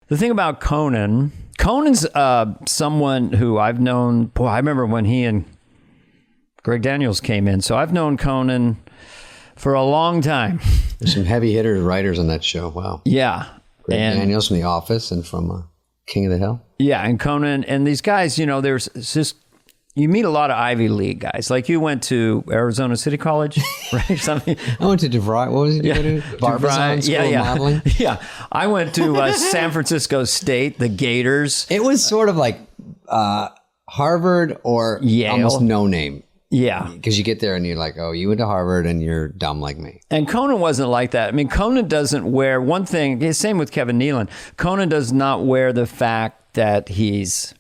The thing about Conan's someone who I've known. Boy, I remember when he and Greg Daniels came in. So I've known Conan for a long time. There's some heavy hitter writers on that show. Wow. Yeah. Greg Daniels from The Office and from King of the Hill. Yeah, and Conan and these guys, there's just, you meet a lot of Ivy League guys. Like you went to Arizona City College, right? Something. I went to DeVry. What was it you go to? Barbizon School of Modeling? Yeah. I went to San Francisco State, the Gators. It was sort of like Harvard or Yale. Almost no name. Yeah. Because you get there and you're like, oh, you went to Harvard and you're dumb like me. And Conan wasn't like that. I mean, Conan doesn't wear one thing. Same with Kevin Nealon. Conan does not wear the fact that he's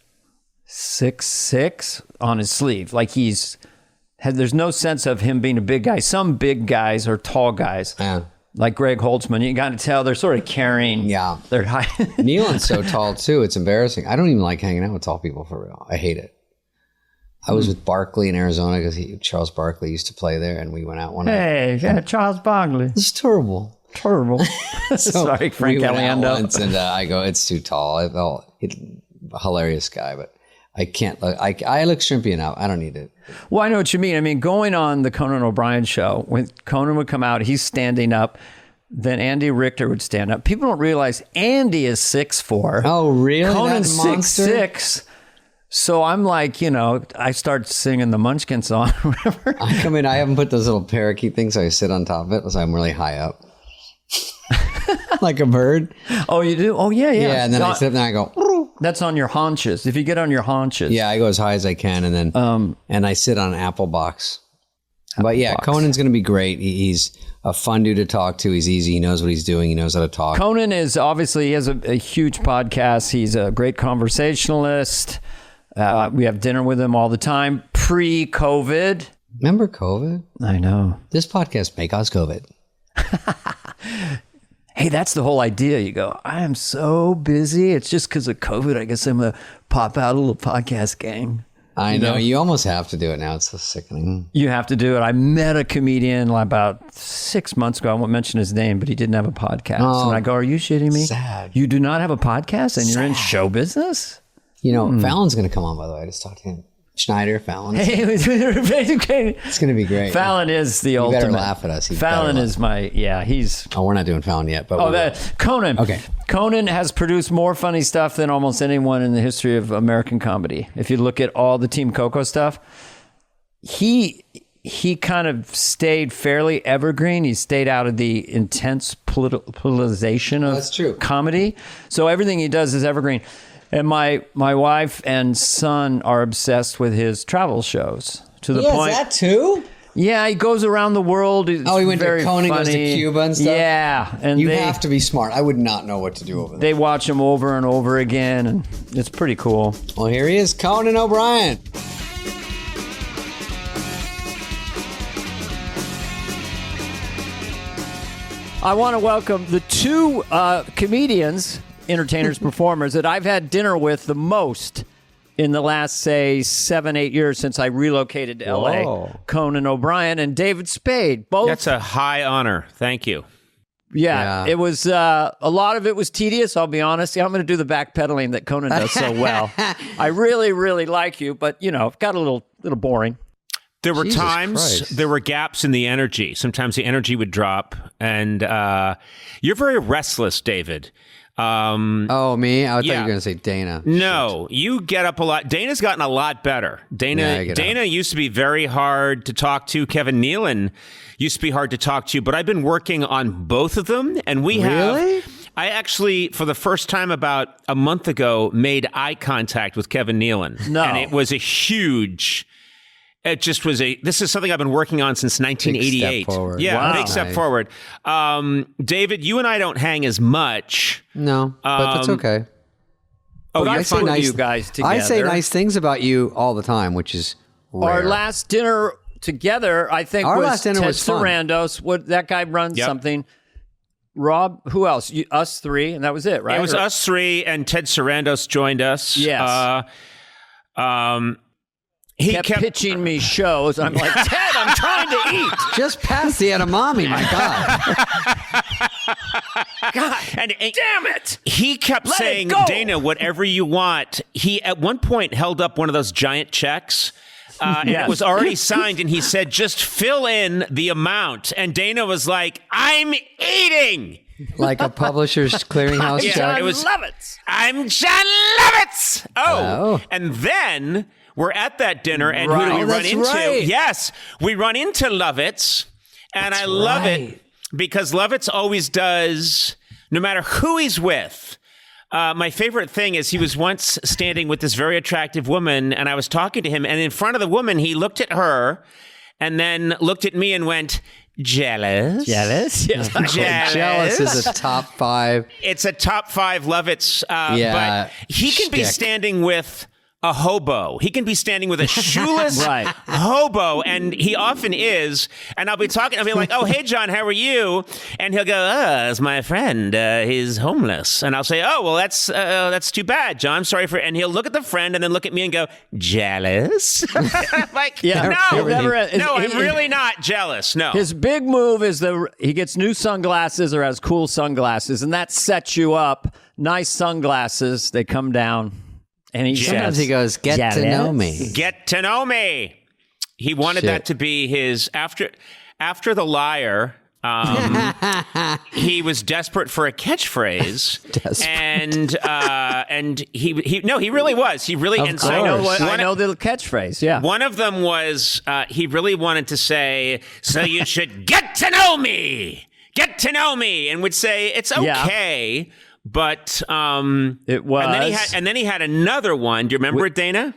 6'6" on his sleeve. Like there's no sense of him being a big guy. Some big guys are tall guys. Yeah. Like Greg Holtzman. You got to tell they're sort of carrying. Yeah. They're high. Nealon's so tall too. It's embarrassing. I don't even like hanging out with tall people for real. I hate it. I was with Barkley in Arizona because Charles Barkley used to play there, and we went out one night. Hey, yeah, Charles Barkley. It's terrible. Terrible. Sorry, Frank Caliendo. Once and I go, it's too tall. Hilarious guy, but I can't. I look shrimpy enough. I don't need it. Well, I know what you mean. I mean, going on the Conan O'Brien show, when Conan would come out, he's standing up. Then Andy Richter would stand up. People don't realize Andy is 6'4". Oh, really? Conan's 6'6". So I'm like, I start singing the Munchkin song or whatever. I come in, I haven't put those little parakeet things, so I sit on top of it, so I'm really high up. Like a bird. Oh, you do? Oh, yeah. Yeah, and then I sit there and I go, that's on your haunches. If you get on your haunches. yeah, I go as high as I can, and then and I sit on an apple box. But yeah, Conan's going to be great. He's a fun dude to talk to. He's easy. He knows what he's doing. He knows how to talk. Conan is obviously, he has a huge podcast. He's a great conversationalist. We have dinner with him all the time, pre-COVID. Remember COVID? I know. This podcast may cause COVID. Hey, that's the whole idea. You go, I am so busy. It's just because of COVID. I guess I'm going to pop out a little podcast gang. I know. You almost have to do it now. It's so sickening. You have to do it. I met a comedian about 6 months ago. I won't mention his name, but he didn't have a podcast. Oh, and I go, are you shitting me? Sad. You do not have a podcast and you're in show business? Fallon's going to come on, by the way. I just talked to him. Schneider, Fallon. Hey, it's going to be great. Fallon is the ultimate. You better laugh at us. Fallon is he's... Oh, we're not doing Fallon yet, but Conan. Okay. Conan has produced more funny stuff than almost anyone in the history of American comedy. If you look at all the Team Coco stuff, he kind of stayed fairly evergreen. He stayed out of the intense politicization of comedy. So everything he does is evergreen. And my wife and son are obsessed with his travel shows to the point. Is that too? Yeah, he goes around the world. He went to Conan, goes to Cuba and stuff? Yeah. And you have to be smart. I would not know what to do over there. They watch him over and over again, and it's pretty cool. Well, here he is, Conan O'Brien. I want to welcome the two comedians, entertainers, performers that I've had dinner with the most in the last, say, 7-8 years since I relocated to LA. Conan O'Brien and David Spade. Both. That's a high honor. Thank you. Yeah. It was a lot of it was tedious, I'll be honest. Yeah, I'm going to do the backpedaling that Conan does so well. I really, really like you, but it got a little boring. There were there were gaps in the energy. Sometimes the energy would drop, and you're very restless, David. Me? I thought you were going to say Dana. No, you get up a lot. Dana's gotten a lot better. Dana used to be very hard to talk to. Kevin Nealon used to be hard to talk to, but I've been working on both of them, and I actually, for the first time about a month ago, made eye contact with Kevin Nealon. No. And it was a huge... It just was this is something I've been working on since 1988. Big step forward. Yeah, wow. Big step forward. David, you and I don't hang as much. No, but that's okay. But I say you guys together. I say nice things about you all the time, which is rare. Our last dinner together, I think, was Ted Sarandos. That guy runs something. Rob, who else? Us three, and that was it, right? It was us three, and Ted Sarandos joined us. Yes. He kept pitching me shows. I'm like, Ted, I'm trying to eat. Just pass the edamame, my God. God, and damn it! He kept saying, Dana, whatever you want. He at one point held up one of those giant checks. And it was already signed, and he said, just fill in the amount. And Dana was like, I'm eating. Like a publisher's clearinghouse check? It was Lovitz. I'm John Lovitz. Oh. And then we're at that dinner, and who do we run into? Right. Yes, we run into Lovitz, and I love it because Lovitz always does, no matter who he's with. My favorite thing is he was once standing with this very attractive woman, and I was talking to him, and in front of the woman, he looked at her and then looked at me and went, jealous? Jealous? Yes. Jealous is a top 5. It's a top 5 Lovitz. But he can be standing with a hobo. He can be standing with a shoeless hobo, and he often is. And I'll be like, oh, hey, John, how are you? And he'll go, it's my friend. He's homeless. And I'll say, oh, well, that's too bad, John. I'm sorry for. And he'll look at the friend and then look at me and go, jealous? I'm like, no, I'm really not jealous. No. His big move is he gets new sunglasses or has cool sunglasses, and that sets you up. Nice sunglasses. They come down. And sometimes he goes, get to know me. Get to know me. He wanted that to be his after The Liar. He was desperate for a catchphrase, and he really was. He really. I know the catchphrase. Yeah. One of them was he really wanted to say, "So you should get to know me, get to know me," and would say, "It's okay." Yeah. But it was, and then he had another one. Do you remember it, Dana?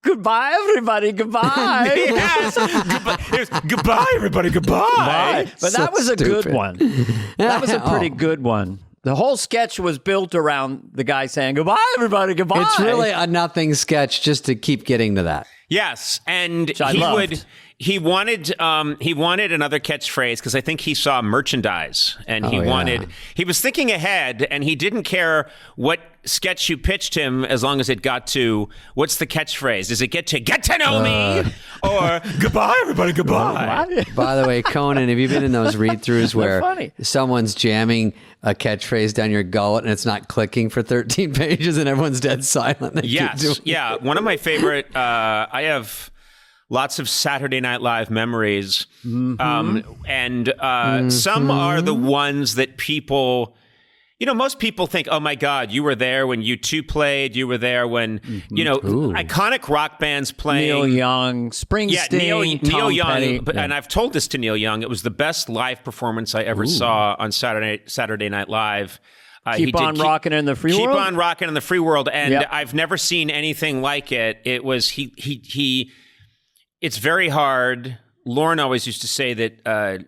Goodbye, everybody. Goodbye. Yes. Goodbye, everybody. Goodbye. But that was a good one. That was a pretty good one. The whole sketch was built around the guy saying, goodbye, everybody. Goodbye. It's really a nothing sketch just to keep getting to that. Yes, and he wanted another catchphrase because I think he saw merchandise, and he was thinking ahead, and he didn't care what sketch you pitched him as long as it got to what's the catchphrase? Does it get to know me or goodbye, everybody, goodbye? By the way, Conan, have you been in those read-throughs where someone's jamming a catchphrase down your gullet and it's not clicking for 13 pages and everyone's dead silent? Yes, yeah. One of my favorite. I have lots of Saturday Night Live memories, and some are the ones that people. Most people think, oh, my God, you were there when U2 played. You were there when, iconic rock bands playing. Neil Young, Springsteen, Neil Young. Petty. And I've told this to Neil Young. It was the best live performance I ever saw on Saturday Night Live. Keep on rocking in the free world? Keep on rocking in the free world. And I've never seen anything like it. It was, it's very hard. Lauren always used to say that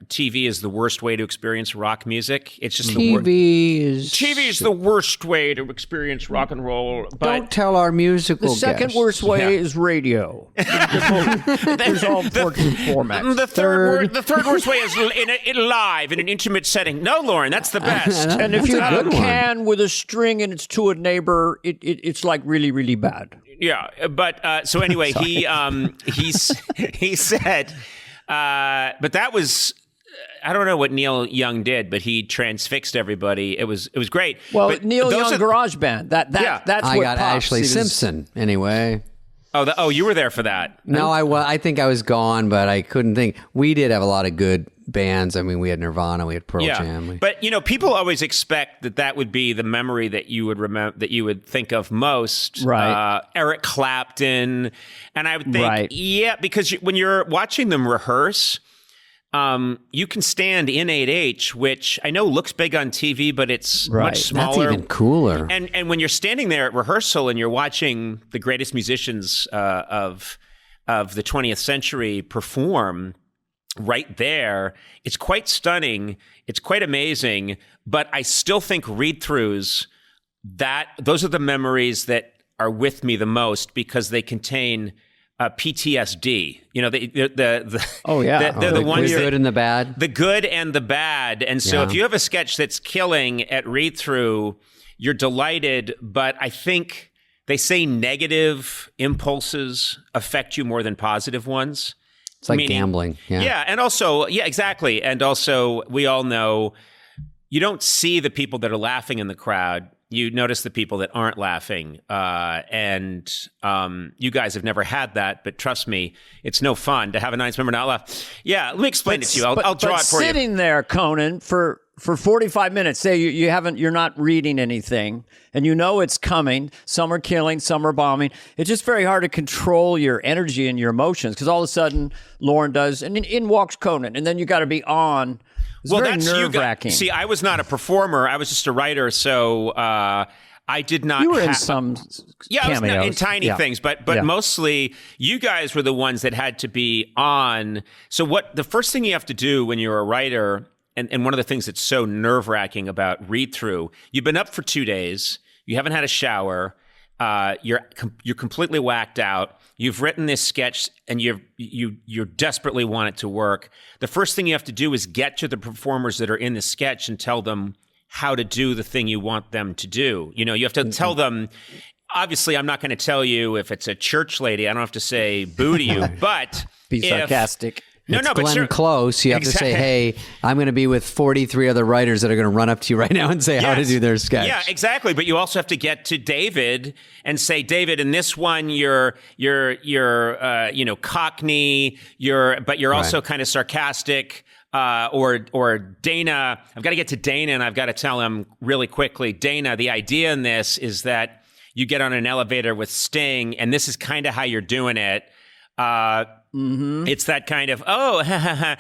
TV is the worst way to experience rock music. It's just TV is the worst way to experience rock and roll. But don't tell our musical. The second worst way is radio. There's all important formats. The third worst way is live in an intimate setting. No, Lauren, that's the best. And if you have a can with a string and it's to a neighbor, it's like really, really bad. Yeah, but so anyway, he said. But that was, I don't know what Neil Young did, but he transfixed everybody. It was great. Well, but Neil Young Garage Band. That's I what got pops. Ashley Simpson anyway. Oh, you were there for that. No, I think I was gone, but I couldn't think. We did have a lot of good bands. I mean, we had Nirvana, we had Pearl Jam. But people always expect that would be the memory that you would remember, that you would think of most. Right. Eric Clapton, and I would think, because when you're watching them rehearse, you can stand in 8H, which I know looks big on TV, but it's much smaller. That's even cooler. And when you're standing there at rehearsal and you're watching the greatest musicians of the 20th century perform. Right there, it's quite stunning. It's quite amazing. But I still think read-throughs, those are the memories that are with me the most because they contain PTSD. They're the ones the good and the bad. The good and the bad. And so if you have a sketch that's killing at read-through, you're delighted. But I think they say negative impulses affect you more than positive ones. It's like gambling. Yeah, and also, exactly. And also, we all know you don't see the people that are laughing in the crowd. You notice the people that aren't laughing. And you guys have never had that, but trust me, it's no fun to have an audience member not laugh. Yeah, let me explain it to you. I'll draw it for you. Sitting there, Conan, for 45 minutes, say you're not reading anything, and you know it's coming. Some are killing, some are bombing. It's just very hard to control your energy and your emotions, because all of a sudden Lauren does, and in walks Conan, and then you got to be on. It's very nerve-wracking. See, I was not a performer. I was just a writer, so I did not. You were in some cameos. In tiny things, but mostly you guys were the ones that had to be on. So the first thing you have to do when you're a writer, and one of the things that's so nerve-wracking about read-through, you've been up for 2 days, you haven't had a shower, you're completely whacked out. You've written this sketch and you desperately want it to work. The first thing you have to do is get to the performers that are in the sketch and tell them how to do the thing you want them to do. You have to tell them. Obviously, I'm not going to tell you if it's a church lady. I don't have to say boo to you, but be sarcastic. But Glenn Close, you have to say, hey, I'm going to be with 43 other writers that are going to run up to you right now and say how to do their sketch. Yeah, exactly. But you also have to get to David and say, David, in this one, you're Cockney, but you're also kind of sarcastic. Or Dana, I've got to get to Dana and I've got to tell him really quickly, Dana, the idea in this is that you get on an elevator with Sting, and this is kind of how you're doing it. It's that kind of, I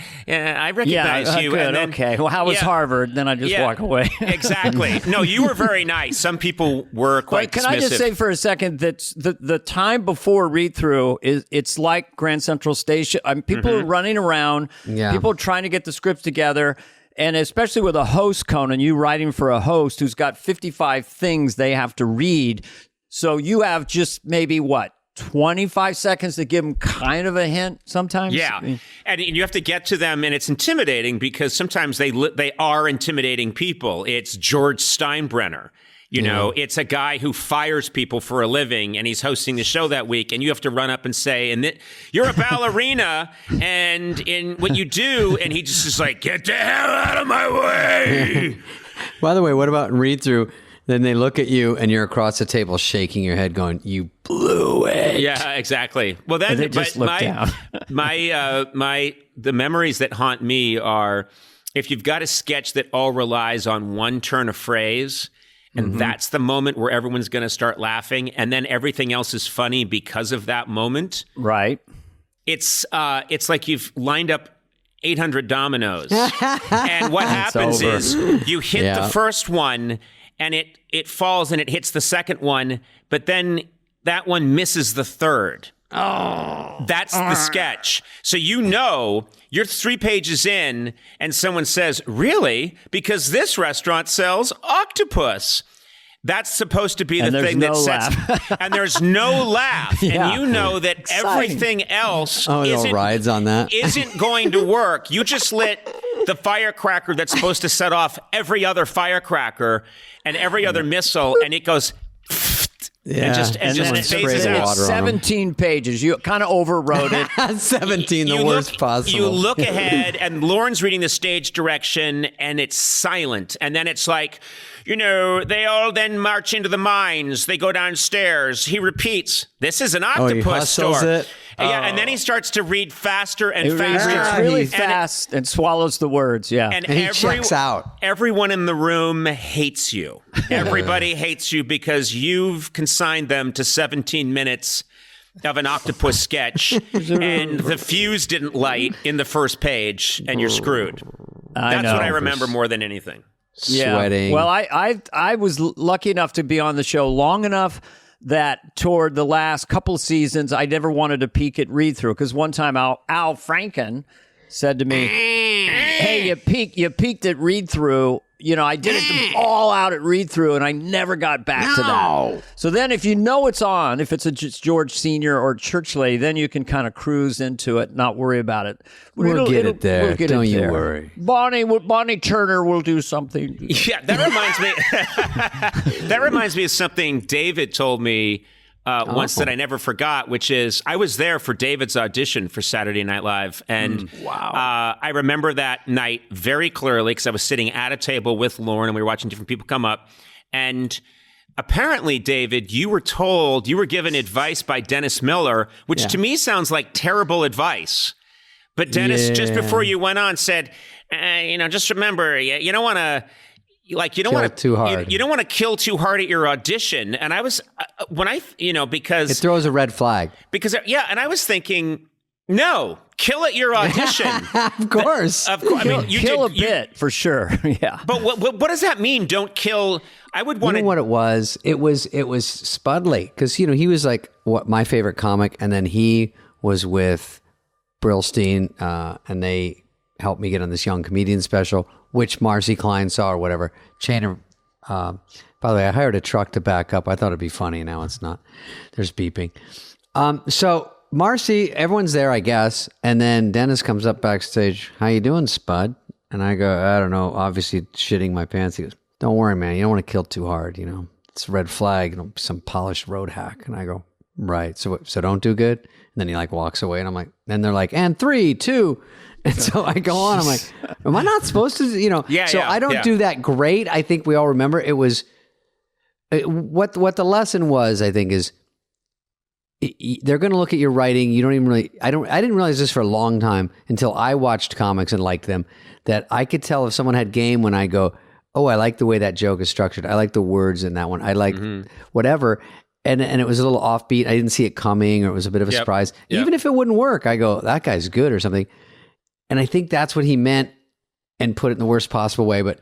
recognize you. Good, and then, okay. Well, how was Harvard? Then I just walk away. Exactly. No, you were very nice. Some people were quite dismissive. Can I just say for a second that the time before read-through, it's like Grand Central Station. People are running around. Yeah. People are trying to get the scripts together. And especially with a host, Conan, you writing for a host who's got 55 things they have to read. So you have just maybe 25 seconds to give them kind of a hint sometimes. Yeah. And you have to get to them, and it's intimidating because sometimes they are intimidating people. It's George Steinbrenner. It's a guy who fires people for a living, and he's hosting the show that week, and you have to run up and say, you're a ballerina, and in what you do, and he just is like, get the hell out of my way. By the way, what about in read-through? Then they look at you and you're across the table shaking your head going, you blew it. Yeah, exactly. Well, then they just look down. The memories that haunt me are if you've got a sketch that all relies on one turn of phrase, and that's the moment where everyone's going to start laughing, and then everything else is funny because of that moment. Right. It's like you've lined up 800 dominoes. And what happens is you hit the first one, and it falls and it hits the second one, but then that one misses the third. Oh. That's the sketch. So you're 3 pages in, and someone says, really? Because this restaurant sells octopus. That's supposed to be the thing that sets... And there's no laugh. Yeah. And you know that everything else rides on that. Isn't going to work. You just lit the firecracker that's supposed to set off every other firecracker and every other missile, and it goes... Yeah, and then it phases out. 17 pages. You kind of overwrote it. 17, the worst possible. You look ahead, and Lauren's reading the stage direction, and it's silent. And then it's like, they all then march into the mines. They go downstairs. He repeats, this is an octopus store. It? Yeah, and then he starts to read faster and faster. He reads really fast and swallows the words, And he checks out. Everyone in the room hates you. Everybody hates you because you've consigned them to 17 minutes of an octopus sketch, and the fuse didn't light in the first page, and you're screwed. That's what I remember more than anything. Sweating. Well, I was lucky enough to be on the show long enough that toward the last couple seasons, I never wanted to peek at read-through, because one time Al Franken said to me, hey, you peeked at read-through. I did it all out at read-through, and I never got back to that. So then if you know it's on, if it's a George Senior or Church Lady, then you can kind of cruise into it, not worry about it. We'll get it there. Don't you worry. Bonnie Turner will do something. Yeah, that reminds me. That reminds me of something David told me once that I never forgot, which is I was there for David's audition for Saturday Night Live. And I remember that night very clearly because I was sitting at a table with Lauren and we were watching different people come up. And apparently, David, you were given advice by Dennis Miller, which to me sounds like terrible advice. But Dennis, just before you went on, said, just remember, you don't want to, you don't want to too hard. You don't want to kill too hard at your audition. And I was, because it throws a red flag. And I was thinking, no, kill at your audition. Of course. Of course. You kill a bit for sure. Yeah. But what does that mean? Don't kill. I would want to. You know what it was? It was Spudley because he was like my favorite comic, and then he was with Brillstein, and they helped me get on this young comedian special, which Marcy Klein saw or whatever. By the way, I hired a truck to back up. I thought it'd be funny. Now it's not. There's beeping. So Marcy, everyone's there, I guess, and then Dennis comes up backstage. How you doing, Spud? And I go, I don't know. Obviously, shitting my pants. He goes, don't worry, man. You don't want to kill too hard. It's a red flag. Some polished road hack. And I go, right. So don't do good. And then he walks away, and I'm like, and they're like, and 3, 2. And so I go on. I'm like, am I not supposed to? I don't do that great. I think we all remember it was what the lesson was. I think is they're going to look at your writing. You don't even really. I didn't realize this for a long time until I watched comics and liked them. That I could tell if someone had game when I go, oh, I like the way that joke is structured. I like the words in that one. I like whatever. And it was a little offbeat. I didn't see it coming, or it was a bit of a surprise. Even if it wouldn't work, I go, that guy's good or something. And I think that's what he meant and put it in the worst possible way. But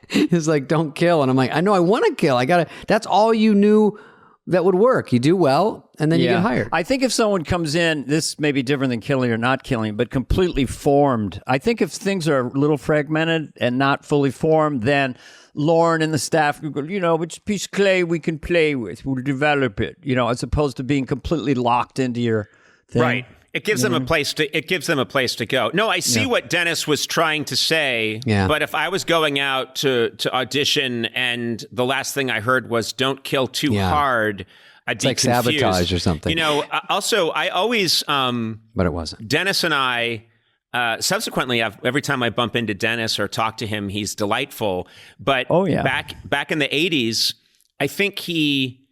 it's like, don't kill. And I'm like, I know I want to kill. That's all you knew that would work. You do well, and then you get hired. I think if someone comes in, this may be different than killing or not killing, but completely formed. I think if things are a little fragmented and not fully formed, then Lauren and the staff can go, which piece of clay we can play with. We'll develop it, as opposed to being completely locked into your thing. Right. It gives them a place to go. No, I see what Dennis was trying to say. Yeah. But if I was going out to audition and the last thing I heard was "Don't kill too hard," I'd be like confused. Sabotage or something. Also, I always. But it wasn't. Dennis and I. Subsequently, every time I bump into Dennis or talk to him, he's delightful. But back in the 80s, I think he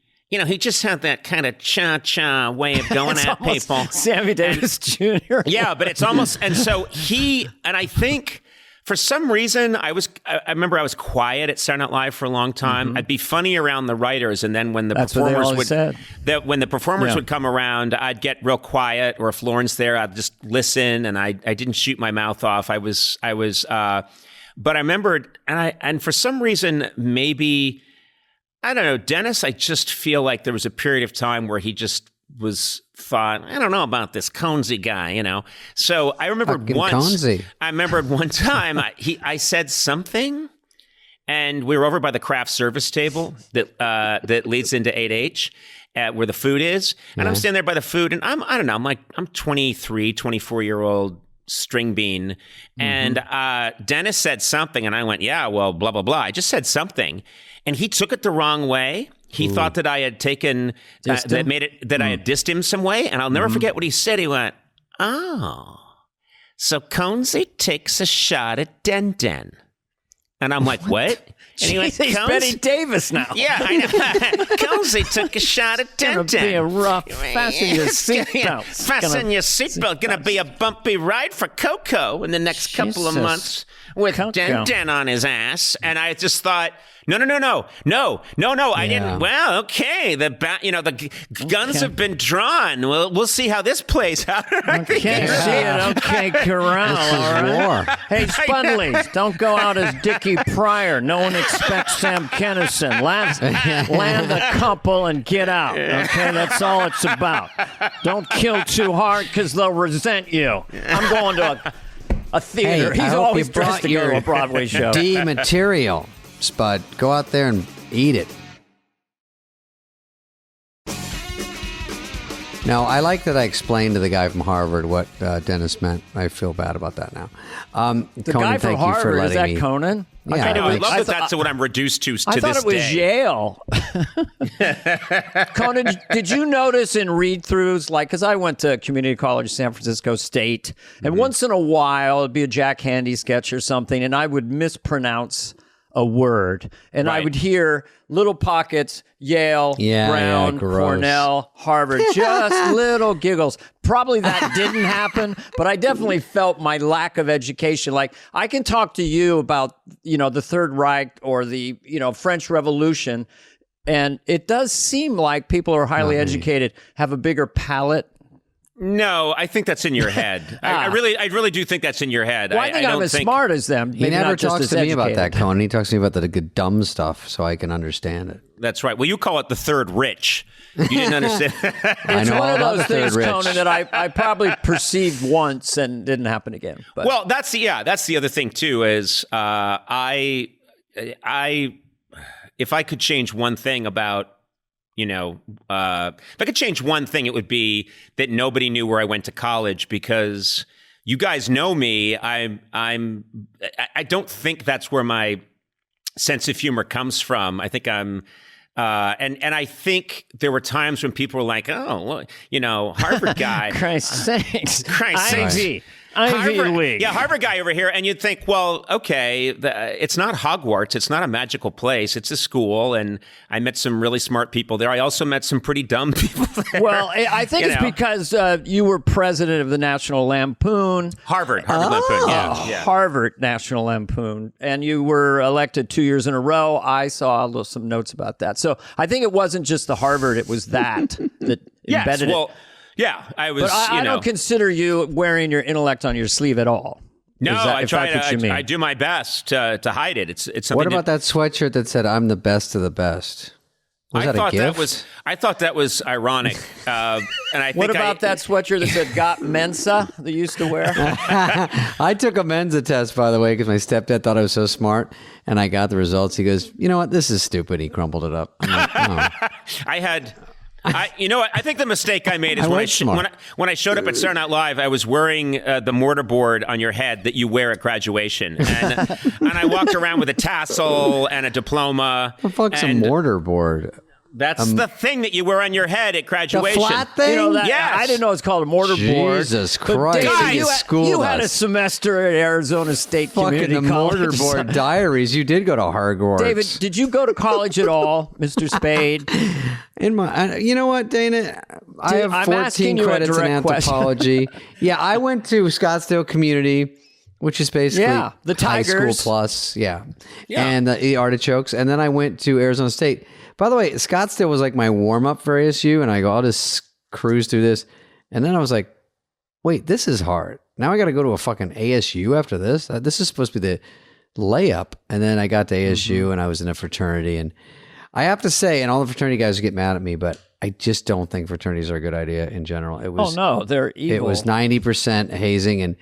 just had that kind of cha-cha way of going at people. Sammy Davis Jr. Yeah, but it's almost, and so I think for some reason, I remember I was quiet at Saturday Night Live for a long time. Mm-hmm. I'd be funny around the writers, and then when the performers would come around, I'd get real quiet, or if Lauren's there, I'd just listen, and I didn't shoot my mouth off. But I remembered, and for some reason, maybe, I don't know, Dennis, I just feel like there was a period of time where he just thought, I don't know about this Conesy guy, So I remembered one time I said something, and we were over by the craft service table that leads into 8H, where the food is, and I'm standing there by the food, and I'm 23, 24-year-old string bean, and Dennis said something, and I went, yeah, well, blah blah blah. I just said something. And he took it the wrong way. He thought that I had taken I had dissed him some way. And I'll never forget what he said. He went, "Oh, so Conesy takes a shot at Den Den." And I'm like, "What?" And he went, he's Betty Davis now. Yeah, I know. Conesy took a shot at Den Den. It's gonna be a rough. Fasten your seatbelt. Fasten your seatbelt. Gonna be a bumpy ride for Coco in the next couple of months with Den Den on his ass. And I just thought, no. I didn't. Well, okay. The guns have been drawn. We'll see how this plays out. Okay, see it. Okay, Corral. All right. Hey, Spudleys, don't go out as Dickie Pryor. No one expects Sam Kennison. Land a couple and get out. Okay, that's all it's about. Don't kill too hard because they'll resent you. I'm going to a theater. Hey, he's always dressed to go to a Broadway show. D material. Spud, go out there and eat it. No, I like that I explained to the guy from Harvard what Dennis meant. I feel bad about that now. The Conan, guy from thank you for Harvard, is letting that me. Conan? Yeah, I love that that's what I'm reduced to I this day. thought it was Yale. Conan, did you notice in read-throughs, like, because I went to community college, San Francisco State, and once in a while it'd be a Jack Handy sketch or something, and I would mispronounce a word, and I would hear little pockets, Yale, Brown, Cornell, Harvard, just little giggles. Probably that didn't happen, but I definitely felt my lack of education. Like, I can talk to you about, the Third Reich or the, French Revolution, and it does seem like people who are highly educated have a bigger palate. No, I think that's in your head. I really do think that's in your head. Well, I think I'm as smart as them. He never talks to me about that, Conan. He talks to me about the dumb stuff so I can understand it. That's right. Well, you call it the third rich. You didn't understand. It's one of those things, Conan, that I probably perceived once and didn't happen again. But. Well, that's the other thing too. Is if I could change one thing about. If I could change one thing, it would be that nobody knew where I went to college, because you guys know me. I don't think that's where my sense of humor comes from. I think I'm, and I think there were times when people were like, oh, well, Harvard guy. Christ sakes. Ivy League. Yeah, Harvard guy over here. And you'd think, well, okay, it's not Hogwarts. It's not a magical place. It's a school. And I met some really smart people there. I also met some pretty dumb people there. Well, I think it's because you were president of the National Lampoon. Harvard Lampoon, yeah. Harvard National Lampoon. And you were elected 2 years in a row. I saw some notes about that. So I think it wasn't just the Harvard. It was that embedded it. Yeah, I was. But I don't consider you wearing your intellect on your sleeve at all. No, I try to. I do my best to hide it. It's something. What about that sweatshirt that said "I'm the best of the best"? Was that a gift? I thought that was ironic. And I think what about that sweatshirt that said "Got Mensa" that you used to wear? I took a Mensa test, by the way, because my stepdad thought I was so smart, and I got the results. He goes, "You know what? This is stupid." He crumpled it up. I'm like, oh. I think the mistake I made is when I showed up at Saturday Night Live, I was wearing the mortarboard on your head that you wear at graduation, and I walked around with a tassel and a diploma. What the fuck's a mortarboard? That's the thing that you wear on your head at graduation. The flat thing? Yes. I didn't know it was called a mortarboard. Jesus Christ. David, you had a semester at Arizona State Community College. Mortarboard diaries. You did go to Hogwarts. David, did you go to college at all, Mr. Spade? You know what, Dana? I have 14 credits in anthropology. Yeah, I went to Scottsdale Community, which is basically the Tigers. High school plus, and the artichokes. And then I went to Arizona State. By the way, Scottsdale was like my warm-up for ASU, and I go, I'll just cruise through this. And then I was like, wait, this is hard. Now I got to go to a fucking ASU after this? This is supposed to be the layup. And then I got to ASU, and I was in a fraternity. And I have to say, and all the fraternity guys get mad at me, but I just don't think fraternities are a good idea in general. It was, they're evil. It was 90% hazing and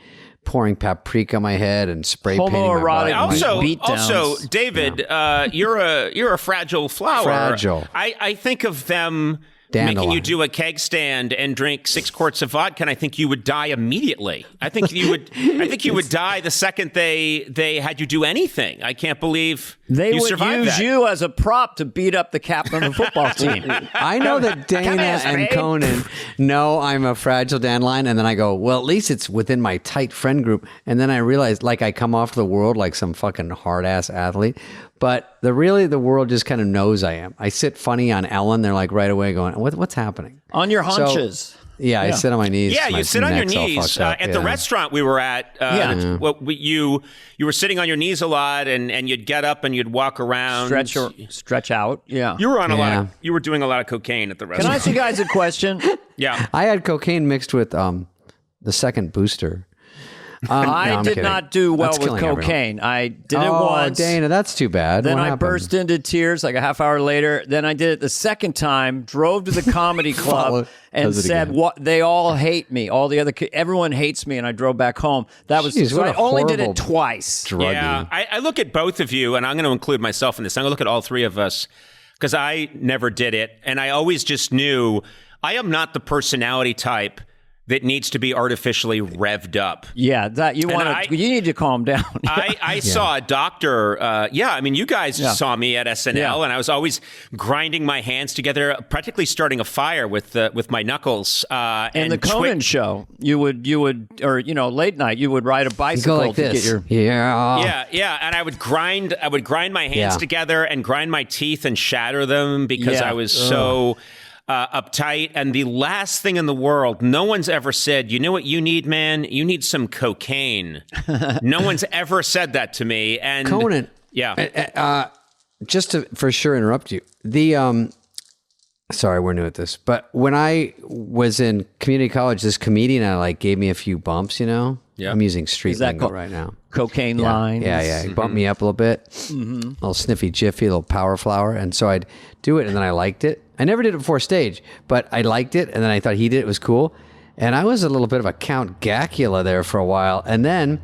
pouring paprika on my head and spray painting my body. Also, David, you're a fragile flower. Fragile. I think of them Dandelion. Making you do a keg stand and drink 6 quarts of vodka, and I think you would die immediately. I think you would die the second they had you do anything. I can't believe they you would survived use that. you as a prop to beat up the captain of the football team. I know that Dana and Conan know I'm a fragile dandelion, and then I go, well, at least it's within my tight friend group. And then I realize, like, I come off the world like some fucking hard-ass athlete. But the world just kind of knows I am. I sit funny on Ellen. They're like right away going, what's happening? On your haunches. So, I sit on my knees. Yeah, you sit on your knees. At the restaurant we were at, you were sitting on your knees a lot, and you'd get up and you'd walk around. Stretch out. Yeah. You were on a lot. You were doing a lot of cocaine at the restaurant. Can I ask you guys a question? Yeah. I had cocaine mixed with the second booster. I did not do well with cocaine. I did it once. Dana, that's too bad. Then what I happened? burst into tears like a half hour later. Then I did it the second time, drove to the comedy club and said, "What? They all hate me. All the other everyone hates me." And I drove back home. That was so I only did it twice. Druggie. Yeah, I look at both of you, and I'm going to include myself in this. I'm going to look at all three of us because I never did it, and I always just knew. I am not the personality type that needs to be artificially revved up. Yeah, that you need to calm down. I saw a doctor. I mean, you guys saw me at SNL, and I was always grinding my hands together, practically starting a fire with my knuckles. And the Conan show, you would, or late night, you would ride a bicycle like to this. get your and I would grind my hands together and grind my teeth and shatter them because I was so uptight. And the last thing in the world, no one's ever said, you know what you need, man? You need some cocaine. No one's ever said that to me. And Conan, just to for sure interrupt you. Sorry, we're new at this, but when I was in community college, this comedian gave me a few bumps. I'm using street lingo right now. Cocaine line. Yeah. He bumped me up a little bit, a little sniffy jiffy, a little power flower, and so I'd do it, and then I liked it. I never did it before stage, but I liked it, and then I thought he did it was cool, and I was a little bit of a Count Gacula there for a while, and then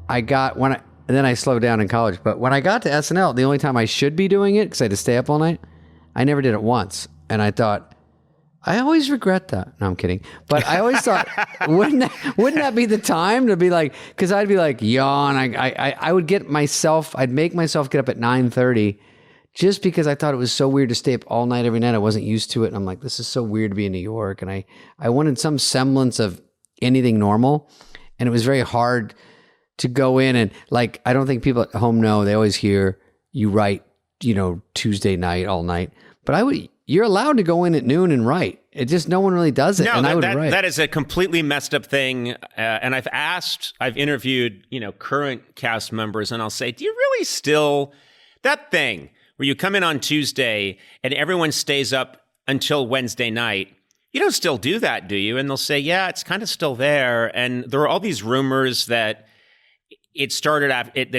then I slowed down in college. But when I got to SNL, the only time I should be doing it because I had to stay up all night, I never did it once, and I thought, I always regret that. No, I'm kidding. But I always thought, wouldn't that be the time to be like, because I'd be like, yawn. I would I'd make myself get up at 9:30 just because I thought it was so weird to stay up all night every night. I wasn't used to it. And I'm like, this is so weird to be in New York. And I wanted some semblance of anything normal. And it was very hard to go in and I don't think people at home know. They always hear you write, Tuesday night, all night. But you're allowed to go in at noon and write. It just, no one really does it. No, and I would write. That is a completely messed up thing. And I've interviewed, current cast members, and I'll say, do you really still, that thing where you come in on Tuesday and everyone stays up until Wednesday night, you don't still do that, do you? And they'll say, yeah, it's kind of still there. And there are all these rumors that it started in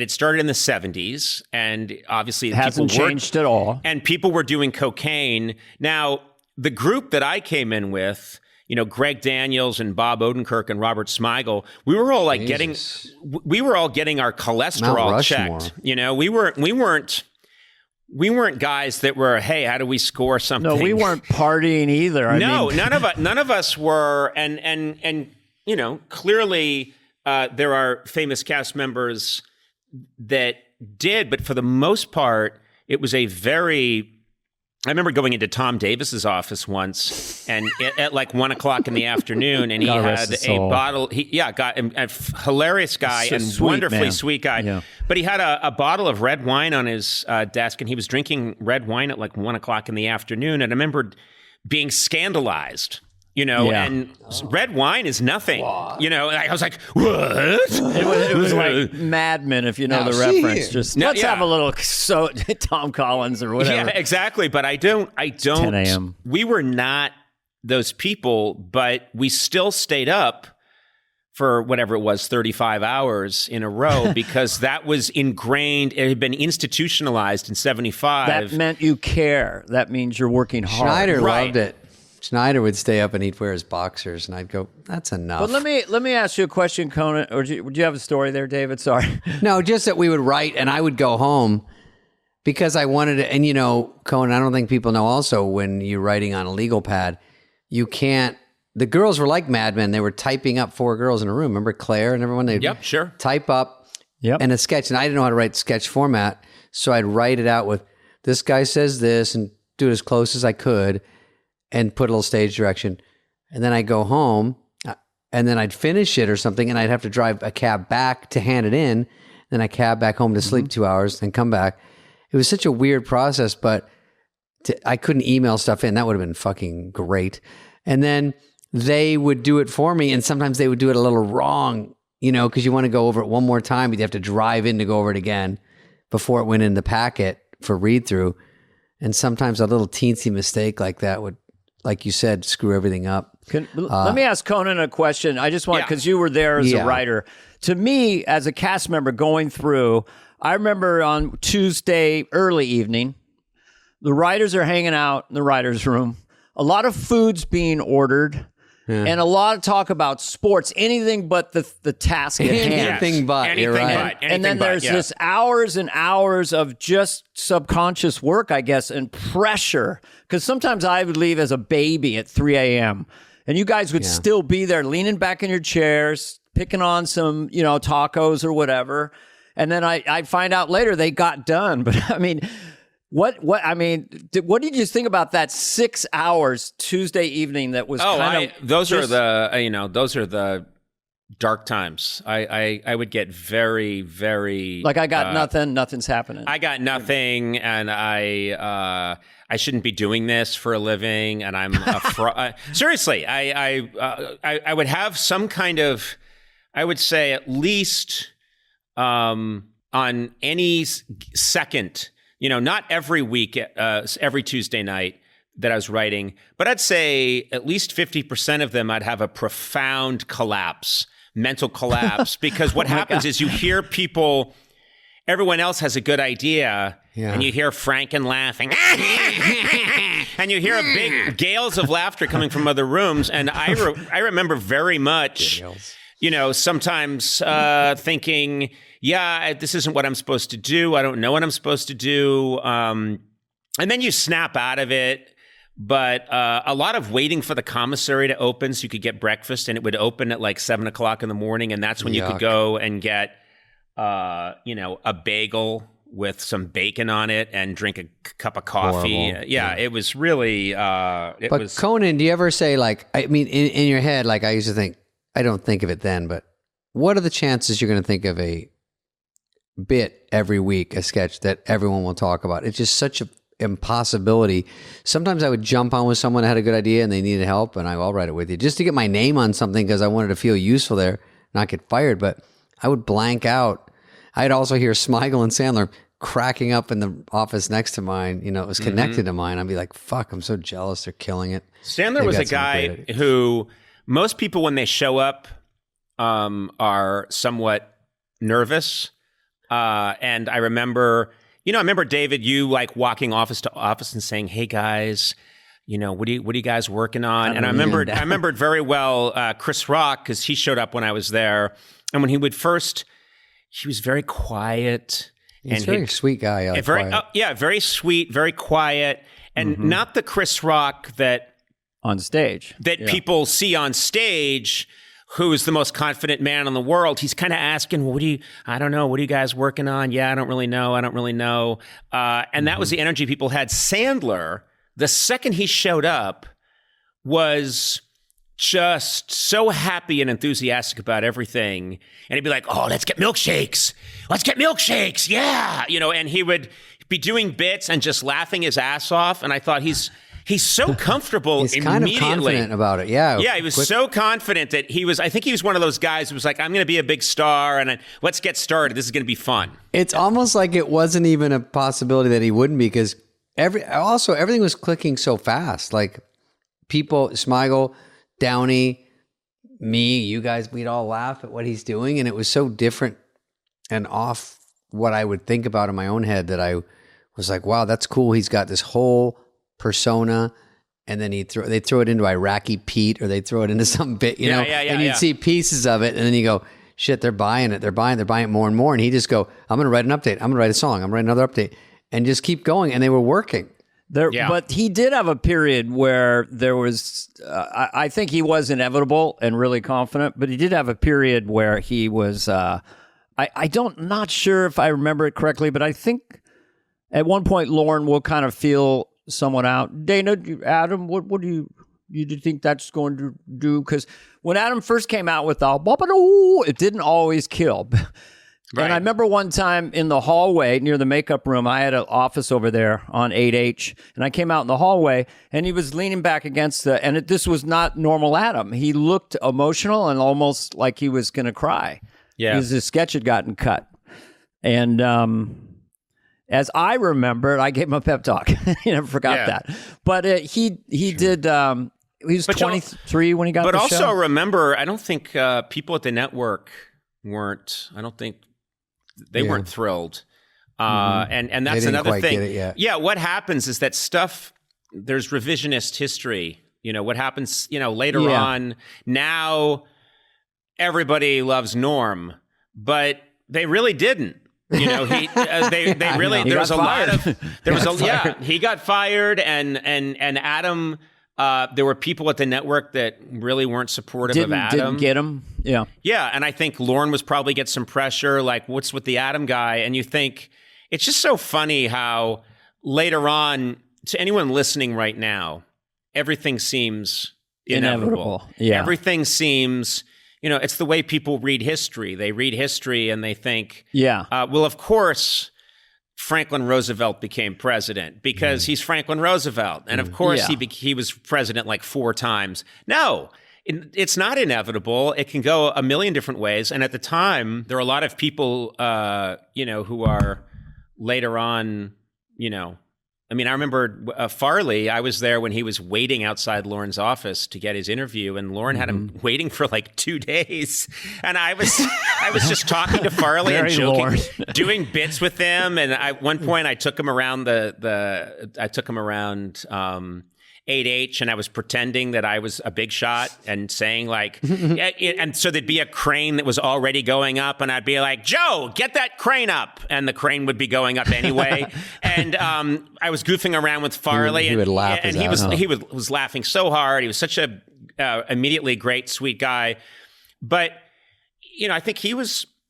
the 70s, and obviously it hasn't changed at all. And people were doing cocaine. Now, the group that I came in with, Greg Daniels and Bob Odenkirk and Robert Smigel, we were all getting our cholesterol checked. We weren't guys that were, hey, how do we score something? No, we weren't partying either. None of us were, and clearly. There are famous cast members that did, but for the most part, it was a very. I remember going into Tom Davis's office once, and at 1 o'clock in the afternoon, and he had a bottle. A hilarious guy and wonderfully sweet guy. Yeah. But he had a bottle of red wine on his desk, and he was drinking red wine at 1 o'clock in the afternoon. And I remember being scandalized. And red wine is nothing. I was like, what? It was like Mad Men, if you know the reference. Just let's have a little Tom Collins or whatever. Yeah, exactly. But I don't. 10 a.m. We were not those people, but we still stayed up for whatever it was, 35 hours in a row, because that was ingrained. It had been institutionalized in 75. That meant you care. That means you're working hard. Schneider loved it. Schneider would stay up and he'd wear his boxers, and I'd go, that's enough. But let me ask you a question, Conan. Or would you have a story there, David? Sorry. No, just that we would write, and I would go home because I wanted to. And Conan, I don't think people know also, when you're writing on a legal pad, you can't. The girls were like Mad Men. They were typing up 4 girls in a room. Remember Claire and everyone? They'd type up and a sketch. And I didn't know how to write sketch format, so I'd write it out with, this guy says this, and do it as close as I could, and put a little stage direction. And then I'd go home, and then I'd finish it or something, and I'd have to drive a cab back to hand it in. Then I cab back home to sleep 2 hours, then come back. It was such a weird process, but I couldn't email stuff in. That would have been fucking great. And then they would do it for me, and sometimes they would do it a little wrong, because you want to go over it one more time, but you have to drive in to go over it again before it went in the packet for read-through. And sometimes a little teensy mistake like that would, like you said, screw everything up. Let me ask Conan a question. I just want, because you were there as a writer. To me, as a cast member going through, I remember on Tuesday early evening, the writers are hanging out in the writer's room. A lot of food's being ordered. and a lot of talk about sports, anything but the task at hand. Anything but. You're right. And then there's this hours and hours of just subconscious work, I guess, and pressure. Because sometimes I would leave as a baby at 3 a.m. and you guys would still be there leaning back in your chairs, picking on some, tacos or whatever. And then I find out later they got done. But I mean, what did you think about that 6 hours Tuesday evening that was those are the dark times. I would get very, very like I got nothing's happening. I got nothing, and I shouldn't be doing this for a living, and I'm seriously. I would have some kind of, I would say at least on any second. Not every week, every Tuesday night that I was writing, but I'd say at least 50% of them I'd have a profound collapse, mental collapse, because what happens is you hear people, everyone else has a good idea, and you hear Franken laughing, and you hear big gales of laughter coming from other rooms, and I remember very much, sometimes thinking, this isn't what I'm supposed to do. I don't know what I'm supposed to do. And then you snap out of it. But a lot of waiting for the commissary to open so you could get breakfast, and it would open at like 7 o'clock in the morning. And that's when you could go and get, a bagel with some bacon on it and drink a cup of coffee. It was really, But Conan, do you ever say in your head, like I used to think, I don't think of it then, but what are the chances you're going to think of a bit every week, a sketch that everyone will talk about? It's just such an impossibility. Sometimes I would jump on with someone that had a good idea and they needed help, and I'll write it with you just to get my name on something because I wanted to feel useful there, not get fired. But I would blank out. I'd also hear Smigel and Sandler cracking up in the office next to mine. It was connected to mine. I'd be like, fuck, I'm so jealous. They're killing it. Sandler was a guy who most people, when they show up, are somewhat nervous. And I remember, David, you like walking office to office and saying, "Hey guys, what are you guys working on?" And I remembered very well Chris Rock, because he showed up when I was there, and when he was very quiet. He's a very sweet guy. Very sweet, very quiet, and not the Chris Rock that on stage people see on stage, who is the most confident man in the world. He's kind of asking, I don't know, what are you guys working on? Yeah, I don't really know. And that was the energy people had. Sandler, the second he showed up, was just so happy and enthusiastic about everything. And he'd be like, "Oh, let's get milkshakes. Yeah." And he would be doing bits and just laughing his ass off. And I thought he's so comfortable. He's kind of confident about it. Yeah. Yeah. He was so confident that I think he was one of those guys who was like, "I'm going to be a big star and let's get started. This is going to be fun." It's almost like it wasn't even a possibility that he wouldn't be, because everything was clicking so fast. Like people, Smigel, Downey, me, you guys, we'd all laugh at what he's doing. And it was so different and off what I would think about in my own head that I was like, wow, that's cool. He's got this whole persona, and then they'd throw it into Iraqi Pete, or they'd throw it into some bit, and you'd see pieces of it, and then you go, shit, they're buying it more and more, and he'd just go, I'm going to write an update, I'm going to write a song, I'm going to write another update, and just keep going, and they were working. But he did have a period where there was, I think he was inevitable and really confident, but he did have a period where he was, not sure if I remember it correctly, but I think at one point Lorne will kind of feel someone out. Dana, Adam, what do you think that's going to do? Because when Adam first came out with it didn't always kill. Right. And I remember one time in the hallway near the makeup room, I had an office over there on 8H, and I came out in the hallway, and he was leaning back against this was not normal Adam. He looked emotional and almost like he was going to cry. Yeah. Because his sketch had gotten cut. And as I remember, I gave him a pep talk. I forgot that. But he did... he was 23 when he got the show. But also remember, I don't think people at the network weren't thrilled. And that's another thing. Get it yet. Yeah, what happens is that there's revisionist history You know, what happens, you know, later on. Now everybody loves Norm, but they really didn't. You know, he there was a lot of he got fired, and Adam. There were people at the network that really weren't supportive of Adam. Didn't get him. Yeah, and I think Lorne was probably get some pressure. Like, what's with the Adam guy? And you think it's just so funny how later on, to anyone listening right now, everything seems inevitable. Yeah, everything seems. You know, it's the way people read history. They read history and they think, well, of course, Franklin Roosevelt became president because he's Franklin Roosevelt. And of course, he was president like 4 times. No, it's not inevitable. It can go a million different ways. And at the time, there are a lot of people, you know, who are later on, you know, I mean, I remember Farley, I was there when he was waiting outside Lorne's office to get his interview, and Lorne had him waiting for like 2 days. And I was just talking to Farley and joking, doing bits with him. And at one point I took him around I took him around 8H, and I was pretending that I was a big shot and saying like, and so there'd be a crane that was already going up, and I'd be like, Joe, get that crane up, and the crane would be going up anyway. And I was goofing around with Farley, he would laugh, and he was laughing so hard. He was such a immediately great, sweet guy. But you know, I think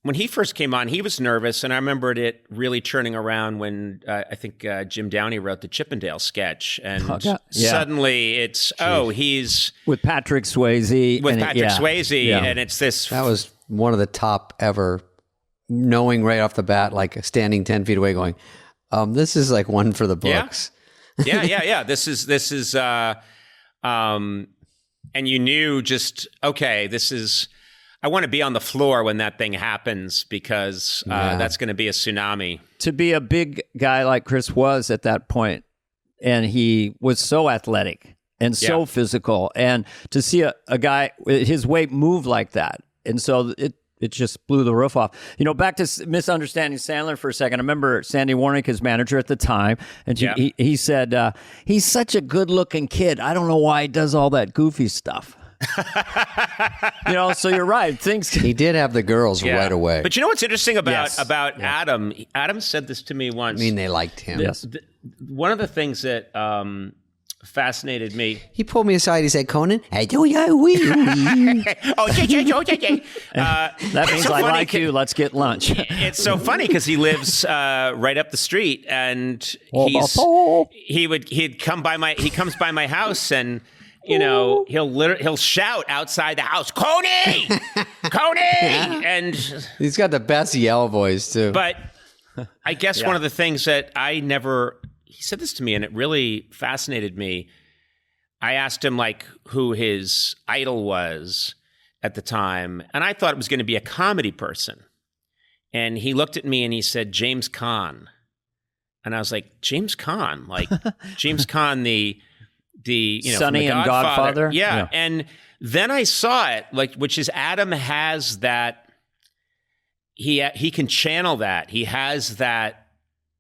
when he first came on, he was nervous, and I remembered it really turning around when I think Jim Downey wrote the Chippendale sketch, and suddenly it's he's with Patrick Swayze, and it's this. That was one of the top ever, knowing right off the bat, like standing 10 feet away, going, "This is like one for the books." Yeah. This is, and you knew just this is. I want to be on the floor when that thing happens because that's going to be a tsunami. To be a big guy like Chris was at that point, and he was so athletic and so physical, and to see a guy his weight move like that, and so it just blew the roof off. You know, back to misunderstanding Sandler for a second. I remember Sandy Warnick, his manager at the time, and he said, he's such a good-looking kid. I don't know why he does all that goofy stuff. You know, so you're right. He did have the girls right away. But you know what's interesting about Adam? Adam said this to me once. I mean, they liked him. Yes. One of the things that fascinated me. He pulled me aside. He said, "Conan, I do you wee." That means so I like you. Let's get lunch. It's so funny because he lives right up the street, and he comes by my house, and you know, he'll shout outside the house, "Coney! Coney!" And he's got the best yell voice too. But I guess one of the things that he said this to me, and it really fascinated me. I asked him like who his idol was at the time, and I thought it was going to be a comedy person. And he looked at me and he said, James Caan. And I was like, James Caan? Like James Caan, the Sonny and Godfather. Yeah. And then I saw it, which is Adam has that, he can channel that. He has that,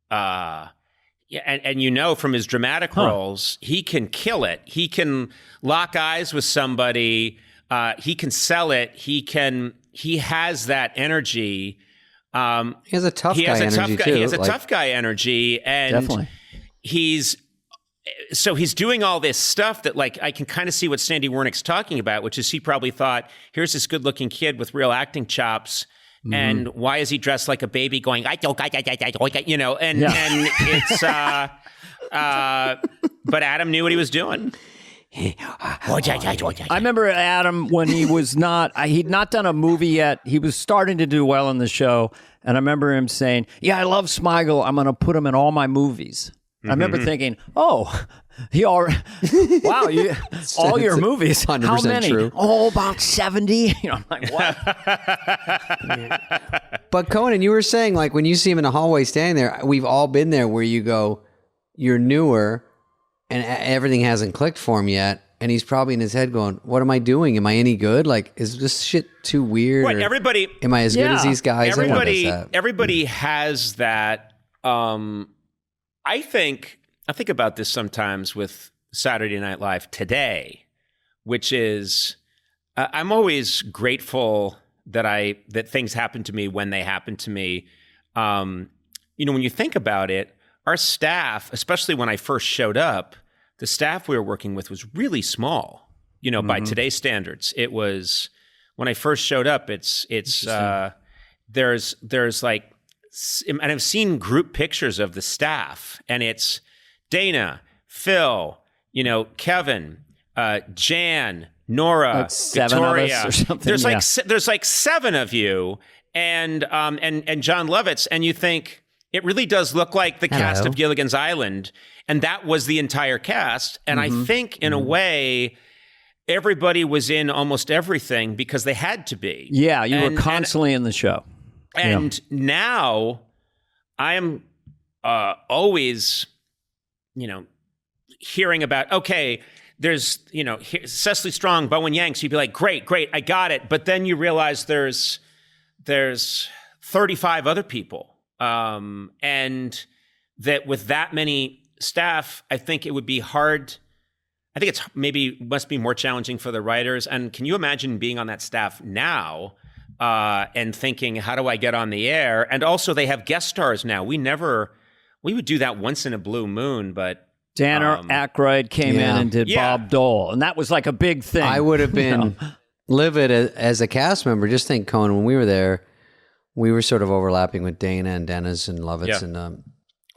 and you know from his dramatic roles, he can kill it. He can lock eyes with somebody. He can sell it. He has that energy. He has a tough guy energy too. He has a tough guy energy, and definitely. He's doing all this stuff that, like, I can kind of see what Sandy Warnick's talking about, which is he probably thought, here's this good-looking kid with real acting chops, and why is he dressed like a baby going, you know, and it's, but Adam knew what he was doing. I remember Adam when he was he'd not done a movie yet. He was starting to do well in the show, and I remember him saying, I love Smigel. I'm going to put him in all my movies. I remember thinking, wow, all your movies, 100% how many? True. Oh, about 70. You know, I'm like, what? But Conan, you were saying, like, when you see him in the hallway standing there, we've all been there where you go, you're newer and everything hasn't clicked for him yet. And he's probably in his head going, what am I doing? Am I any good? Like, is this shit too weird? Right, everybody. Am I as good as these guys? Everybody has that. I think about this sometimes with Saturday Night Live today. which is I'm always grateful that things happen to me when they happen to me. When you think about it, our staff, especially when I first showed up, the staff we were working with was really small. By today's standards, it was when I first showed up. There's like, and I've seen group pictures of the staff, and it's Dana, Phil, Kevin, Jan, Nora, like 7 Victoria. of us or something. There's like 7 of you, and John Lovitz, and you think it really does look like the cast of Gilligan's Island, and that was the entire cast. And I think in a way, everybody was in almost everything because they had to be. Yeah, you were constantly in the show. And now I am always, hearing about, okay, there's, Cecily Strong, Bowen Yang. So you'd be like, great, I got it. But then you realize there's 35 other people. And that with that many staff, I think it would be hard. I think must be more challenging for the writers. And can you imagine being on that staff now? And thinking, how do I get on the air? And also, they have guest stars now. We would do that once in a blue moon, but Dan Aykroyd came in and did Bob Dole, and that was like a big thing. I would have been livid as a cast member. Just think, Conan, when we were there, we were sort of overlapping with Dana and Dennis and Lovitz, and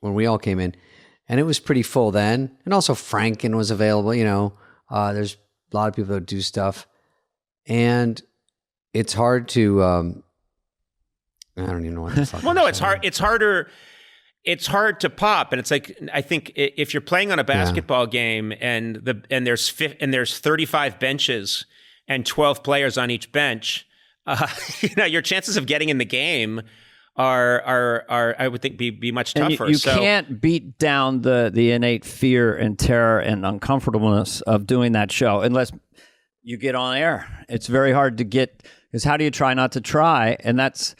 when we all came in, and it was pretty full then. And also, Franken was available. There's a lot of people that do stuff, and it's hard to, I don't even know what to fuck. Well, no, it's hard. It's harder. It's hard to pop, and it's like, I think if you're playing on a basketball game and there's 35 benches and 12 players on each bench, your chances of getting in the game are I would think be much tougher. And you can't beat down the innate fear and terror and uncomfortableness of doing that show unless you get on air. It's very hard to get. Because how do you try not to try? And it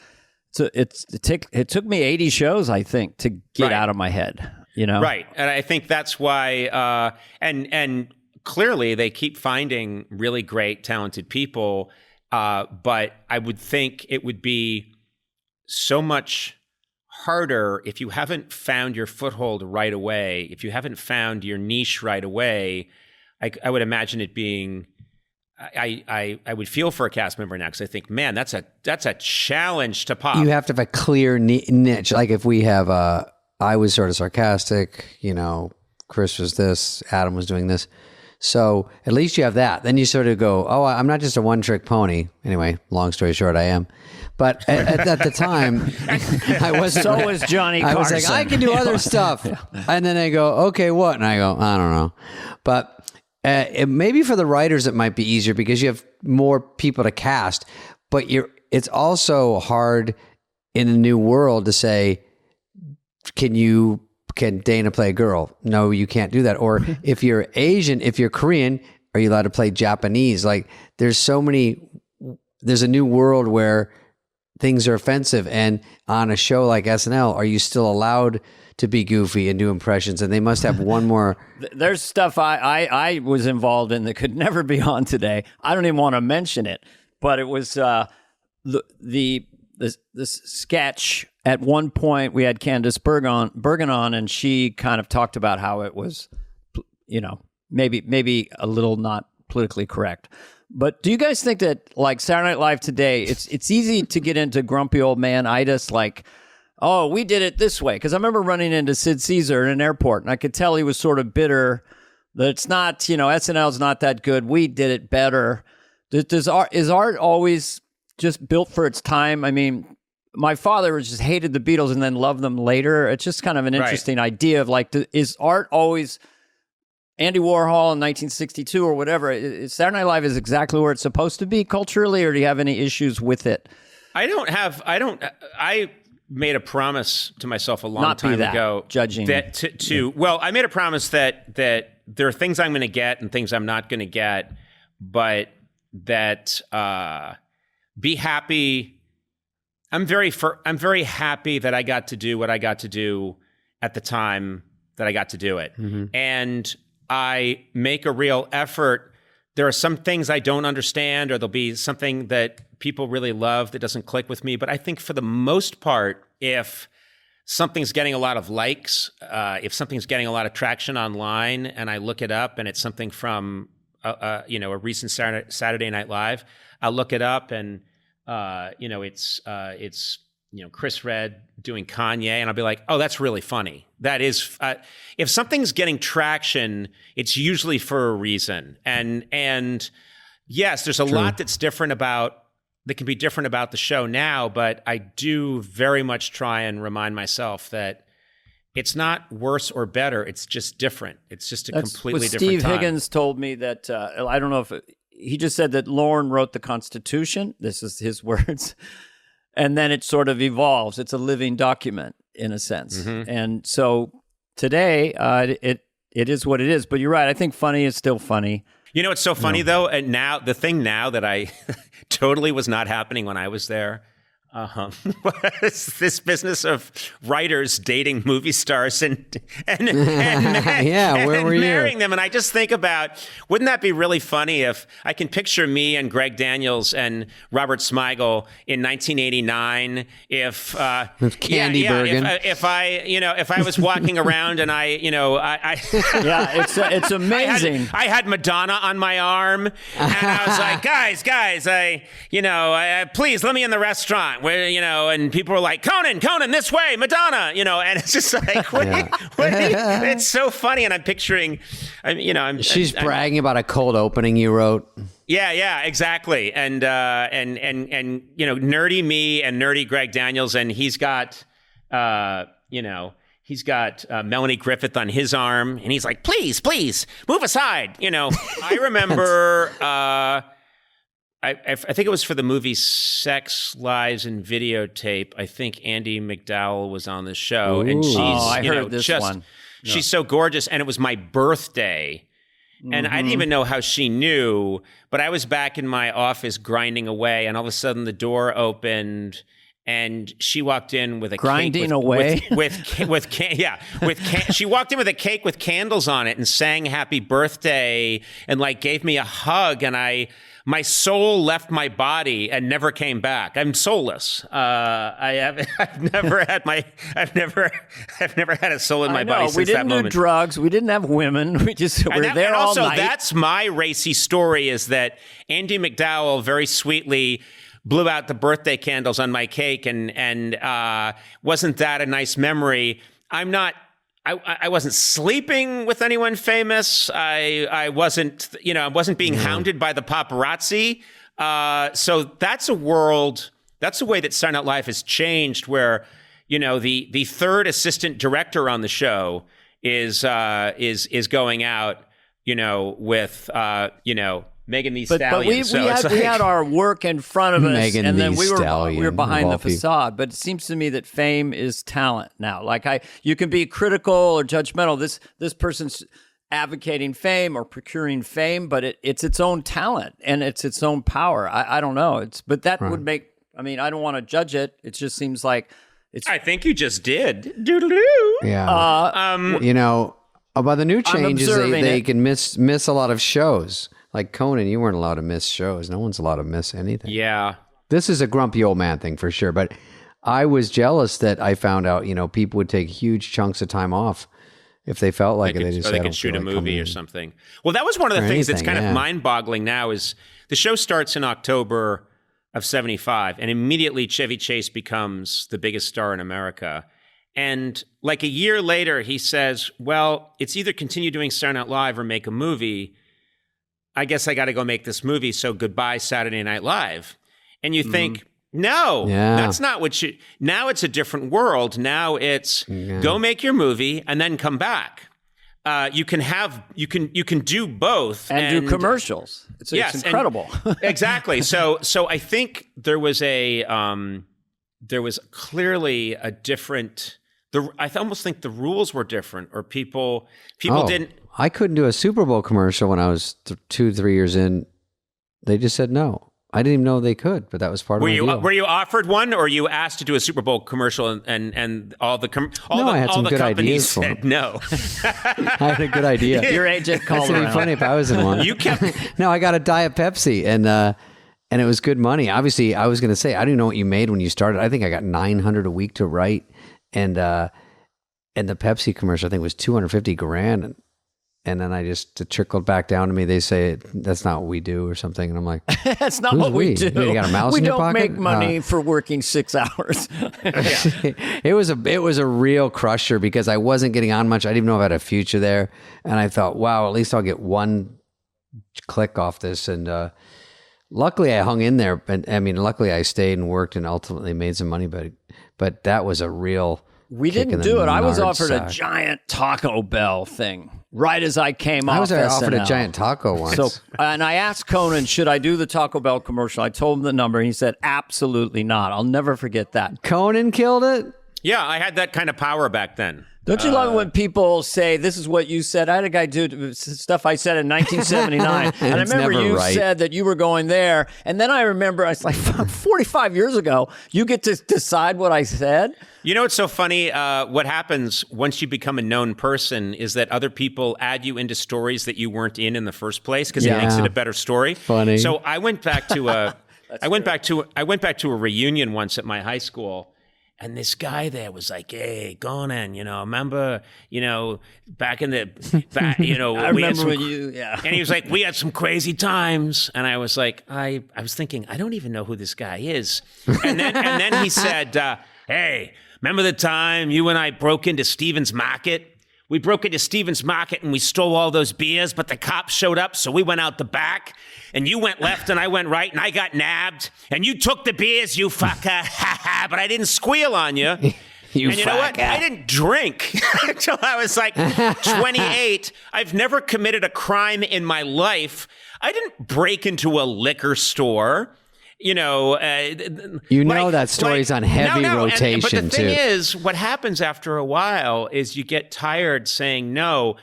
took me 80 shows, I think, to get out of my head. Right, and I think that's why. And clearly, they keep finding really great, talented people. But I would think it would be so much harder if you haven't found your foothold right away. If you haven't found your niche right away, I would imagine it being. I would feel for a cast member now because I think, man, that's a challenge to pop. You have to have a clear niche. Like if we have I was sort of sarcastic, Chris was this, Adam was doing this. So at least you have that. Then you sort of go, oh, I'm not just a one-trick pony. Anyway, long story short, I am. But at the time, I wasn't. So was Johnny Carson. I was like, I can do other stuff. And then they go, okay, what? And I go, I don't know. But maybe for the writers it might be easier because you have more people to cast, but it's also hard in a new world to say, can Dana play a girl? No, you can't do that. Or if you're Asian, if you're Korean, are you allowed to play Japanese? Like there's a new world where things are offensive, and on a show like SNL, are you still allowed to be goofy and do impressions? And they must have one more. There's stuff I was involved in that could never be on today. I don't even want to mention it, but it was the sketch. At one point, we had Candace Bergen on, and she kind of talked about how it was, maybe a little not politically correct. But do you guys think that, like Saturday Night Live today, it's easy to get into grumpy old man-itis, like, oh, we did it this way? Because I remember running into Sid Caesar in an airport, and I could tell he was sort of bitter that it's not, SNL's not that good. We did it better. Is art always just built for its time? I mean, my father just hated the Beatles and then loved them later. It's just kind of an interesting idea of like, is art always Andy Warhol in 1962 or whatever? Is Saturday Night Live is exactly where it's supposed to be culturally, or do you have any issues with it? I made a promise to myself a long time ago. Judging. I made a promise that there are things I'm going to get and things I'm not going to get, but that be happy. I'm very happy that I got to do what I got to do at the time that I got to do it. Mm-hmm. And I make a real effort there are some things I don't understand, or there'll be something that people really love that doesn't click with me. But I think for the most part, if something's getting a lot of likes, if something's getting a lot of traction online, and I look it up and it's something from a recent Saturday Night Live, I'll look it up and it's Chris Redd doing Kanye, and I'll be like, oh, that's really funny. That is, if something's getting traction, it's usually for a reason. And yes, there's a lot that can be different about the show now, but I do very much try and remind myself that it's not worse or better. It's just different. It's just completely different Steve time. Higgins told me that, I don't know if he just said that Lorne wrote the Constitution. This is his words. And then it sort of evolves. It's a living document in a sense. Mm-hmm. And so today, it is what it is. But you're right. I think funny is still funny. You know, it's so funny though. And now the thing now that I totally was not happening when I was there was this business of writers dating movie stars and marrying them. And I just think about, wouldn't that be really funny if I can picture me and Greg Daniels and Robert Smigel in 1989, if Candy Bergen. If I was walking around and it's amazing. I had Madonna on my arm, and I was like, guys, please let me in the restaurant. Where, and people were like, Conan, this way, Madonna, and it's just like, it's so funny. And I'm picturing, she's bragging about a cold opening you wrote. Yeah, exactly. And nerdy me and nerdy Greg Daniels, and he's got Melanie Griffith on his arm, and he's like, please, move aside. I remember, I think it was for the movie Sex, Lies, and Videotape. I think Andie MacDowell was on the show. Ooh. And she's, I heard this one. Yeah. She's so gorgeous. And it was my birthday. And I didn't even know how she knew, but I was back in my office grinding away, and all of a sudden the door opened, and she walked in with a grinding cake away. She walked in with a cake with candles on it and sang "Happy Birthday" and gave me a hug, and my soul left my body and never came back. I'm soulless. I've never had a soul in my body since that moment. We didn't do drugs. We didn't have women. We just were there all night. And also, that's my racy story, is that Andie MacDowell very sweetly blew out the birthday candles on my cake, and wasn't that a nice memory? I wasn't sleeping with anyone famous. I wasn't being hounded by the paparazzi. So that's a world. That's a way that Saturday Night Live has changed, where the third assistant director on the show is going out with Megan Thee Stallion. But we had our work in front of us, Megan and then we Stallion, were behind the facade. But it seems to me that fame is talent now. You can be critical or judgmental. This person's advocating fame or procuring fame, but it's its own talent and it's its own power. I don't know. Would make. I mean, I don't want to judge it. It just seems like it's. I think you just did. Doodle-doo. Yeah. By the new changes, they can miss a lot of shows. Like Conan, you weren't allowed to miss shows. No one's allowed to miss anything. Yeah. This is a grumpy old man thing for sure. But I was jealous that I found out, people would take huge chunks of time off if they felt like it. They could shoot a movie or something. Well, that was one of the things that's kind of mind-boggling now, is the show starts in October of 75, and immediately Chevy Chase becomes the biggest star in America. And a year later, he says, well, it's either continue doing Saturday Night Live or make a movie. I guess I got to go make this movie, so goodbye Saturday Night Live. And you think, no, that's not what now it's a different world. Now it's go make your movie and then come back. You can do both. And do commercials. It's incredible. Exactly. So I think there was clearly a different, I almost think the rules were different, or people didn't. I couldn't do a Super Bowl commercial when I was 2-3 years in. They just said no. I didn't even know they could, but that was part of my deal. Were you offered one, or you asked to do a Super Bowl commercial, and all the I had some good ideas for said no? I had a good idea. Your agent called It'd be funny if I was in one. You kept. No, I got a Diet Pepsi, and it was good money. Obviously, I was going to say, I don't know what you made when you started. I think I got $900 a week to write, and the Pepsi commercial I think was $250,000, and then it trickled back down to me. They say that's not what we do or something, and I'm like, that's not what we do. You got a mouse in your pocket? We don't make money for working 6 hours. It was a real crusher because I wasn't getting on much. I didn't even know if I had a future there, and I thought, wow, at least I'll get one click off this, and luckily I hung in there. But I mean, luckily I stayed and worked and ultimately made some money. But that was a real. We didn't do it. I was offered a giant Taco Bell thing right as I came off. I was offered SNL. a giant taco once. So, and I asked Conan, should I do the Taco Bell commercial? I told him the number, and he said, absolutely not. I'll never forget that. Conan killed it? Yeah, I had that kind of power back then. Don't you love it when people say, this is what you said? I had a guy do stuff I said in 1979. And I remember you said that you were going there. And then I remember, I was like, 45 years ago, you get to decide what I said? You know what's so funny? What happens once you become a known person is that other people add you into stories that you weren't in the first place because it makes it a better story. Funny. So I went back to I went back to a reunion once at my high school. And this guy there was like, "Hey, Conan, remember, back in the, I remember when you, And he was like, we had some crazy times. And I was like, I was thinking, I don't even know who this guy is. And then he said, hey, remember the time you and I broke into Stephen's Market? We broke into Stephen's Market and we stole all those beers, but the cops showed up, so we went out the back. And you went left and I went right and I got nabbed. And you took the beers, you fucker. But I didn't squeal on you. You know what? I didn't drink until I was like 28. I've never committed a crime in my life. I didn't break into a liquor store. That story's on heavy rotation, but the too. thing is, what happens after a while is you get tired saying no.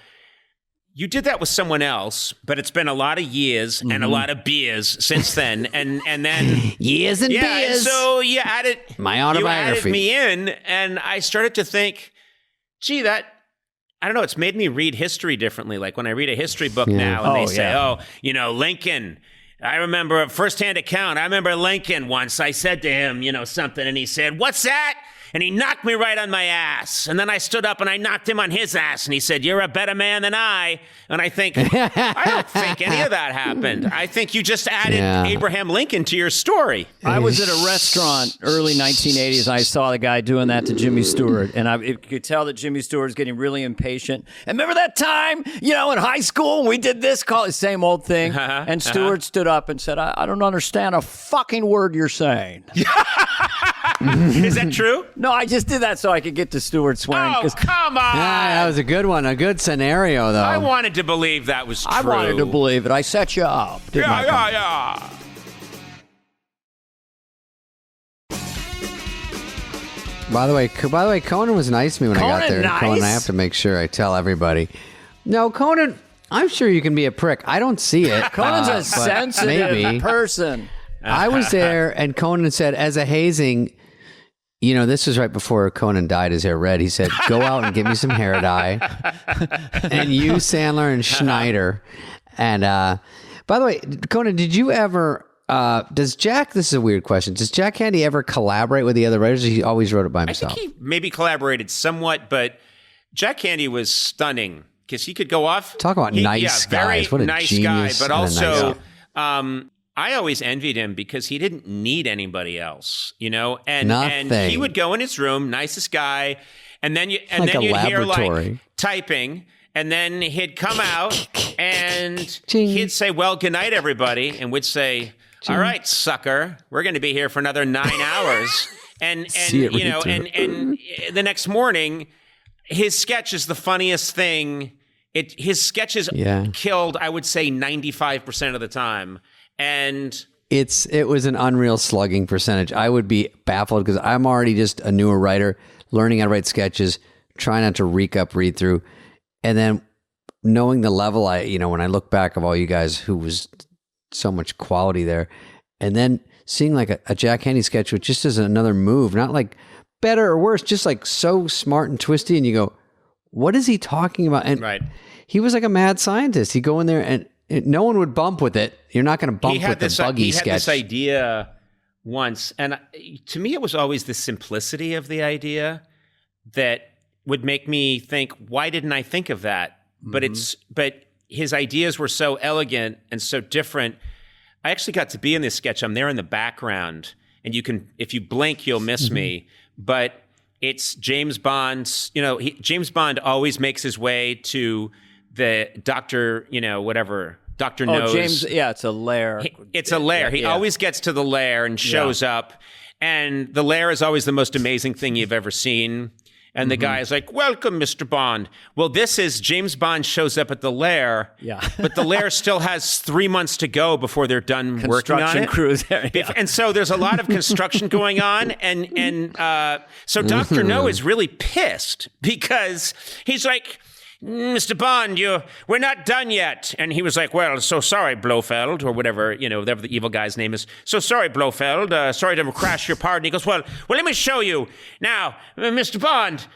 You did that with someone else, but it's been a lot of years and a lot of beers since then, and then years and beers. And so you added my autobiography. You added me in, and I started to think, gee, I don't know. It's made me read history differently. Like when I read a history book now, and they say, Lincoln. I remember a firsthand account. I remember Lincoln once. I said to him, something, and he said, "What's that?" And he knocked me right on my ass. And then I stood up and I knocked him on his ass. And he said, "You're a better man than I." And I think, I don't think any of that happened. I think you just added Abraham Lincoln to your story. I was at a restaurant early 1980s. I saw the guy doing that to Jimmy Stewart. And I could tell that Jimmy Stewart was getting really impatient. And remember that time, in high school, we did this, call it the same old thing. And Stewart stood up and said, I don't understand a fucking word you're saying. Is that true? No, I just did that so I could get to Stewart swearing. Oh, come on. That was a good one. A good scenario, though. I wanted to believe that was true. I wanted to believe it. I set you up. Yeah. By the way, Conan was nice to me when I got there. Nice? Conan, I have to make sure I tell everybody. No, Conan, I'm sure you can be a prick. I don't see it. Conan's a sensitive person. I was there, and Conan said, as a hazing, this was right before Conan dyed his hair red. He said, go out and get me some hair dye. And you, Sandler, and Schneider. And by the way, Conan, did you ever... this is a weird question. Does Jack Handy ever collaborate with the other writers, or he always wrote it by himself? I think he maybe collaborated somewhat, but Jack Handy was stunning because he could go off. Talk about nice guys. What a nice genius. Guy, but also, I always envied him because he didn't need anybody else, and he would go in his room, nicest guy, and then you'd hear like typing. And then he'd come out and he'd say, "Well, good night, everybody," and we'd say, "All right, sucker, we're going to be here for another 9 hours." And the next morning, his sketch is the funniest thing. His sketches killed, I would say, 95% of the time, and it was an unreal slugging percentage. I would be baffled because I'm already just a newer writer, learning how to write sketches, trying not to read through. And then knowing the level, when I look back of all you guys who was so much quality there, and then seeing like a Jack Handy sketch, which just is another move, not like better or worse, just like so smart and twisty. And you go, what is he talking about? And he was like a mad scientist. He'd go in there and no one would bump with it. You're not going to bump with the buggy sketch. He had this idea once, and to me, it was always the simplicity of the idea that would make me think, why didn't I think of that? But his ideas were so elegant and so different. I actually got to be in this sketch. I'm there in the background, and you can, if you blink, you'll miss me. But it's James Bond's, James Bond always makes his way to the doctor, Dr. Knows. James, it's a lair. It's a lair. He always gets to the lair and shows up. And the lair is always the most amazing thing you've ever seen. And the guy is like, welcome, Mr. Bond. Well, this is James Bond shows up at the lair, but the lair still has 3 months to go before they're done working on it. Construction crew there. Yeah. And so there's a lot of construction going on. And so Dr. No is really pissed because he's like, Mr. Bond, we're not done yet. And he was like, well, so sorry, Blofeld, or whatever the evil guy's name is. So sorry, Blofeld. Sorry to crash your party. And he goes, well, let me show you. Now, Mr. Bond,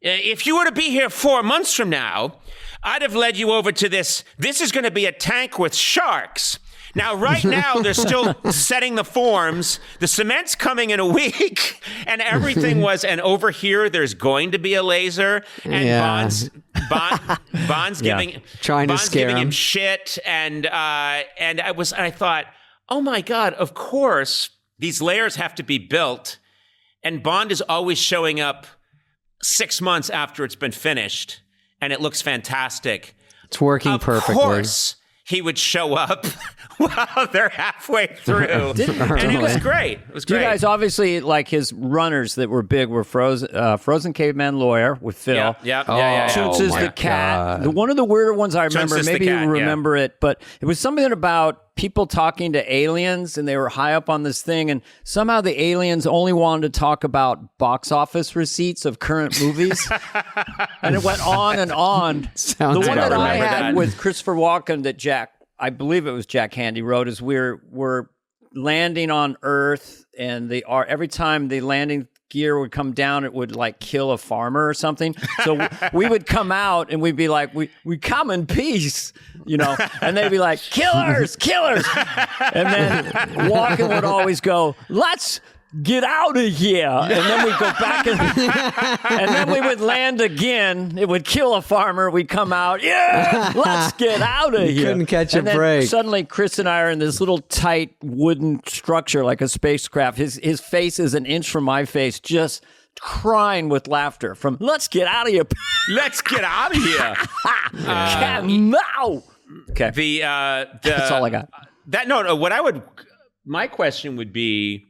if you were to be here 4 months from now, I'd have led you over to this. This is going to be a tank with sharks. Now, right now, they're still setting the forms. The cement's coming in a week, and everything was. And over here, there's going to be a laser, and Bond's giving him shit, and I thought, oh my God, of course these layers have to be built, and Bond is always showing up 6 months after it's been finished, and it looks fantastic. It's working perfectly. Of course, he would show up while they're halfway through. And it was great. It was great. You guys, obviously, like his runners that were big were Frozen Caveman Lawyer with Phil. Yeah. Toots is the cat. One of the weirder ones I remember, maybe you remember it, but it was something about people talking to aliens, and they were high up on this thing, and somehow the aliens only wanted to talk about box office receipts of current movies. And it went on and on. The one that I had with Christopher Walken that I believe it was Jack Handy wrote, is we're landing on Earth, and every time the landing gear would come down, it would like kill a farmer or something. So we would come out and we'd be like, we come in peace, and they'd be like, killers. And then Walken would always go, let's get out of here. And then we'd go back and then we would land again. It would kill a farmer. We'd come out. Yeah, let's get out of here. Couldn't catch and a then break. Suddenly Chris and I are in this little tight wooden structure like a spacecraft. His face is an inch from my face, just crying with laughter from let's get out of here. Let's get out of here. Now. Okay. That's all I got. My question would be,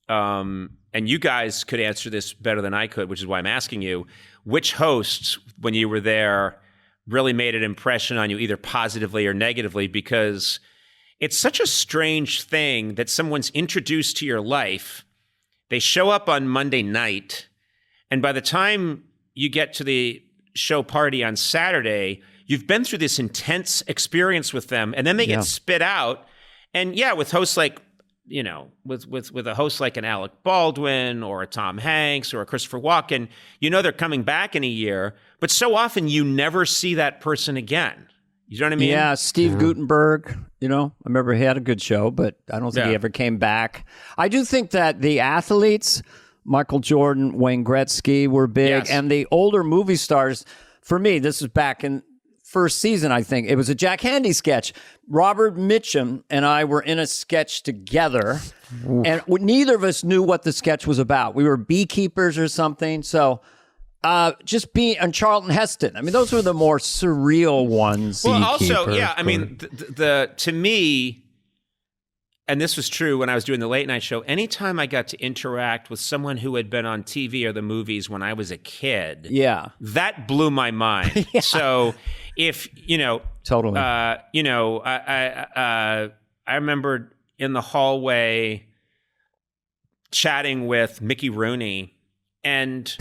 and you guys could answer this better than I could, which is why I'm asking you, which hosts, when you were there, really made an impression on you, either positively or negatively? Because it's such a strange thing that someone's introduced to your life, they show up on Monday night, and by the time you get to the show party on Saturday, you've been through this intense experience with them, and then they get spit out. And with hosts like, with a host like an Alec Baldwin or a Tom Hanks or a Christopher Walken, they're coming back in a year, but so often you never see that person again. You know what I mean? Yeah, Steve Guttenberg, I remember he had a good show, but I don't think he ever came back. I do think that the athletes, Michael Jordan, Wayne Gretzky, were big, and the older movie stars, for me, this is back in first season, I think. It was a Jack Handy sketch. Robert Mitchum and I were in a sketch together, and neither of us knew what the sketch was about. We were beekeepers or something. So and Charlton Heston. I mean, those were the more surreal ones. Well, also, to me, and this was true when I was doing the late night show, anytime I got to interact with someone who had been on TV or the movies when I was a kid, that blew my mind. So if, totally, I remember in the hallway chatting with Mickey Rooney, and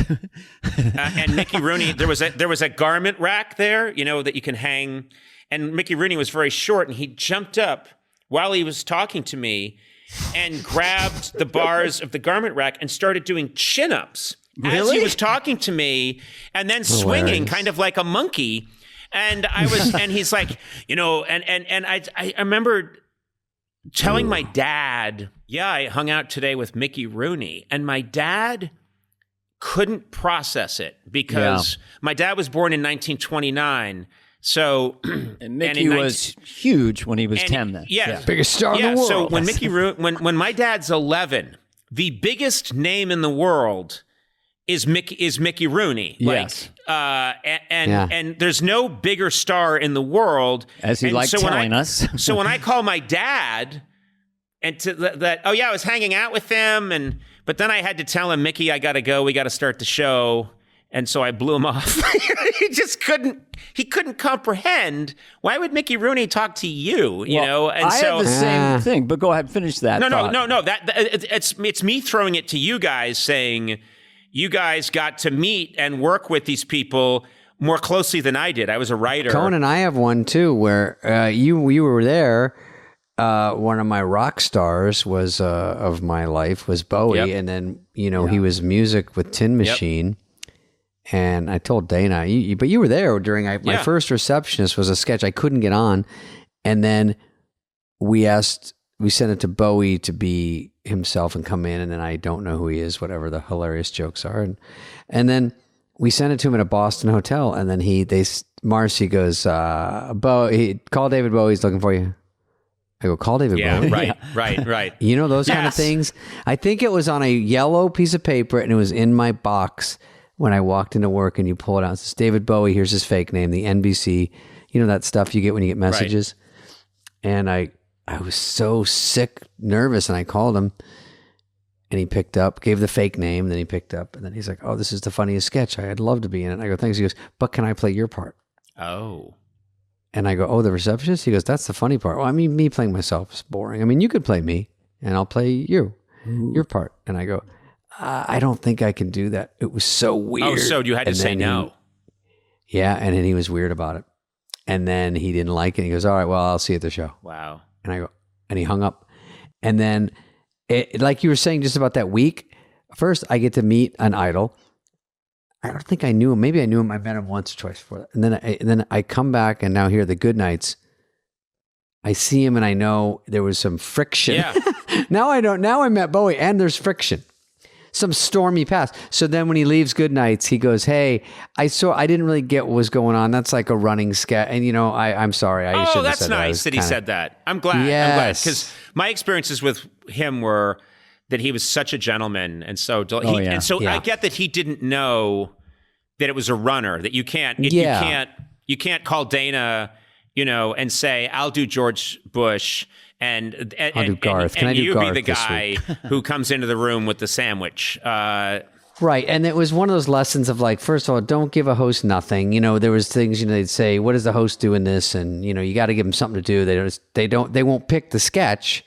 Mickey Rooney, there was a garment rack there, that you can hang, and Mickey Rooney was very short, and he jumped up while he was talking to me and grabbed the bars of the garment rack and started doing chin-ups as he was talking to me, and then swinging kind of like a monkey. And and he's like, and I remember telling my dad, I hung out today with Mickey Rooney, and my dad couldn't process it because my dad was born in 1929. So and Mickey was huge when he was 10 then. Yeah. Biggest star in the world. So when when my dad's 11, the biggest name in the world is Mickey Rooney. Yes. And there's no bigger star in the world. As he liked telling us. So when I call my dad and I was hanging out with them, but then I had to tell him, Mickey, I got to go. We got to start the show. And so I blew him off. He just couldn't comprehend. Why would Mickey Rooney talk to you? And I have the same thing, but go ahead, finish that. No. It's me throwing it to you guys, saying you guys got to meet and work with these people more closely than I did. I was a writer. Conan, I have one too, where you were there. One of my rock stars was of my life was Bowie, and then he was music with Tin Machine. Yep. And I told Dana, but you were there during my first receptionist was a sketch I couldn't get on, and then we sent it to Bowie to be himself and come in, and then I don't know who he is, whatever the hilarious jokes are, and then we sent it to him at a Boston hotel, and then Marcy goes, call David Bowie, he's looking for you. I go, call David Bowie. Right. Those kind of things. I think it was on a yellow piece of paper, and it was in my box when I walked into work, and you pull it out. It says, David Bowie, here's his fake name, the NBC, that stuff you get when you get messages. Right. And I was so sick, nervous, and I called him, and he picked up, gave the fake name, and then he picked up, and then he's like, oh, this is the funniest sketch. I'd love to be in it. And I go, thanks. He goes, but can I play your part? Oh. And I go, oh, the receptionist? He goes, that's the funny part. Well, I mean, me playing myself is boring. I mean, you could play me, and I'll play your part. And I go, I don't think I can do that. It was so weird. Oh, so you had to say no. And then he was weird about it. And then he didn't like it. He goes, all right, well, I'll see you at the show. Wow. And I go, and he hung up. And then, like you were saying just about that week, first I get to meet an idol. I don't think I knew him. Maybe I knew him. I met him once or twice before that. And then I come back, and now here are the good nights. I see him, and I know there was some friction. Yeah. Now I met Bowie, and there's friction. Some stormy past. So then when he leaves Good Nights, he goes, hey, I didn't really get what was going on. That's like a running sketch. And, I'm sorry. I shouldn't have said nice that he said that. I'm glad. Yes. I'm glad. Because my experiences with him were that he was such a gentleman. And so, I get that he didn't know that it was a runner, that you can't call Dana, and say, I'll do George Bush. And I'll do Garth. Can I do you Garth be the guy who comes into the room with the sandwich. Right. And it was one of those lessons of like, first of all, don't give a host nothing. There was things, they'd say, what does the host do in this? And, you got to give them something to do. They won't pick the sketch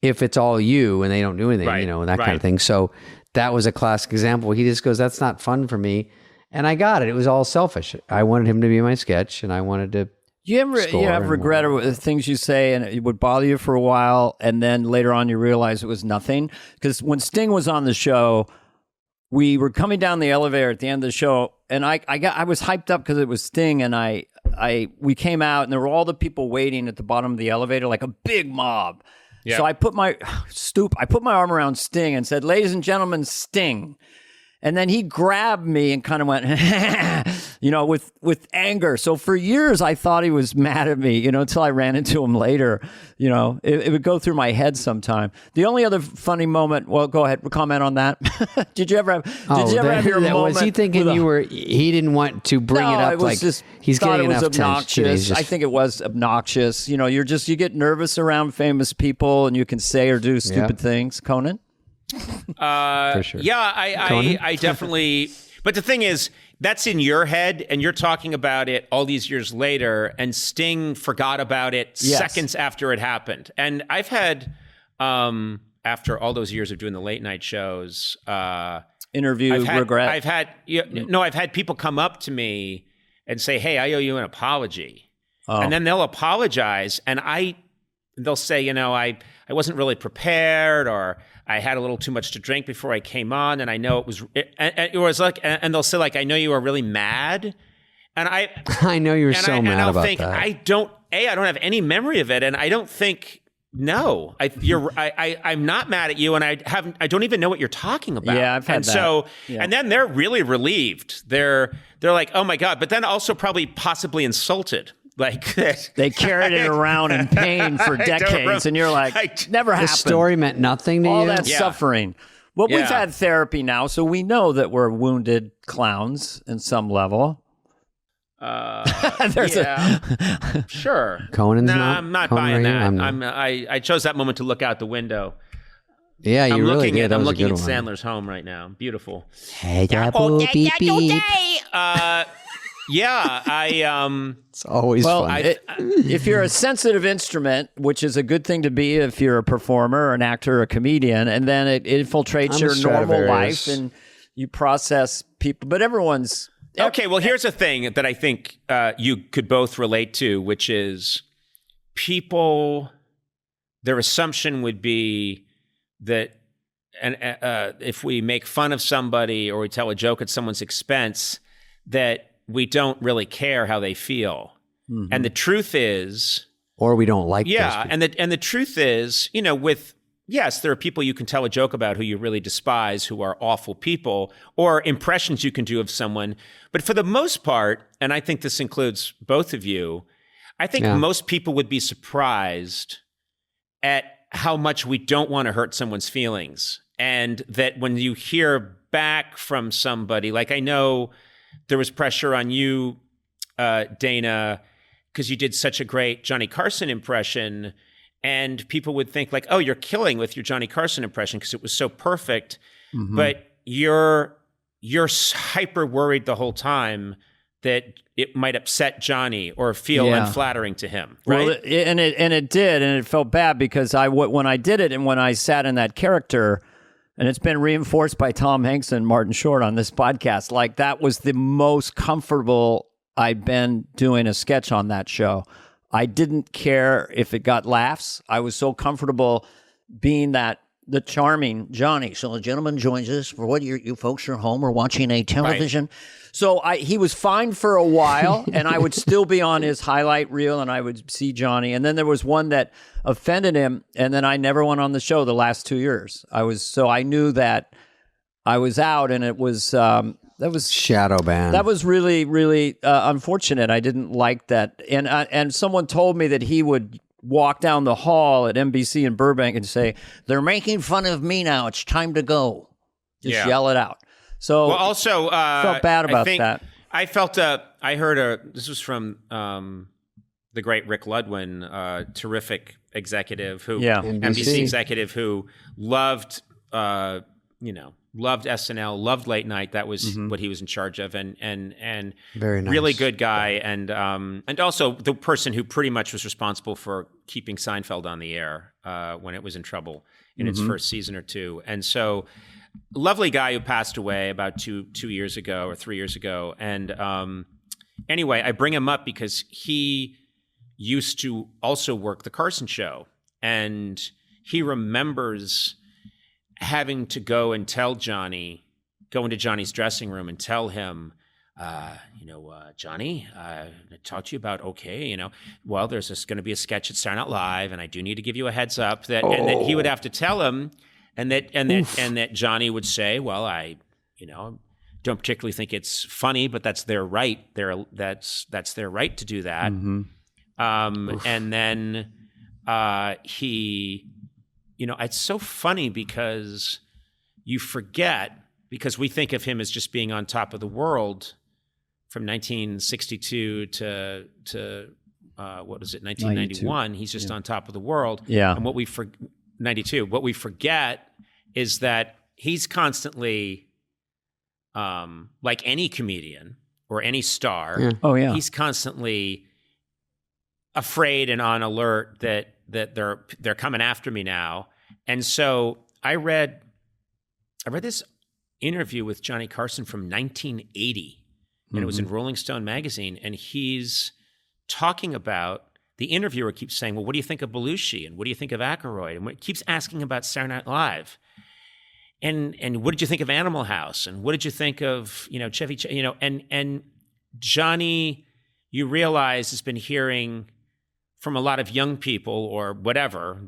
if it's all you and they don't do anything, and that kind of thing. So that was a classic example. He just goes, that's not fun for me. And I got it. It was all selfish. I wanted him to be my sketch, and I wanted to. You have regret over things you say, and it would bother you for a while, and then later on you realize it was nothing. Because when Sting was on the show, we were coming down the elevator at the end of the show, and I was hyped up because it was Sting, and we came out, and there were all the people waiting at the bottom of the elevator, like a big mob. Yeah. So I put my arm around Sting and said, "Ladies and gentlemen, Sting." And then he grabbed me and kind of went, with anger. So for years, I thought he was mad at me, until I ran into him later. It would go through my head sometime. The only other funny moment, well, go ahead, comment on that. Did you ever have your moment? Was he thinking he didn't want to bring it up? It was just, he's getting enough attention. I think it was obnoxious. You get nervous around famous people and you can say or do stupid things. Conan? For sure. Yeah, I definitely. But the thing is, that's in your head, and you're talking about it all these years later, and Sting forgot about it seconds after it happened. And I've had, after all those years of doing the late night shows, regret. I've had people come up to me and say, "Hey, I owe you an apology," and then they'll apologize, and they'll say, you know, I wasn't really prepared, or I had a little too much to drink before I came on, and I know it was like, and they'll say like, I know you were really mad, and I know you're so mad about that. I don't have any memory of it, and I don't think. No, I'm not mad at you, and I don't even know what you're talking about. Yeah, I've had that. So, and then they're really relieved. They're like, oh my God, but then also probably possibly insulted. Like they carried it around in pain for decades, and you're like, never happened. The story meant nothing to you. All that suffering. Well, we've had therapy now, so we know that we're wounded clowns in some level. Sure. Conan's not. I'm not Conan, buying that. I chose that moment to look out the window. Yeah, you really did. I'm looking at Sandler's home right now. Beautiful. Hey, beep, beep. It's always fun. If you're a sensitive instrument, which is a good thing to be if you're a performer, an actor, or a comedian, and then it infiltrates your normal life and you process people. But everyone's... Okay, well, here's a thing that I think you could both relate to, which is people, their assumption would be that if we make fun of somebody or we tell a joke at someone's expense, that we don't really care how they feel. Mm-hmm. And the truth is... Or we don't like and the truth is, you know, yes, there are people you can tell a joke about who you really despise, who are awful people, or impressions you can do of someone. But for the most part, and I think this includes both of you, I think most people would be surprised at how much we don't want to hurt someone's feelings. And that when you hear back from somebody, like I know there was pressure on you, Dana, because you did such a great Johnny Carson impression. And people would think like, oh, you're killing with your Johnny Carson impression because it was so perfect. Mm-hmm. But you're hyper worried the whole time that it might upset Johnny or feel unflattering to him, right? Well, it did, and it felt bad because when I did it and when I sat in that character, and it's been reinforced by Tom Hanks and Martin Short on this podcast, like that was the most comfortable I'd been doing a sketch on that show. I didn't care if it got laughs. I was so comfortable being the charming Johnny. So a gentleman joins us for what you folks are home or watching a television. Right. So he was fine for a while, and I would still be on his highlight reel, and I would see Johnny. And then there was one that offended him, and then I never went on the show the last 2 years. I knew that I was out, and it was that was shadow ban. That was really, really unfortunate. I didn't like that, and someone told me that he would walk down the hall at NBC in Burbank and say, "They're making fun of me now. It's time to go." Just yell it out. So, well, also felt bad about that. I felt I heard this was from the great Rick Ludwin, terrific executive NBC executive who loved loved SNL, loved late night. That was what he was in charge of, and very nice. Really good guy, and also the person who pretty much was responsible for keeping Seinfeld on the air when it was in trouble in its first season or two. And so, lovely guy who passed away about 2 years ago or 3 years ago. And anyway, I bring him up because he used to also work the Carson show, and he remembers having to go and tell Johnny, go into Johnny's dressing room and tell him, Johnny, I talked to you about, well, there's going to be a sketch at Saturday Night Live, and I do need to give you a heads up that, and that he would have to tell him, and that Johnny would say, well, I don't particularly think it's funny, but that's their right. That's their right to do that. And then he. It's so funny because you forget, because we think of him as just being on top of the world from 1962 to what is it, 1991? 92. He's just on top of the world. Yeah. And 92. What we forget is that he's constantly, like any comedian or any star. Yeah. Oh yeah. He's constantly afraid and on alert that they're coming after me now. And so I read this interview with Johnny Carson from 1980, and it was in Rolling Stone magazine, and he's talking about the interviewer keeps saying, well, what do you think of Belushi? And what do you think of Aykroyd? And it keeps asking about Saturday Night Live. And what did you think of Animal House? And what did you think of, Chevy, and Johnny, you realize, has been hearing from a lot of young people or whatever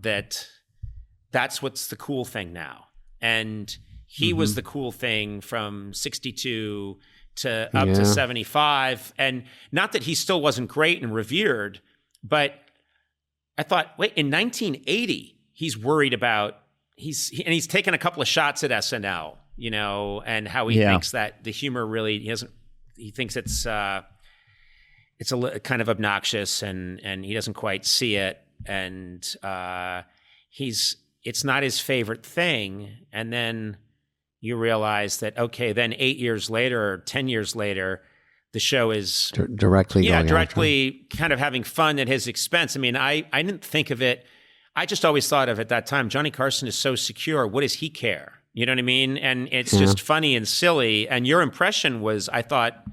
that's what's the cool thing now. And he was the cool thing from 62 to up to 75. And not that he still wasn't great and revered, but I thought, wait, in 1980, he's worried about, he's taken a couple of shots at SNL, and how he thinks that the humor really, he thinks it's a kind of obnoxious and he doesn't quite see it. And it's not his favorite thing. And then you realize that, okay, then 8 years later or 10 years later, the show is directly kind of having fun at his expense. I mean, I didn't think of it. I just always thought of at that time, Johnny Carson is so secure. What does he care? You know what I mean? And it's just funny and silly. And your impression was, I thought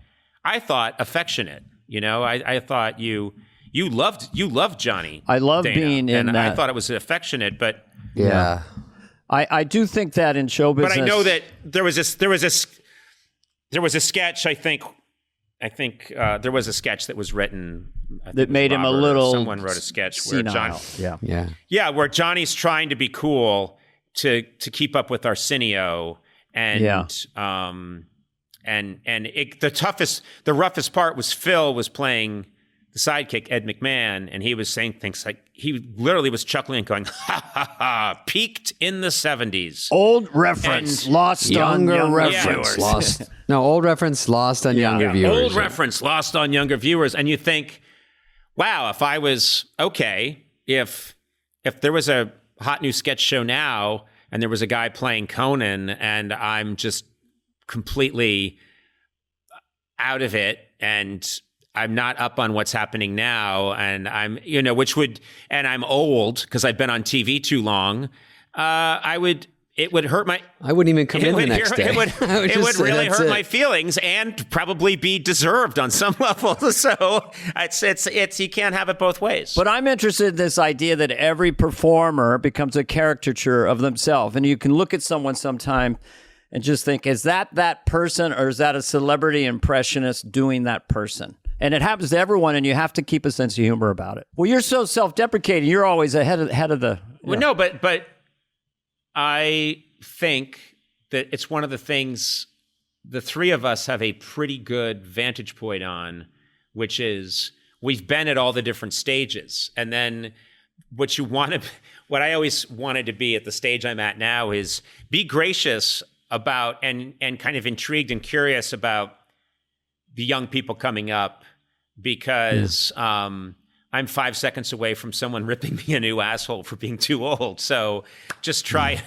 affectionate. I thought you loved Johnny. I love Dana, being in and that. I thought it was affectionate, but yeah. I do think that in show business. But I know that there was a sketch. I think there was a sketch that was written that made him a little. Someone wrote a sketch where senile. where Johnny's trying to be cool to keep up with Arsenio, and the roughest part was Phil was playing the sidekick, Ed McMahon, and he was saying things like, he literally was chuckling and going, ha ha ha, peaked in the 70s. Old reference, lost on younger reference. Old reference, lost on younger viewers. Old reference, lost on younger viewers. And you think, wow, if I was, if there was a hot new sketch show now and there was a guy playing Conan and I'm just completely out of it and I'm not up on what's happening now, and I'm, and I'm old because I've been on TV too long. It would hurt my. I wouldn't even come in the next day. It would really hurt my feelings and probably be deserved on some level. So it's you can't have it both ways. But I'm interested in this idea that every performer becomes a caricature of themselves, and you can look at someone sometime and just think, is that person, or is that a celebrity impressionist doing that person? And it happens to everyone, and you have to keep a sense of humor about it. Well, you're so self-deprecating. You're always ahead of the... Well, no, but I think that it's one of the things the three of us have a pretty good vantage point on, which is we've been at all the different stages. And then what I always wanted to be at the stage I'm at now is be gracious about and kind of intrigued and curious about the young people coming up, because I'm 5 seconds away from someone ripping me a new asshole for being too old. So just try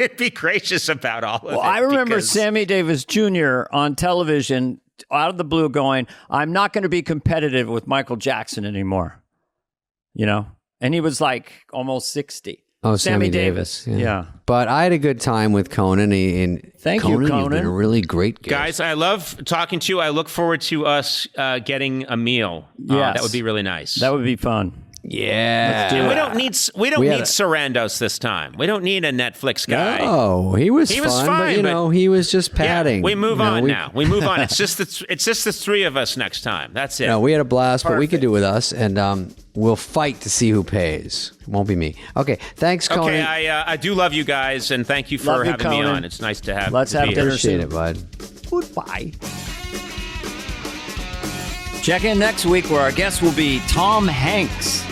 and be gracious about all of it. Well, I remember Sammy Davis Jr. on television out of the blue going, I'm not going to be competitive with Michael Jackson anymore. And he was like almost 60. Oh, Sammy Davis. Yeah. But I had a good time with Conan. Thank you, Conan. You've been a really great guest. Guys, I love talking to you. I look forward to us getting a meal. Yes. That would be really nice. That would be fun. Yeah. We don't need Sarandos this time. We don't need a Netflix guy. Oh, he was fine, but he was just padding. Yeah, we move on now. We move on. It's just the three of us next time. That's it. No, we had a blast, but we could do it with us, and we'll fight to see who pays. It won't be me. Okay, thanks, Conan. Okay, I do love you guys, and thank you for having me on. It's nice to have. Let's have dinner soon. Appreciate it, bud. Goodbye. Check in next week where our guest will be Tom Hanks.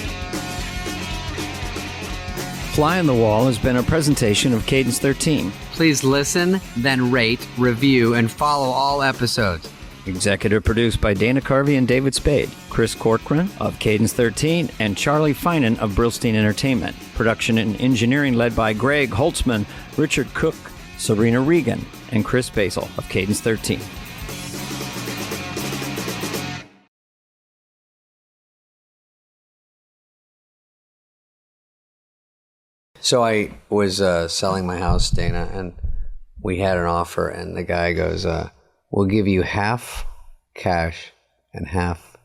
Fly on the Wall has been a presentation of Cadence 13. Please listen, then rate, review, and follow all episodes. Executive produced by Dana Carvey and David Spade, Chris Corcoran of Cadence 13, and Charlie Finan of Brillstein Entertainment. Production and engineering led by Greg Holtzman, Richard Cook, Serena Regan, and Chris Basil of Cadence 13. So I was selling my house, Dana, and we had an offer, and the guy goes, we'll give you half cash and half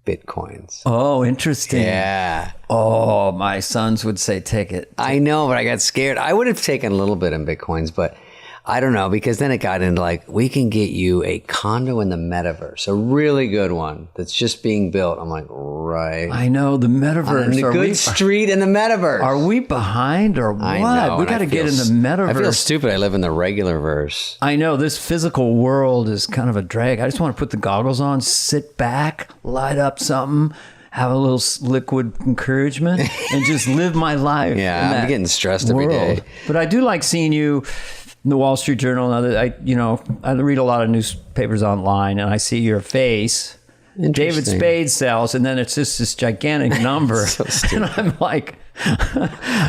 Bitcoins. Oh, interesting. Yeah. Oh, my sons would say, take it. I know, but I got scared. I would have taken a little bit in Bitcoins, but I don't know, because then it got into like, we can get you a condo in the metaverse, a really good one that's just being built. I'm like, right. I know, the metaverse. On a good street in the metaverse. Are we behind or what? I know, We got to get in the metaverse. I feel stupid. I live in the regular verse. I know, this physical world is kind of a drag. I just want to put the goggles on, sit back, light up something, have a little liquid encouragement, and just live my life. Yeah, I'm getting stressed every day. But I do like seeing you in the Wall Street Journal and other. I read a lot of newspapers online, and I see your face. David Spade sells, and then it's just this gigantic number. So and I'm like,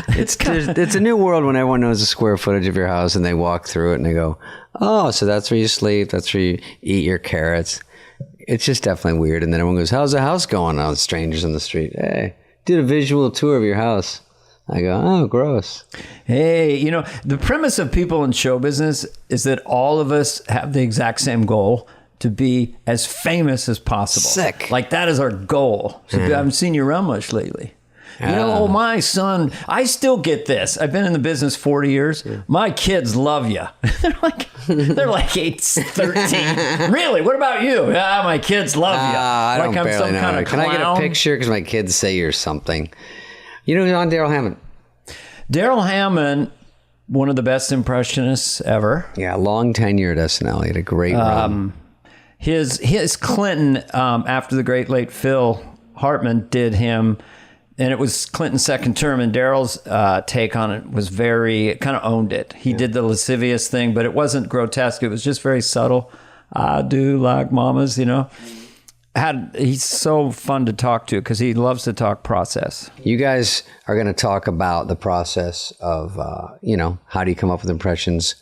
it's a new world when everyone knows the square footage of your house, and they walk through it and they go, oh, so that's where you sleep, that's where you eat your carrots. It's just definitely weird. And then everyone goes, how's the house going? Oh, strangers in the street. Hey, did a visual tour of your house. I go, oh, gross. Hey, the premise of people in show business is that all of us have the exact same goal, to be as famous as possible. Sick. Like, that is our goal. So I haven't seen you around much lately. My son, I still get this. I've been in the business 40 years. My kids love you. they're like 8, 13. Really? What about you? Yeah, my kids love you. I like don't I'm some know. kind of clown. Can I get a picture? Because my kids say you're something. You know who's on Daryl Hammond? Daryl Hammond, one of the best impressionists ever. Yeah, long tenure at SNL. He had a great run. His Clinton, after the great late Phil Hartman did him, and it was Clinton's second term, and Daryl's take on it was kind of owned it. He did the lascivious thing, but it wasn't grotesque. It was just very subtle. I do like mamas, He's so fun to talk to because he loves to talk process. You guys are going to talk about the process of, how do you come up with impressions?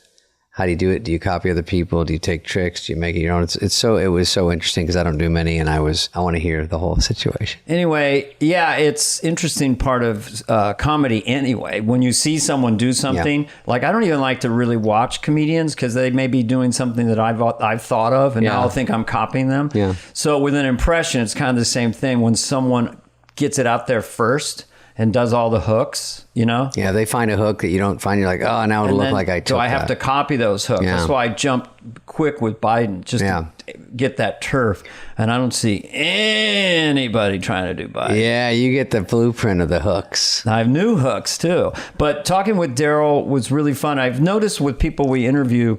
How do you do it? Do you copy other people? Do you take tricks? Do you make it your own? It was so interesting because I don't do many, and I want to hear the whole situation. Anyway, yeah, it's interesting part of comedy anyway. When you see someone do something, like I don't even like to really watch comedians because they may be doing something that I've thought of, and now I'll think I'm copying them. Yeah. So with an impression, it's kind of the same thing. When someone gets it out there first and does all the hooks, Yeah, they find a hook that you don't find. You're like, oh, now it'll look like I took So I have to copy those hooks. Yeah. That's why I jumped quick with Biden, just to get that turf. And I don't see anybody trying to do Biden. Yeah, you get the blueprint of the hooks. I have new hooks, too. But talking with Daryl was really fun. I've noticed with people we interview,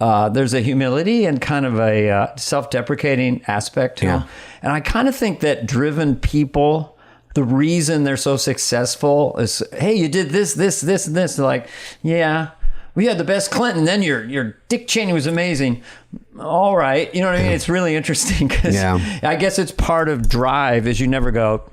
there's a humility and kind of a self-deprecating aspect to them. And I kind of think that driven people, the reason they're so successful is, hey, you did this, this, this, and this. They're like, yeah, we had the best Clinton. Then your Dick Cheney was amazing. All right. You know what I mean? It's really interesting because I guess it's part of drive is you never go,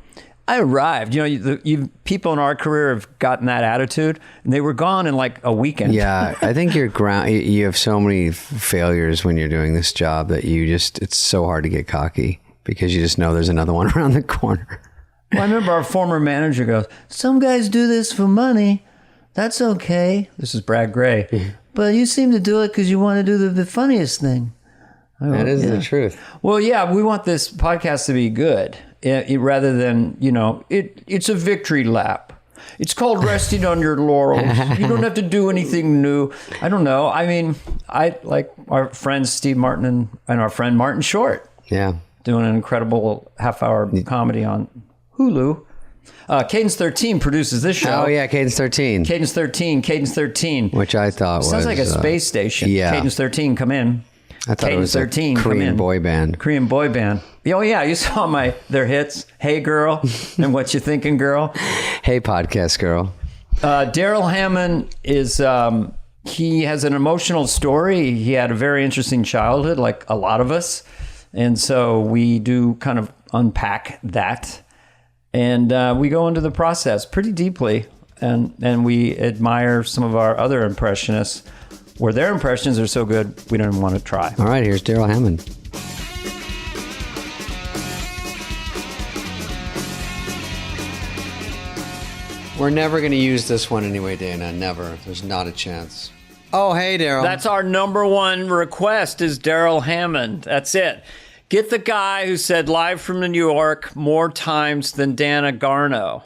I arrived. You people in our career have gotten that attitude, and they were gone in like a weekend. Yeah, I think you have so many failures when you're doing this job that it's so hard to get cocky because you just know there's another one around the corner. Well, I remember our former manager goes, some guys do this for money. That's okay. This is Brad Gray. But you seem to do it because you want to do the funniest thing. That is the truth. Well, yeah, we want this podcast to be good rather than, it's a victory lap. It's called resting on your laurels. You don't have to do anything new. I don't know. I mean, I like our friends Steve Martin and our friend Martin Short. Yeah. Doing an incredible half-hour comedy on Hulu. Cadence 13 produces this show. Oh, yeah, Cadence 13. Cadence 13. Which I thought sounds like a space station. Yeah. Cadence 13, come in. I thought Cadence it was 13, a Korean boy band. Korean boy band. Oh, yeah, you saw their hits. Hey, girl, and What You Thinking, Girl. Hey, podcast girl. Daryl Hammond is... he has an emotional story. He had a very interesting childhood, like a lot of us. And so we do kind of unpack that. And we go into the process pretty deeply, and we admire some of our other impressionists where their impressions are so good we don't even want to try. All right, here's Daryl Hammond. We're never going to use this one anyway, Dana. Never. There's not a chance. Oh, hey, Daryl. That's our number one request is Daryl Hammond. That's it. Get the guy who said live from New York more times than Dana Garno.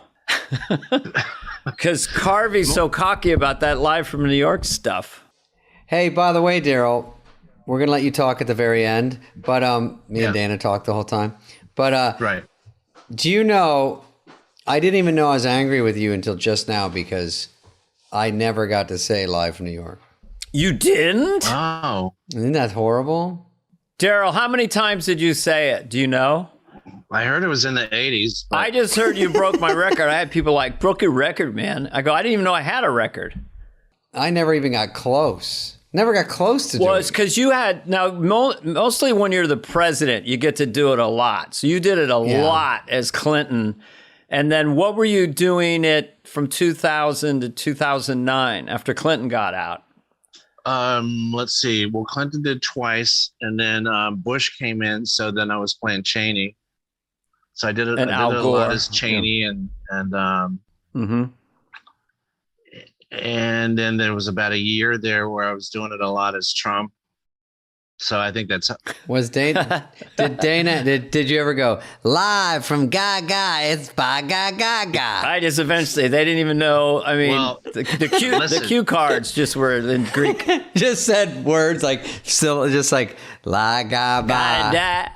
Because Carvey's so cocky about that live from New York stuff. Hey, by the way, Daryl, we're going to let you talk at the very end, but me and Dana talked the whole time. But right. Do you know, I didn't even know I was angry with you until just now because I never got to say live from New York. You didn't? Oh. Isn't that horrible? Daryl, how many times did you say it? Do you know? I heard it was in the 80s. I just heard you broke my record. I had people like, broke your record, man. I go, I didn't even know I had a record. I never even got close. Never got close to doing it. Well, it's because you had, now, mostly when you're the president, you get to do it a lot. So you did it a lot as Clinton. And then what were you doing it from 2000 to 2009 after Clinton got out? Let's see. Well, Clinton did twice, and then Bush came in, so then I was playing Cheney. So I did it, a lot as Cheney, and and then there was about a year there where I was doing it a lot as Trump. So I think that's was Dana. Did you ever go live from Gaga? It's by Gaga. I just eventually they didn't even know. I mean, Well, the cue cards just were in Greek. Just said words like still just like la ga ba.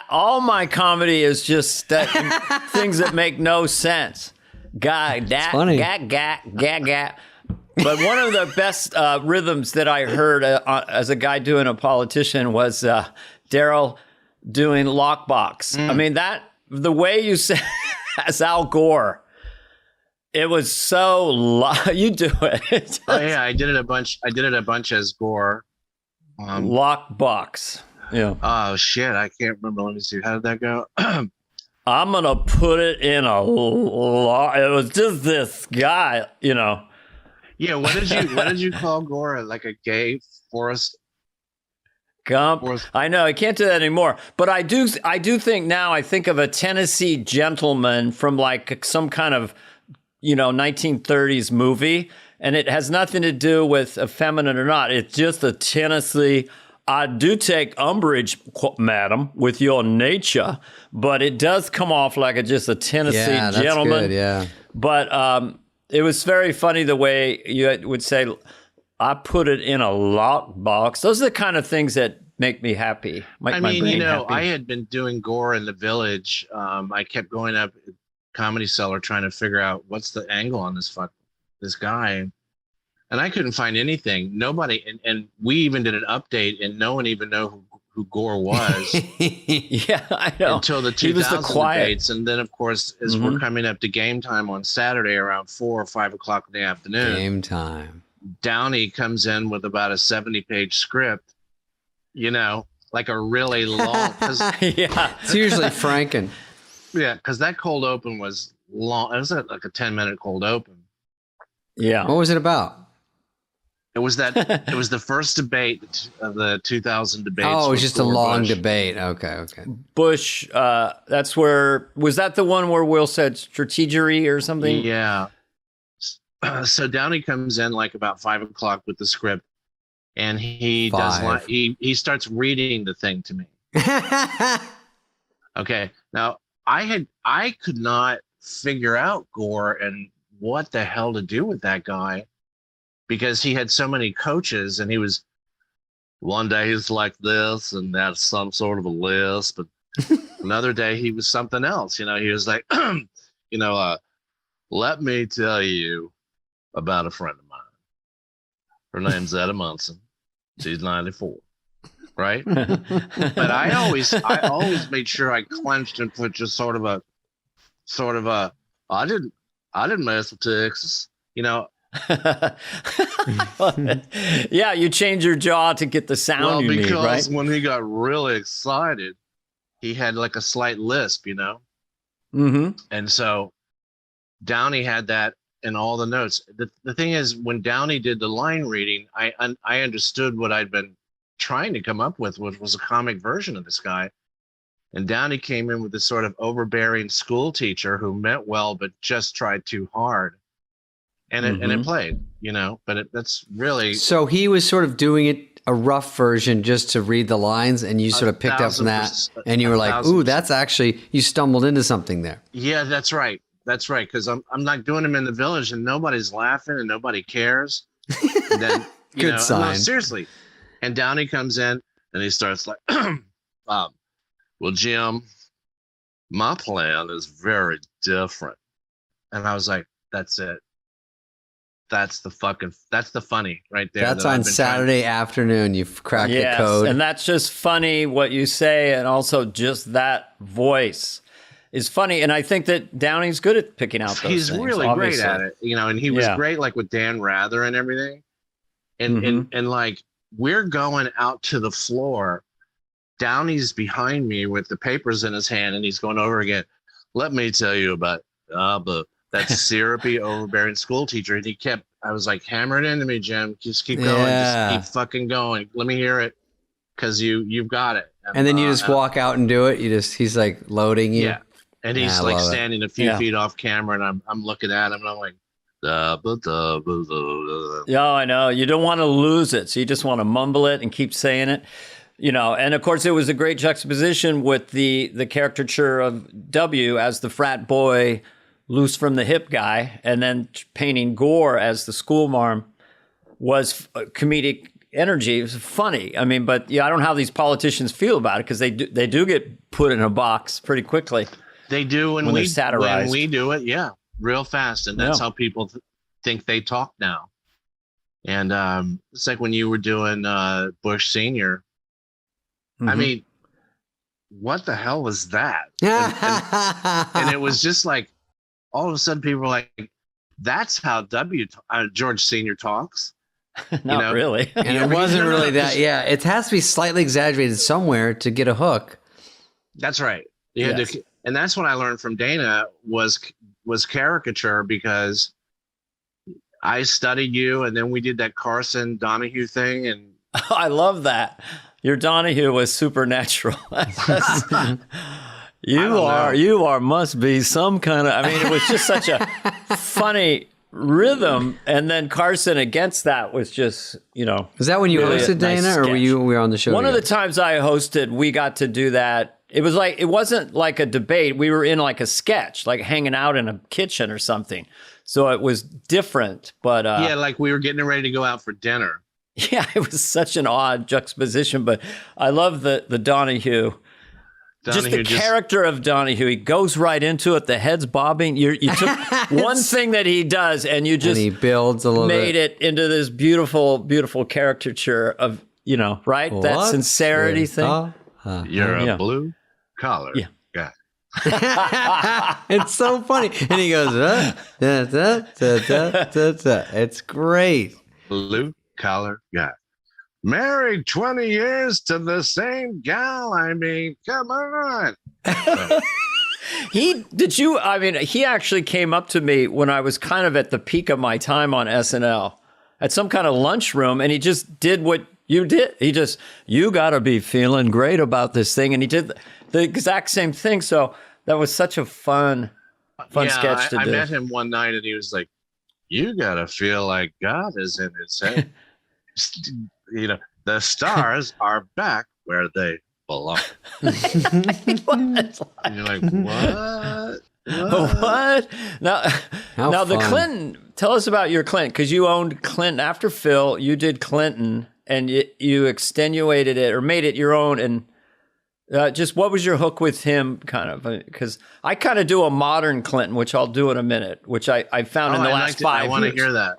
All my comedy is just things that make no sense. Funny. Ga. But one of the best rhythms that I heard as a guy doing a politician was Daryl doing lockbox. I mean, the way you said as Al Gore, it was so you do it. Oh yeah, I did it a bunch as Gore. Lockbox. Yeah. Oh shit, I can't remember. Let me see. How did that go? I'm gonna put it in a. It was just this guy, you know. Yeah, what did you call Gore? Like a gay Forrest Gump? I know I can't do that anymore. But I do think now I think of a Tennessee gentleman from like some kind of 1930s movie, and it has nothing to do with effeminate or not. It's just a Tennessee. I do take umbrage, madam, with your nature, but it does come off like just a Tennessee gentleman. Good, yeah. But it was very funny the way you would say, I put it in a lockbox. Those are the kind of things that make me happy. I mean, I had been doing Gore in the Village. I kept going up Comedy Cellar trying to figure out what's the angle on this guy. And I couldn't find anything. Nobody, and we even did an update, and no one even know who Gore was. Yeah, I know. Until the 2000 debates, and then of course, as we're coming up to game time on Saturday around 4 or 5 o'clock in the afternoon, game time, Downey comes in with about a 70-page script. Like a really long. Yeah, it's usually Franken. Yeah, because that cold open was long. It was like a 10-minute cold open. Yeah. What was it about? It was the first debate of the 2000 debates. Oh, it was just a long Bush. debate. Okay. Bush, that's where, was that the one where Will said strategery or something? Yeah. So Downey comes in like about 5 o'clock with the script, and he starts reading the thing to me. Okay. Now I could not figure out Gore and what the hell to do with that guy, because he had so many coaches, and he was one day he's like this and that's some sort of a list, but another day he was something else. He was like, let me tell you about a friend of mine. Her name's Etta Munson. She's 94. Right? But I always made sure I clenched and put just sort of a I didn't mess with Texas, Yeah, you change your jaw to get the sound you need, right? Because when he got really excited, he had like a slight lisp, Mm-hmm. And so Downey had that in all the notes. The thing is, when Downey did the line reading, I understood what I'd been trying to come up with, which was a comic version of this guy. And Downey came in with this sort of overbearing school teacher who meant well, but just tried too hard. And it played, but that's really. So he was sort of doing it a rough version just to read the lines, and you sort of picked up from that, and you were like, "Ooh, that's actually you stumbled into something there." Yeah, that's right. That's right. Because I'm not doing them in the village, and nobody's laughing, and nobody cares. And then Good sign. No, seriously. And Downey comes in, and he starts like, "Well, Jim, my plan is very different." And I was like, "That's it. That's the funny right there." That's on Saturday afternoon. You've cracked the code. And that's just funny what you say. And also just that voice is funny. And I think that Downey's good at picking out those He's things, really obviously. great at it, and he was great like with Dan Rather and everything. And like we're going out to the floor. Downey's behind me with the papers in his hand, and he's going over again. Let me tell you about that syrupy, overbearing school teacher. And I was like, hammer it into me, Jim. Just keep going. Yeah. Just keep fucking going. Let me hear it. Because you've got it. And then you just walk out and do it. He's like loading you. Yeah. And he's like standing a few feet off camera, and I'm looking at him, and I'm like, yeah, I know. You don't want to lose it. So you just want to mumble it and keep saying it. And of course, it was a great juxtaposition with the caricature of W as the frat boy, loose from the hip guy, and then painting Gore as the school marm was comedic energy. It was funny. I mean, but I don't know how these politicians feel about it, because they do get put in a box pretty quickly. They do when we do it, real fast, and that's how people think they talk now. And it's like when you were doing Bush Senior. I mean, what the hell was that? And it was just like, all of a sudden people were like, that's how George Senior talks. Not really. And it wasn't really that. Yeah, it has to be slightly exaggerated somewhere to get a hook. That's right. And that's what I learned from Dana was caricature, because I studied you, and then we did that Carson Donahue thing. And I love that. Your Donahue was supernatural. You must be some kind of, I mean, it was just such a funny rhythm. And then Carson against that was just, Was that when you really hosted, Dana, nice or we were on the show? One of the times I hosted, we got to do that. It wasn't like a debate. We were in like a sketch, like hanging out in a kitchen or something. So it was different, but like we were getting ready to go out for dinner. Yeah, it was such an odd juxtaposition, but I love the Donahue. Just the character of Donahue. He goes right into it. The head's bobbing. You took one thing that he does, and you just he builds a little made it into this beautiful, beautiful caricature of, right? What? That sincerity thing. You're a blue collar guy. It's so funny. And he goes, It's great. Blue collar guy. Married 20 years to the same gal. I mean, come on. He actually came up to me when I was kind of at the peak of my time on SNL at some kind of lunchroom, and he just did what you did. You got to be feeling great about this thing. And he did the exact same thing. So that was such a fun sketch to do. I met him one night, and he was like, you got to feel like God is in his head. The stars are back where they belong. And you're like, what? What? Now the Clinton. Tell us about your Clinton, because you owned Clinton after Phil. You did Clinton, and you extenuated it or made it your own. And just what was your hook with him, kind of? Because I kind of do a modern Clinton, which I'll do in a minute, which I found in the last 5 years. I want to hear that.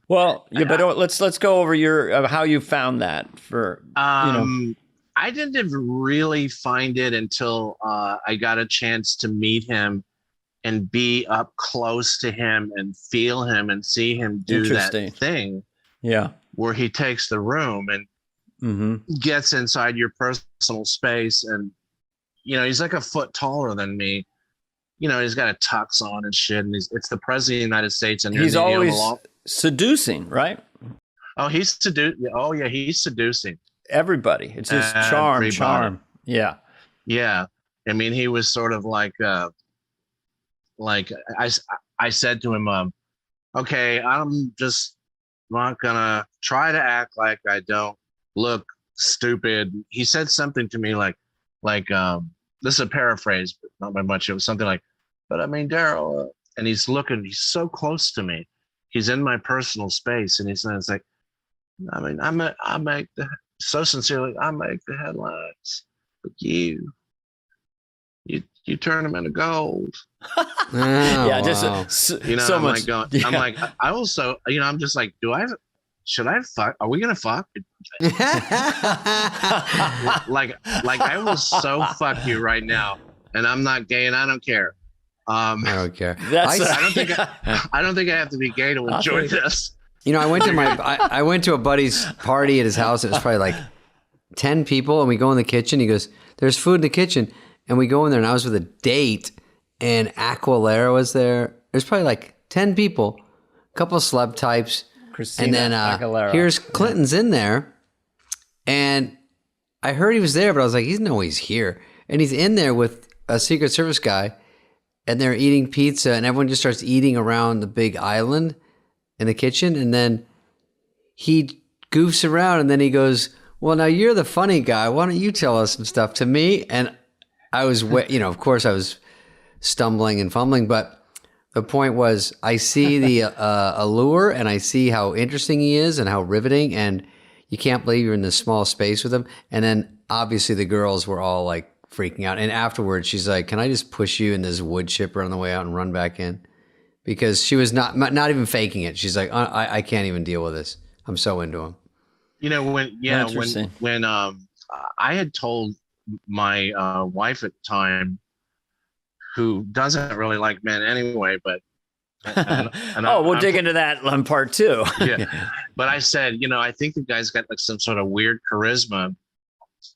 But let's go over how you found that for. I didn't really find it until I got a chance to meet him and be up close to him and feel him and see him do that thing. Yeah, where he takes the room and gets inside your personal space, and he's like a foot taller than me. He's got a tux on and shit, and it's the president of the United States, and he's always seducing, right? Oh, he's seducing. Oh, yeah, he's seducing everybody. It's just charm. Yeah. I mean, he was sort of like I said to him, okay, I'm just not gonna try to act like I don't look stupid. He said something to me like, this is a paraphrase, but not by much. It was something like, but I mean, Daryl, and he's so close to me. He's in my personal space, and he's like, I mean, I make so sincerely, I make the headlines, but you turn them into gold. Yeah, just so I'm much. I'm like, I also, I'm just like, should I fuck? Are we gonna fuck? like I will so fuck you right now, and I'm not gay, and I don't care. I don't care. I don't think I have to be gay to enjoy this. I went to a buddy's party at his house. It was probably like 10 people, and we go in the kitchen. He goes, "There's food in the kitchen," and we go in there, and I was with a date, and Aquilera was there. There's probably like 10 people, a couple of celeb types. Christina and then Aguilera. Here's Clinton's in there, and I heard he was there, but I was like, he's here. And he's in there with a Secret Service guy, and they're eating pizza, and everyone just starts eating around the big island in the kitchen, and then he goofs around, and then he goes, well, now you're the funny guy. Why don't you tell us some stuff to me? And I was, of course I was stumbling and fumbling, but the point was, I see the allure, and I see how interesting he is and how riveting, and you can't believe you're in this small space with him. And then obviously the girls were all like freaking out. And afterwards, she's like, "Can I just push you in this wood chipper on the way out and run back in?" Because she was not even faking it. She's like, I can't even deal with this. I'm so into him. When I had told my wife at the time, who doesn't really like men anyway, but we'll dig into that on part 2. Yeah. But I said, I think the guy's got like some sort of weird charisma.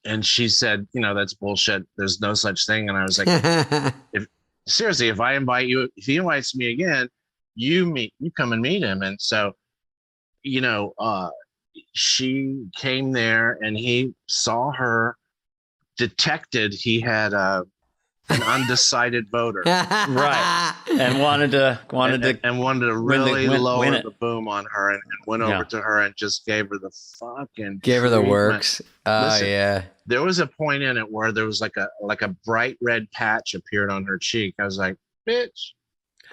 And she said, that's bullshit. There's no such thing. And I was like, if I invite you, if he invites me again, you come and meet him. And so, she came there, and he saw her, detected he had an undecided voter, right? And wanted to really lower the boom on her, and went over to her and just gave her the works. Listen, yeah. There was a point in it where there was like a bright red patch appeared on her cheek. I was like, bitch.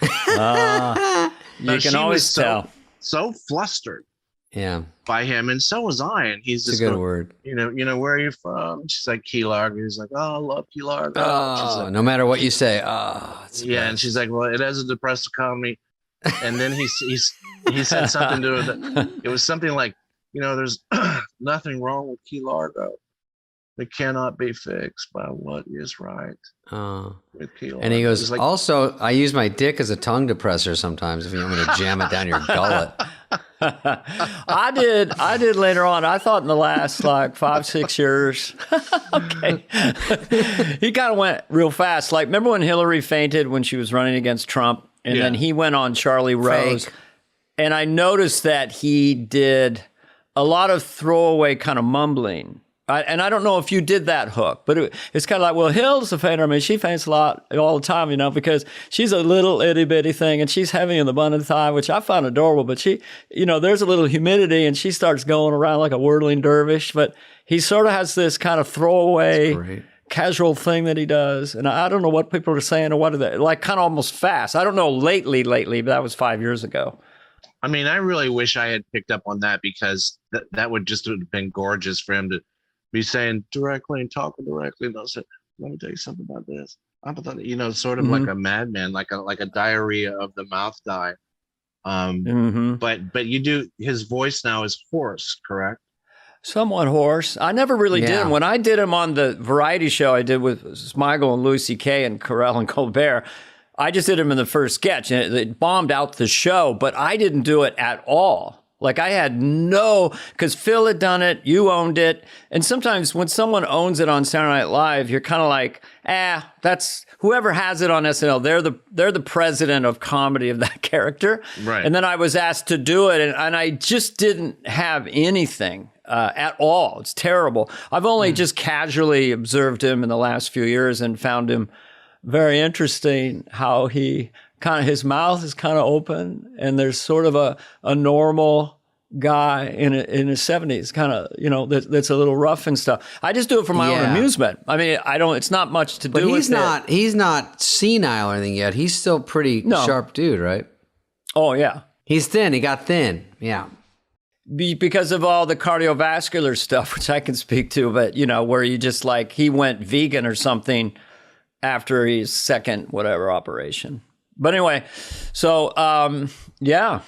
You can always tell. So flustered. Yeah. By him, and so was I. And he's just a good word. Where are you from? She's like, Key Largo. He's like, oh, I love Key Largo. Oh, like, no matter what you say. Yeah, and she's like, well, it has a depressed economy. And then he said something to her. It was something like, there's nothing wrong with Key Largo. It cannot be fixed by what is right. With Key Largo. And he goes, like, also, I use my dick as a tongue depressor sometimes if you want me to jam it down your gullet. I did later on. I thought in the last like 5-6 years. Okay. He kind of went real fast. Like, remember when Hillary fainted when she was running against Trump? And then he went on Charlie Rose. Fake. And I noticed that he did a lot of throwaway kind of mumbling. And I don't know if you did that hook, but it's kind of like, well, Hill's a fainter. I mean, she faints a lot all the time, because she's a little itty bitty thing, and she's heavy in the bun of the thigh, which I find adorable. But she, there's a little humidity, and she starts going around like a whirling dervish. But he sort of has this kind of throwaway, casual thing that he does. And I don't know what people are saying or what are they, like, kind of almost fast. I don't know lately, but that was 5 years ago. I mean, I really wish I had picked up on that, because that would just have been gorgeous for him to be saying directly and talking directly. And I'll say, let me tell you something about this. I thought, sort of like a madman, like a diarrhea of the mouth guy. But you do, his voice now is hoarse, correct? Somewhat hoarse. I never really did him. When I did him on the variety show I did with Smigel and Louis C.K. and Carell and Colbert, I just did him in the first sketch, and it bombed out the show, but I didn't do it at all. Like, I had because Phil had done it, you owned it. And sometimes when someone owns it on Saturday Night Live, you're kind of like, that's whoever has it on SNL. They're the president of comedy of that character. Right. And then I was asked to do it, and I just didn't have anything at all. It's terrible. I've only just casually observed him in the last few years and found him very interesting, how he kind of, his mouth is kind of open, and there's sort of a normal, guy in his 70s, kind of, that's a little rough and stuff. I just do it for my own amusement. I mean, it's not much to do with it. He's not senile or anything yet. He's still pretty sharp dude, right? Oh, yeah. He's thin. He got thin. Yeah. Because of all the cardiovascular stuff, which I can speak to, but, where you just like, he went vegan or something after his second whatever operation. But anyway, so, yeah.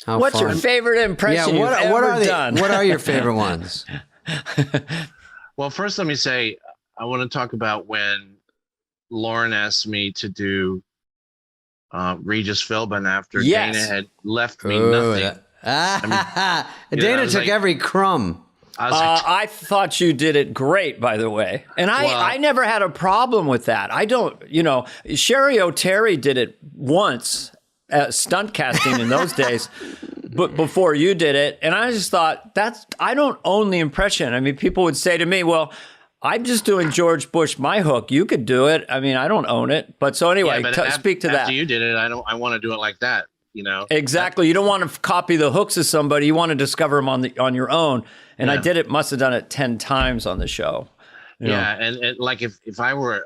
What's your favorite impression you've ever done? What are your favorite ones? Well, first, let me say, I want to talk about when Lauren asked me to do Regis Philbin after Dana had left me nothing. Dana took every crumb. I thought you did it great, by the way. And I never had a problem with that. I don't, Sherry O'Terry did it once, stunt casting in those days, but before you did it. And I just thought, I don't own the impression. I mean, people would say to me, well, I'm just doing George Bush, my hook. You could do it. I mean, I don't own it. But so anyway, speak to that. After you did it, I want to do it like that, Exactly. You don't want to copy the hooks of somebody. You want to discover them on your own. And I must have done it 10 times on the show. Yeah. And like if I were,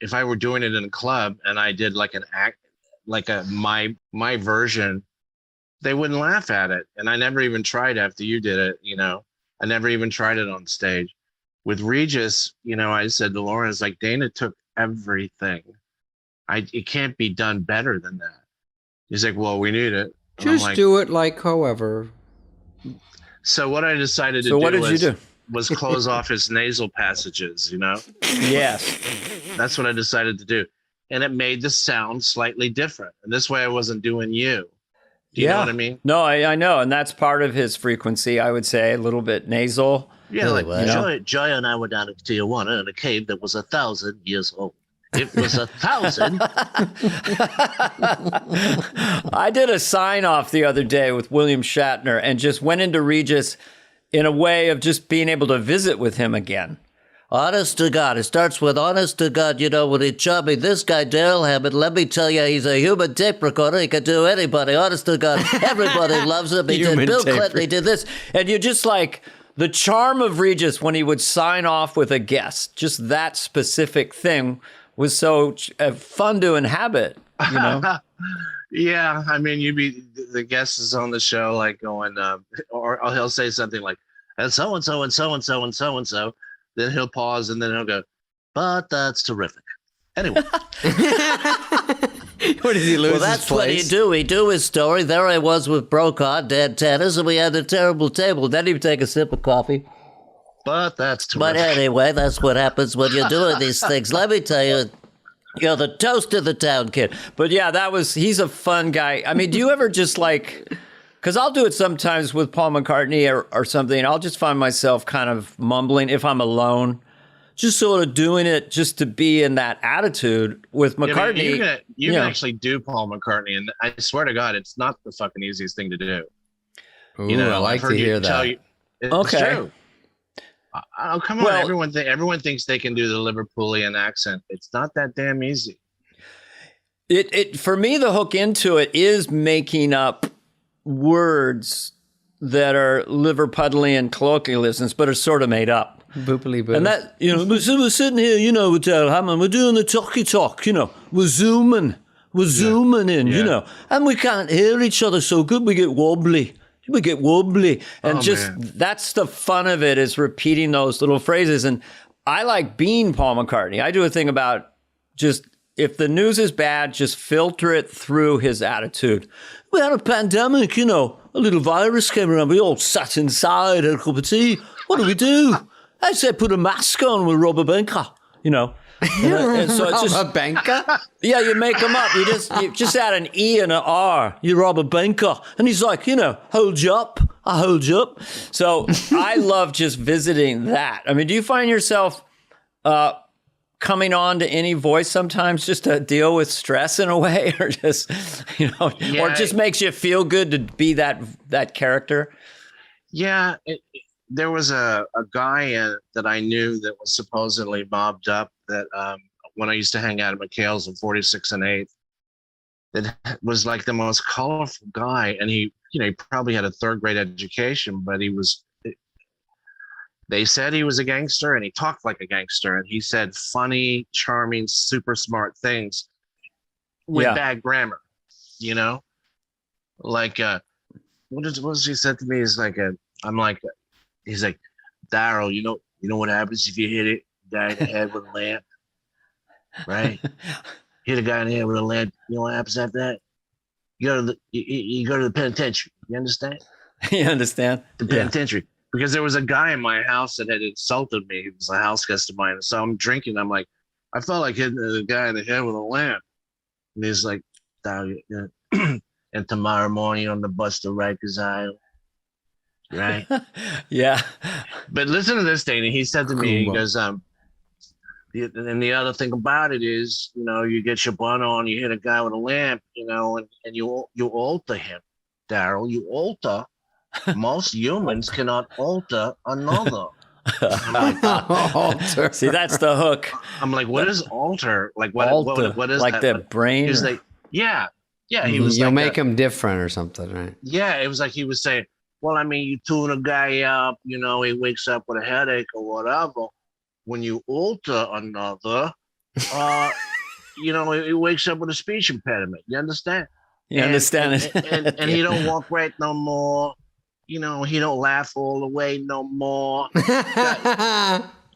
if I were doing it in a club and I did like an act, like my version, they wouldn't laugh at it. And I never even tried after you did it, I never even tried it on stage. With Regis, I said to Lauren, it's like Dana took everything. It can't be done better than that. He's like, well, we need it. And just do it like however. So what I decided to do was close off his nasal passages, Yes. That's what I decided to do. And it made the sound slightly different. And this way I wasn't doing you. Do you know what I mean? No, I know. And that's part of his frequency, I would say, a little bit nasal. Yeah, Joy and I were down at Tijuana in a cave that was 1,000 years old. It was 1,000. I did a sign off the other day with William Shatner and just went into Regis in a way of just being able to visit with him again. Honest to God. It starts with honest to God, when he showed me this guy, Daryl Hammond. Let me tell you, he's a human tape recorder. He can do anybody. Honest to God. Everybody loves him. He did Bill Clinton. He did this. And you're just like, the charm of Regis when he would sign off with a guest, just that specific thing was so fun to inhabit, Yeah, I mean, the guest is on the show, like going, or he'll say something like, and so and so and so and so and so and so. Then he'll pause and then he'll go, but that's terrific. Anyway. What did he lose? Well, that's what he do. He do his story. There I was with Brocard, dead tennis, and we had a terrible table. Then he'd take a sip of coffee. But that's terrific. But anyway, that's what happens when you're doing these things. Let me tell you, you're the toast of the town, kid. But yeah, he's a fun guy. I mean, do you ever just like, because I'll do it sometimes with Paul McCartney or something. I'll just find myself kind of mumbling if I'm alone, just sort of doing it just to be in that attitude with McCartney. Yeah, you can actually do Paul McCartney, and I swear to God, it's not the fucking easiest thing to do. Ooh, I like to hear that. It's true. Oh, come on. Everyone thinks they can do the Liverpoolian accent. It's not that damn easy. It for me, the hook into it is making up words that are Liverpudlian colloquialisms, but are sort of made up. Boopily boo. And that, we're sitting here, with Daryl Hammond, we're doing the talky talk, we're zooming in, and we can't hear each other so good, we get wobbly. And that's the fun of it, is repeating those little phrases. And I like being Paul McCartney. I do a thing about just, if the news is bad, just filter it through his attitude. We had a pandemic, a little virus came around. We all sat inside, had a cup of tea. What do? I said, put a mask on with Robert Banker, And so it's just Robert Banker? Yeah, you make them up. You just add an E and an R. You Robert Banker. And he's like, hold you up. I hold you up. So I love just visiting that. I mean, do you find yourself coming on to any voice sometimes just to deal with stress in a way, or just, or it just makes you feel good to be that character? Yeah, there was a guy that I knew that was supposedly mobbed up that when I used to hang out at McHale's in 46 and 8th, that was like the most colorful guy, and he probably had a third grade education, but they said he was a gangster, and he talked like a gangster, and he said funny, charming, super smart things with bad grammar, like what he said to me is like he's like, Daryl, you know what happens if you hit a guy in the head with a lamp, right? Hit a guy in the head with a lamp. You know what happens after that? You go to the penitentiary. You understand? You understand? The penitentiary. Because there was a guy in my house that had insulted me. He was a house guest of mine. So I'm drinking. I'm like, I felt like hitting the guy in the head with a lamp. And he's like, and tomorrow morning on the bus to Rikers Island. Right? Yeah. But listen to this, Dana. He said to me, he goes, and the other thing about it is, you get your bun on, you hit a guy with a lamp, and you alter him, Daryl. You alter. Most humans cannot alter another. I'm like, alter. See, that's the hook. I'm like, what is alter? Like, what is like that? Their brain? Is like, yeah. He was You'll like make him different or something, right? Yeah, it was like he was saying, well, I mean, you tune a guy up, he wakes up with a headache or whatever. When you alter another, he wakes up with a speech impediment. You understand? You understand it? And he don't walk right no more. He don't laugh all the way no more.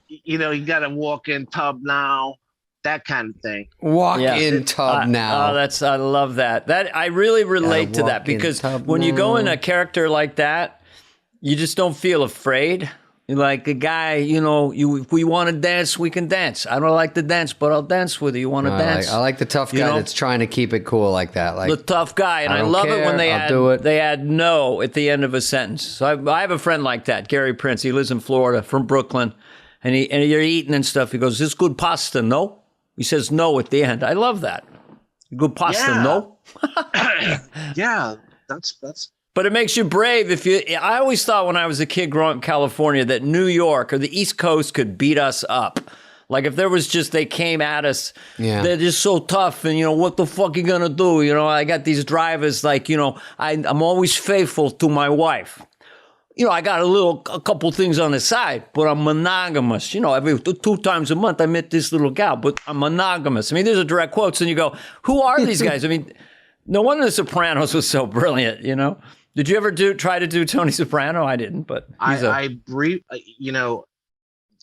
You got to walk in tub now. That kind of thing. Walk in tub now. I love that. That I really relate to that, because when you go in a character like that, you just don't feel afraid. You're like a guy, if we want to dance, we can dance. I don't like to dance, but I'll dance with you. You want to dance? I like the tough guy that's trying to keep it cool like that. Like the tough guy. And I love it when they add no at the end of a sentence. So I have a friend like that, Gary Prince. He lives in Florida, from Brooklyn. And you're eating and stuff. He goes, "Is this good pasta? No?" He says no at the end. I love that. Good pasta, no? Yeah, that's. But it makes you brave. I always thought when I was a kid growing up in California that New York or the East Coast could beat us up. Like if there was they came at us, they're just so tough, and what the fuck you gonna do? I got these drivers I'm always faithful to my wife. I got a couple things on the side, but I'm monogamous. Every 2 times a month I met this little gal, but I'm monogamous. I mean, these are direct quotes, and you go, who are these guys? I mean, no wonder The Sopranos was so brilliant, Did you ever try to do Tony Soprano? I didn't, but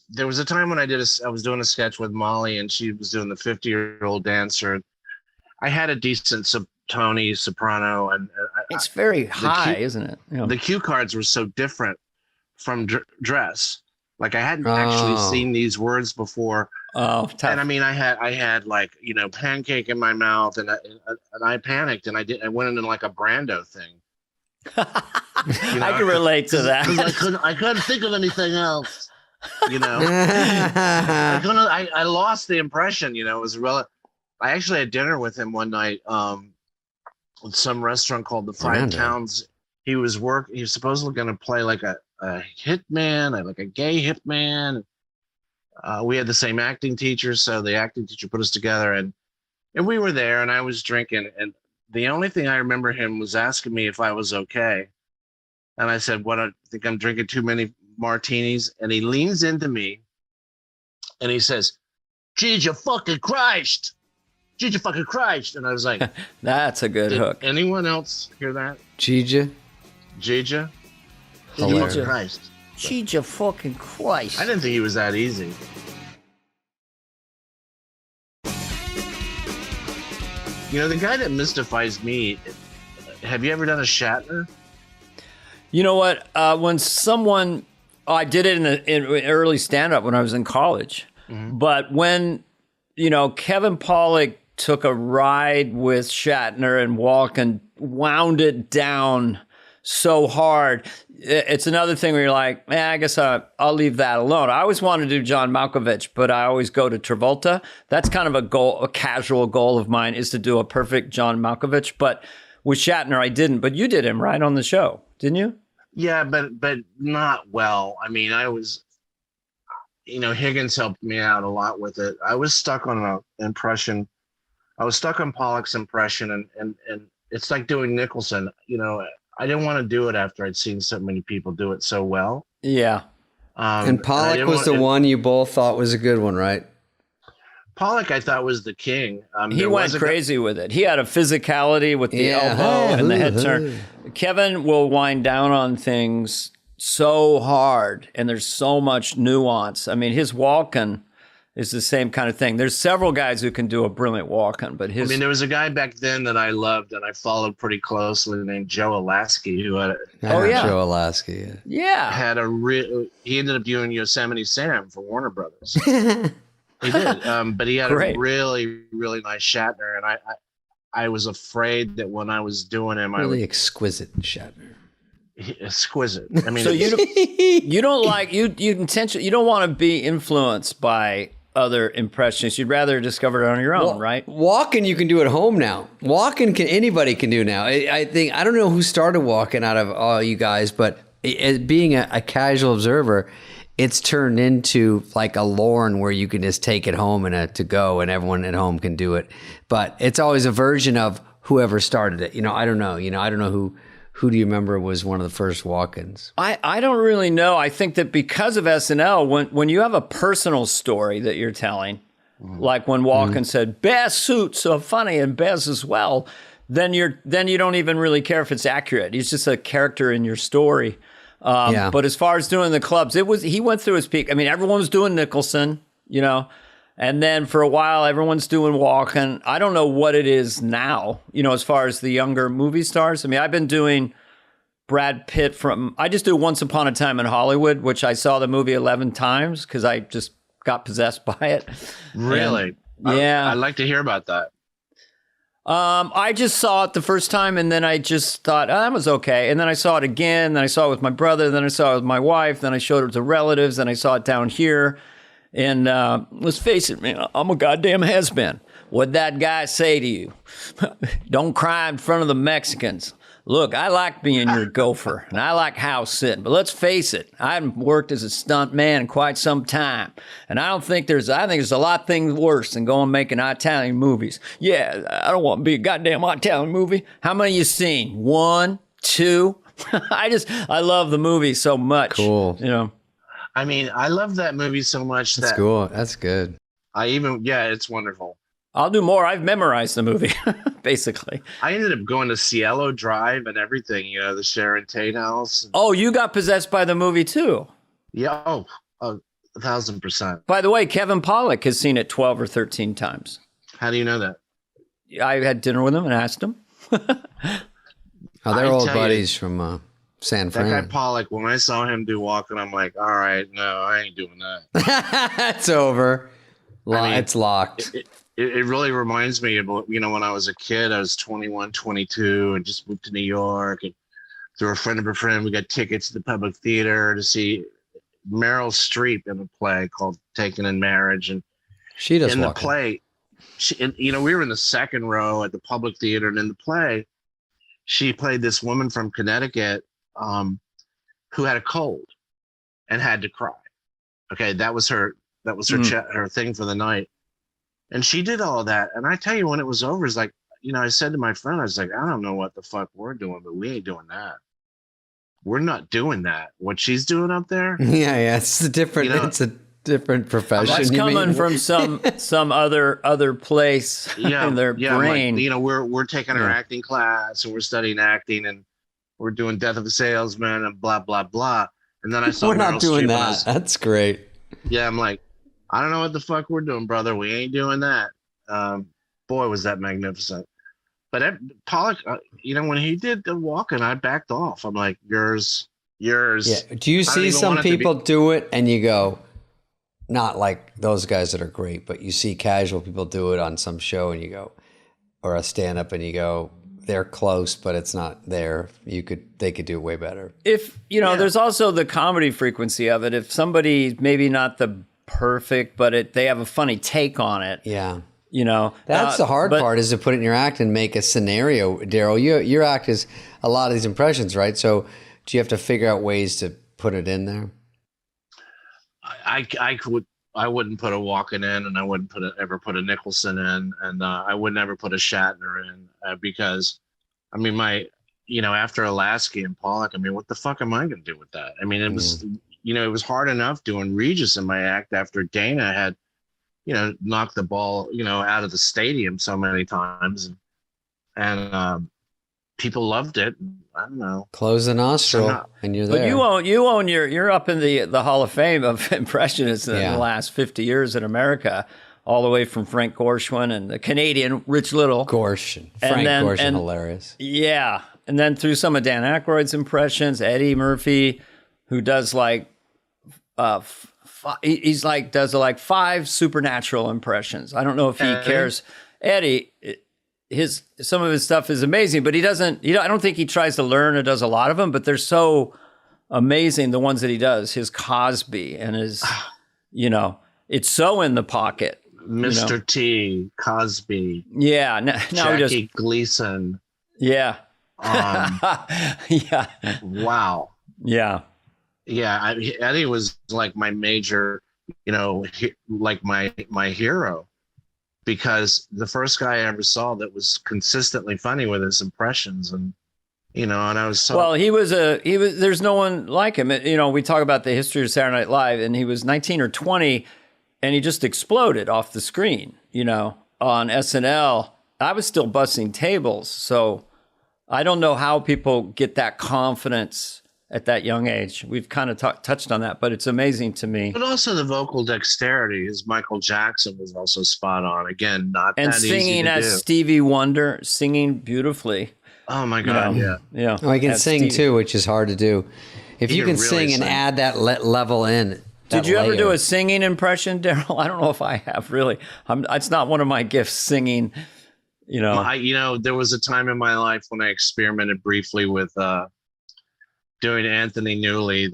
there was a time when I was doing a sketch with Molly, and she was doing the 50-year-old dancer. I had a decent Tony Soprano, and it's very high, isn't it? The cue cards were so different from dress. Like I hadn't actually seen these words before. Oh, tough. And I mean, I had like pancake in my mouth, and I panicked, and I went into like a Brando thing. I can relate to that. I couldn't think of anything else. I lost the impression. It was I actually had dinner with him one night. With some restaurant called the Five Towns. He was supposedly going to play like a hitman, like a gay hitman. We had the same acting teacher, so the acting teacher put us together, and we were there, and I was drinking, and the only thing I remember him was asking me if I was okay, and I said, "What? I think I'm drinking too many martinis," and he leans into me, and he says, "Jesus fucking Christ! Jesus fucking Christ!" And I was like, "That's a good hook." Anyone else hear that? Jija. Jesus Christ. Jesus fucking Christ. I didn't think he was that easy. The guy that mystifies me, have you ever done a Shatner? You know what? When someone, I did it in early stand-up when I was in college. Mm-hmm. But when, Kevin Pollak took a ride with Shatner and Walken, wound it down so hard. It's another thing where you're like, I guess I'll leave that alone. I always wanted to do John Malkovich, but I always go to Travolta. That's kind of a casual goal of mine, is to do a perfect John Malkovich. But with Shatner, I didn't. But you did him, right, on the show, didn't you? Yeah, but not well. I mean, I was, Higgins helped me out a lot with it. I was stuck on an impression I was stuck on Pollock's impression, and it's like doing Nicholson. You know, I didn't want to do it after I'd seen so many people do it so well. Yeah. And Pollock was the one you both thought was a good one, right? Pollock, I thought, was the king. He went crazy with it. He had a physicality with the elbow and the head turn. Kevin will wind down on things so hard, and there's so much nuance. I mean, his walking is the same kind of thing. There's several guys who can do a brilliant walking, but his... I mean, there was a guy back then that I loved and I followed pretty closely named Joe Alasky, who had Joe Alasky. Yeah. Had he ended up doing Yosemite Sam for Warner Brothers. He did. But he had a really, really nice Shatner, and I was afraid that when I was doing him, exquisite Shatner. Exquisite. I mean, so you don't like you don't want to be influenced by other impressionists. You'd rather discover it on your own, right? Walking you can do at home now. Walking anybody can do now. I think I don't know who started walking out of all you guys, but being a casual observer, it's turned into like a Lorne where you can just take it home and to go, and everyone at home can do it. But it's always a version of whoever started it. I don't know. I don't know who do you remember was one of the first walk-ins? I don't really know. I think that because of SNL, when you have a personal story that you're telling, like when Walken said, Bez suits so funny and Bez as well, then you don't even really care if it's accurate. He's just a character in your story. But as far as doing the clubs, he went through his peak. I mean, everyone was doing Nicholson, and then for a while, everyone's doing Walken. I don't know what it is now, as far as the younger movie stars. I mean, I've been doing Brad Pitt I just do Once Upon a Time in Hollywood, which I saw the movie 11 times because I just got possessed by it. Really? Yeah. I'd like to hear about that. I just saw it the first time, and then I just thought, that was okay. And then I saw it again, then I saw it with my brother, then I saw it with my wife, then I showed it to relatives, then I saw it down here. And let's face it, man, I'm a goddamn has-been. What'd that guy say to you? Don't cry in front of the Mexicans. Look, I like being your gopher, and I like house sitting. But let's face it, I haven't worked as a stunt man in quite some time. And I think there's a lot of things worse than going making Italian movies. Yeah, I don't want to be a goddamn Italian movie. How many you seen? 1, 2? I love the movie so much. Cool. I mean, I love that movie so much. That's cool. That's good. It's wonderful. I'll do more. I've memorized the movie, basically. I ended up going to Cielo Drive and everything, the Sharon Tate house. Oh, you got possessed by the movie too? Yeah. 1,000%. By the way, Kevin Pollak has seen it 12 or 13 times. How do you know that? I had dinner with him and asked him. They're old buddies from San Fran. That guy Pollak, when I saw him do Walking, I'm like, all right, no, I ain't doing that. It's over. It's locked. It really reminds me of, when I was a kid, I was 21, 22, and just moved to New York. And through a friend of a friend, we got tickets to the Public Theater to see Meryl Streep in a play called Taken in Marriage. And she does in the play, we were in the second row at the Public Theater, and in the play, she played this woman from Connecticut who had a cold and had to cry. Okay, that was her her thing for the night. And she did all of that. And I tell you, when it was over, it's like, I said to my friend, I was like, I don't know what the fuck we're doing, but we ain't doing that. We're not doing that. What she's doing up there. Yeah. It's a different profession. That's coming from some other place in their brain. Like, we're taking our acting class and we're studying acting and we're doing Death of a Salesman and blah, blah, blah. And then I saw we're not Meryl doing Streep. that. That's great. Yeah, I'm like, I don't know what the fuck we're doing, brother. We ain't doing that. Boy, was that magnificent. But Pollock, when he did the Walking, I backed off. I'm like, yours. Yeah. Do you see some people do it and you go, not like those guys that are great, but you see casual people do it on some show and you go, or a stand-up and you go, they're close, but it's not there. They could do it way better. If, there's also the comedy frequency of it. If somebody, maybe not the perfect, but they have a funny take on it. Yeah. That's the hard part, is to put it in your act and make a scenario. Daryl, your act is a lot of these impressions, right? So do you have to figure out ways to put it in there? I I wouldn't put a Walken in, and I wouldn't ever put a Nicholson in, and I would never put a Shatner in because, I mean, after Lasky and Pollock, I mean, what the fuck am I going to do with that? I mean, it was, it was hard enough doing Regis in my act after Dana had, knocked the ball, out of the stadium so many times, and people loved it. I don't know. Close the nostril, and you're there. But you're up in the Hall of Fame of impressionists in the last 50 years in America, all the way from Frank Gorshin and the Canadian Rich Little. Frank Gorshin, hilarious. Yeah, and then through some of Dan Aykroyd's impressions, Eddie Murphy, who does like, does like 5 supernatural impressions. I don't know if he cares. Eddie. Some of his stuff is amazing, but he doesn't. I don't think he tries to learn or does a lot of them. But they're so amazing, the ones that he does. His Cosby and his, it's so in the pocket. Mr. T, Cosby. Yeah, now Jackie Gleason. Yeah. Yeah. Wow. Yeah. Yeah. Eddie was like my major, like my hero. Because the first guy I ever saw that was consistently funny with his impressions, and I was so well. He was. There's no one like him. We talk about the history of Saturday Night Live, and he was 19 or 20, and he just exploded off the screen. On SNL, I was still busting tables, so I don't know how people get that confidence at that young age. We've kind of touched on that, but it's amazing to me. But also the vocal dexterity, as Michael Jackson was also spot on. Again, not and that easy singing to as do. Stevie Wonder, singing beautifully. Oh my God, yeah. Oh, he can sing too, which is hard to do. If you can really sing and add that level in. Did you ever do a singing impression, Daryl? I don't know if I have really. It's not one of my gifts, singing. There was a time in my life when I experimented briefly with doing Anthony Newley.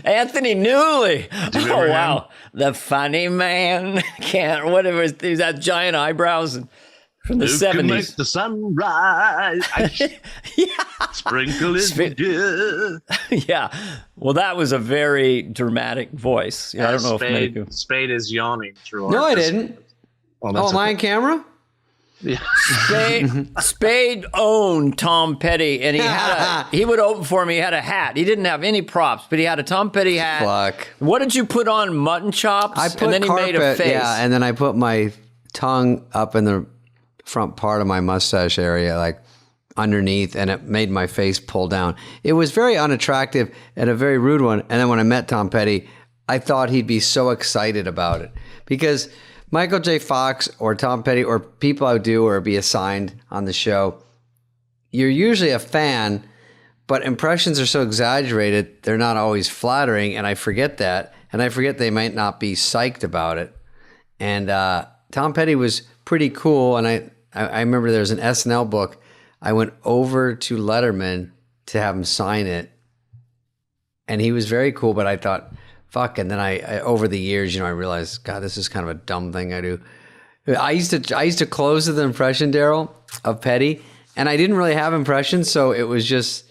Anthony Newley. Oh him? wow, the funny man can't. Whatever. He's got giant eyebrows from the Who can make 70s. the sunrise? Sprinkle it good. Yeah. Well, that was a very dramatic voice. I don't know if many people. Spade is yawning through. No, I didn't. Well, am I on camera? Yeah. Spade owned Tom Petty, and he would open for me. He had a hat. He didn't have any props, but he had a Tom Petty hat. Fuck. What did you put on? Mutton chops? I put and then carpet, he made a face. Yeah, and then I put my tongue up in the front part of my mustache area, like underneath, and it made my face pull down. It was very unattractive and a very rude one. And then when I met Tom Petty, I thought he'd be so excited about it because Michael J. Fox or Tom Petty or people I do or be assigned on the show, you're usually a fan, but impressions are so exaggerated, they're not always flattering, and I forget that. And I forget they might not be psyched about it. And Tom Petty was pretty cool, and I remember there was an SNL book. I went over to Letterman to have him sign it, and he was very cool, but I thought, fuck. And then I over the years, I realized, God, this is kind of a dumb thing I do. I used to close with an impression, Daryl, of Petty, and I didn't really have impressions, so it was just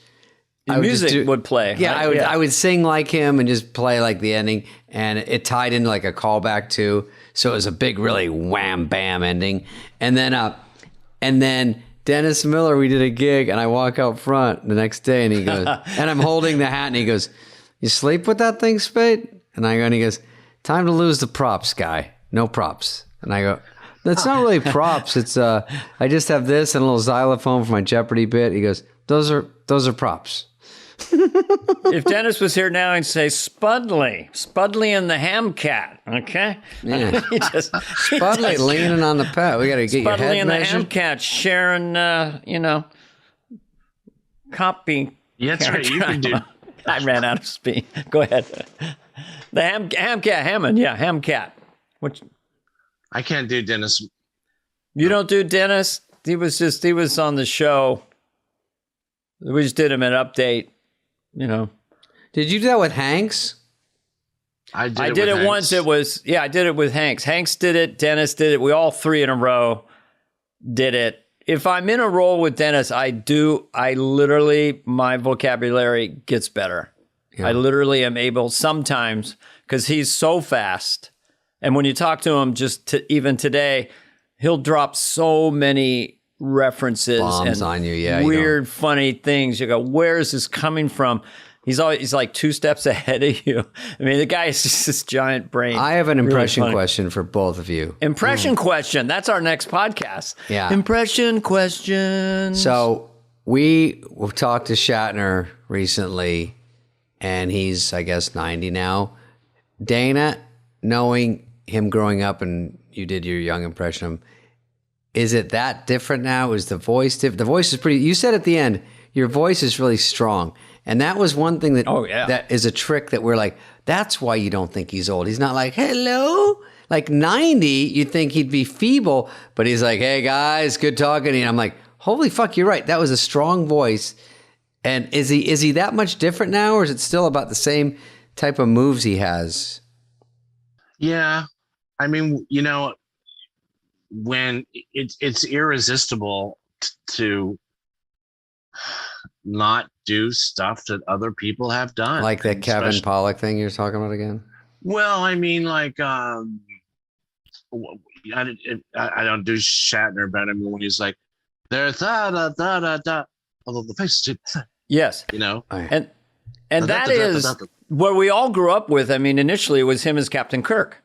music would play. Yeah, right? I would sing like him and just play like the ending, and it tied into like a callback too. So it was a big, really wham bam ending, and then Dennis Miller, we did a gig, and I walk out front the next day, and he goes, and I'm holding the hat, and he goes, "You sleep with that thing, Spade?" And he goes, "Time to lose the props, guy. No props." And I go, "That's not really props. It's I just have this and a little xylophone for my Jeopardy bit." He goes, "Those are props." If Dennis was here now, I'd say Spudley and the Ham Cat. Okay, Yeah. Spudley leaning on the pad. We got to get your Spudley head and the measured. Ham Cat sharing, copy. Yeah, that's right. You can do. I ran out of speed. Go ahead. The Ham Cat Hammond. Yeah, Ham Cat. Which I can't do Dennis. you don't do, Dennis? He was on the show. We just did him an update. Did you do that with Hanks? I did it with once. Hanks. I did it with Hanks. Hanks did it. Dennis did it. We all three in a row did it. If I'm in a role with Dennis, my vocabulary gets better. I literally am able sometimes, because he's so fast. And when you talk to him, even today, he'll drop so many references bombs and on you. weird, funny things. You go, where is this coming from? He's like 2 steps ahead of you. I mean, the guy is just this giant brain. I have an impression question for both of you. Impression question. That's our next podcast. Yeah. Impression questions. So we've talked to Shatner recently, and he's, I guess, 90 now. Dana, knowing him growing up and you did your young impression of him, is it that different now? Is the voice different? The voice is pretty, you said at the end, your voice is really strong. And that was one thing that that is a trick that we're like, that's why you don't think he's old. He's not like, hello. Like 90, you'd think he'd be feeble, but he's like, hey guys, good talking to you. And I'm like, holy fuck, you're right. That was a strong voice. And is he that much different now, or is it still about the same type of moves he has? Yeah. I mean, when it's irresistible to not do stuff that other people have done. Like that Kevin Pollak thing you're talking about again? Well, I mean, like, I don't do Shatner, but I mean, when he's like, there's although the face is, yes, and that is what we all grew up with. I mean, initially it was him as Captain Kirk.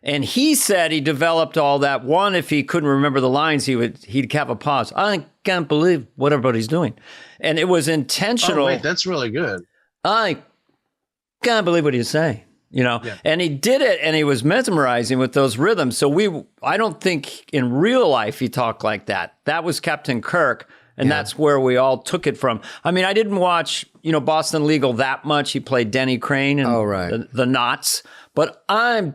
And he said he developed all that. One, if he couldn't remember the lines, he'd have a pause. I can't believe what everybody's doing. And it was intentional. Oh, wait, that's really good. I can't believe what he's saying, Yeah. And he did it, and he was mesmerizing with those rhythms. So I don't think in real life he talked like that. That was Captain Kirk, and that's where we all took it from. I mean, I didn't watch, Boston Legal that much. He played Denny Crane and the Knots. But I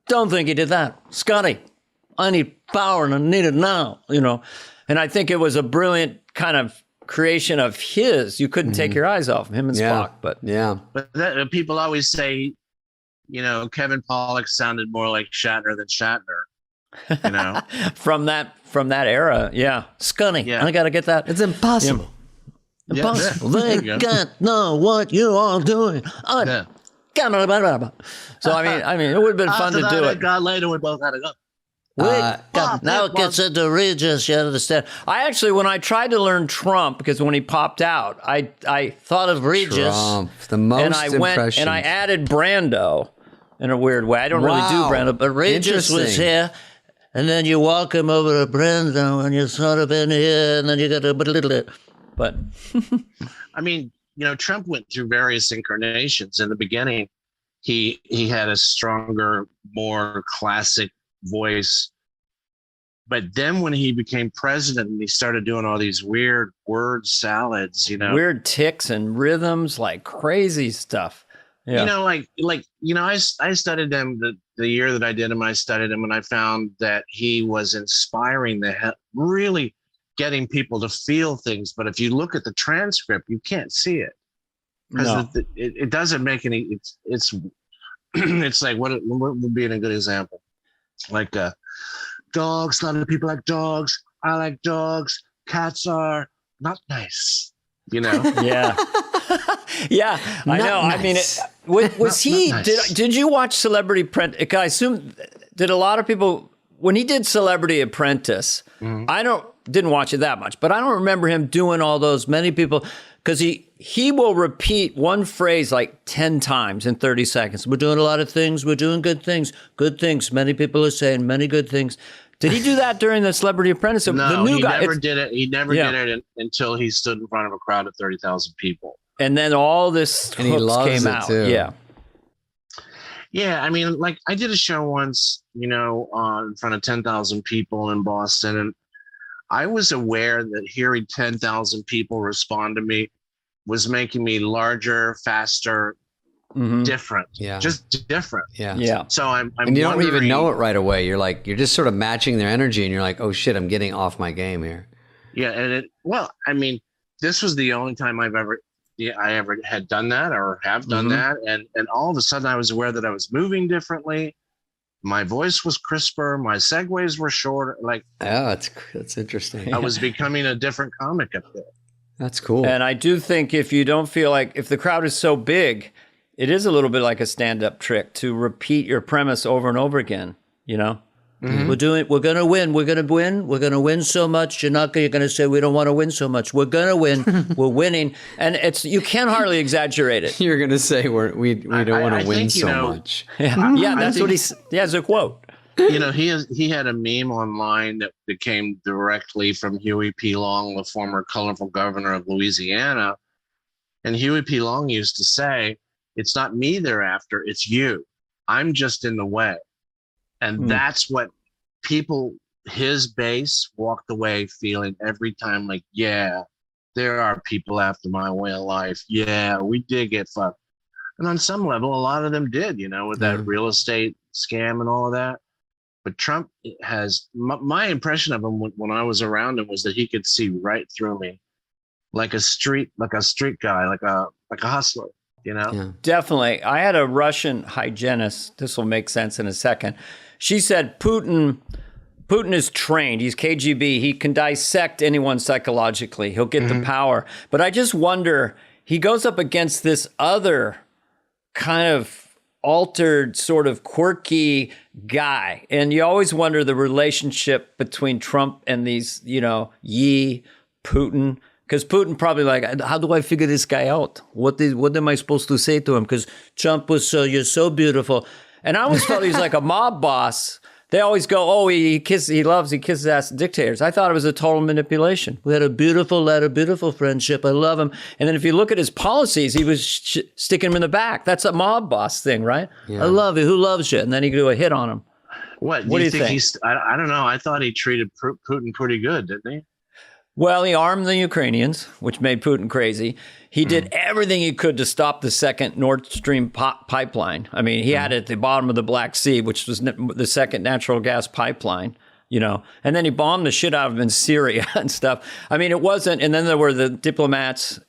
don't think he did that. Scotty, I need power and I need it now, And I think it was a brilliant kind of creation of his. You couldn't take your eyes off him and Spock. But people always say, Kevin Pollak sounded more like Shatner than Shatner. from that era, Scotty, I got to get that. It's impossible. Impossible. They can't know what you are doing. So I mean, it would have been fun to do it. God later, we both had to go. Now it gets into Regis, you understand. I actually, when I tried to learn Trump, because when he popped out, I thought of Regis. Trump, the most and I went and I added Brando in a weird way. I don't really do Brando, but Regis was here. And then you walk him over to Brando, and you're sort of in here, and then you got to put a little bit. But I mean, Trump went through various incarnations. In the beginning, he had a stronger, more classic voice. But then when he became president and he started doing all these weird word salads, weird ticks and rhythms, like crazy stuff. Yeah. I studied him the year that I did him. I studied him, and I found that he was inspiring really getting people to feel things. But if you look at the transcript, you can't see it because it doesn't make any. It's it's like what would be a good example? Like dogs. A lot of people like dogs. I like dogs. Cats are not nice. Yeah. Yeah, I know. Nice. I mean, was he? Nice. Did you watch Celebrity Apprentice? I assume did a lot of people when he did Celebrity Apprentice? Mm-hmm. I didn't watch it that much, but I don't remember him doing all those. Many people, because he will repeat one phrase like 10 times in 30 seconds. We're doing a lot of things. We're doing good things. Good things. Many people are saying many good things. Did he do that during the Celebrity Apprentice? No, the new he guy, never did it. He never did it until he stood in front of a crowd of 30,000 people. And then all this hooks came out. Too. Yeah. I mean, like I did a show once, in front of 10,000 people in Boston, and I was aware that hearing 10,000 people respond to me was making me larger, faster, different. Yeah, just different. Yeah. So I'm and you don't even know it right away. You're just sort of matching their energy, and you're like, oh shit, I'm getting off my game here. Yeah, and I mean, this was the only time I ever had done that or have done that. And all of a sudden I was aware that I was moving differently. My voice was crisper. My segues were shorter. Like, oh, that's interesting. I was becoming a different comic up there. That's cool. And I do think if you don't feel like, if the crowd is so big, it is a little bit like a stand-up trick to repeat your premise over and over again, you know? Mm-hmm. We're going to win. We're going to win. We're going to win so much. You're going to say we don't want to win so much. We're going to win. We're winning. And you can't hardly exaggerate it. You're going to say we don't want to win so much. Yeah, that's what it's a quote. You know, he had a meme online that came directly from Huey P. Long, the former colorful governor of Louisiana. And Huey P. Long used to say, "It's not me they're after, it's you. I'm just in the way." And that's what people, his base, walked away feeling every time, like, yeah, there are people after my way of life. Yeah, we did get fucked. And on some level, a lot of them did, you know, with that real estate scam and all of that. But Trump has, my impression of him when I was around him was that he could see right through me, like a street guy, like a hustler, you know? Yeah. Definitely. I had a Russian hygienist. This will make sense in a second. She said Putin is trained. He's KGB. He can dissect anyone psychologically. He'll get the power. But I just wonder, he goes up against this other kind of altered, sort of quirky guy. And you always wonder the relationship between Trump and these, you know, Putin. Because Putin probably like, how do I figure this guy out? What am I supposed to say to him? Because Trump was you're so beautiful. And I always felt he's like a mob boss. They always go, oh, he kisses ass dictators. I thought it was a total manipulation. We had a beautiful friendship. I love him. And then if you look at his policies, he was sticking him in the back. That's a mob boss thing, right? Yeah. I love you. Who loves you? And then he could do a hit on him. What do you think? I don't know. I thought he treated Putin pretty good, didn't he? Well, he armed the Ukrainians, which made Putin crazy. He did everything he could to stop the second Nord Stream pipeline. I mean, he had it at the bottom of the Black Sea, which was the second natural gas pipeline, you know. And then he bombed the shit out of him in Syria and stuff. I mean, it wasn't. And then there were the diplomats,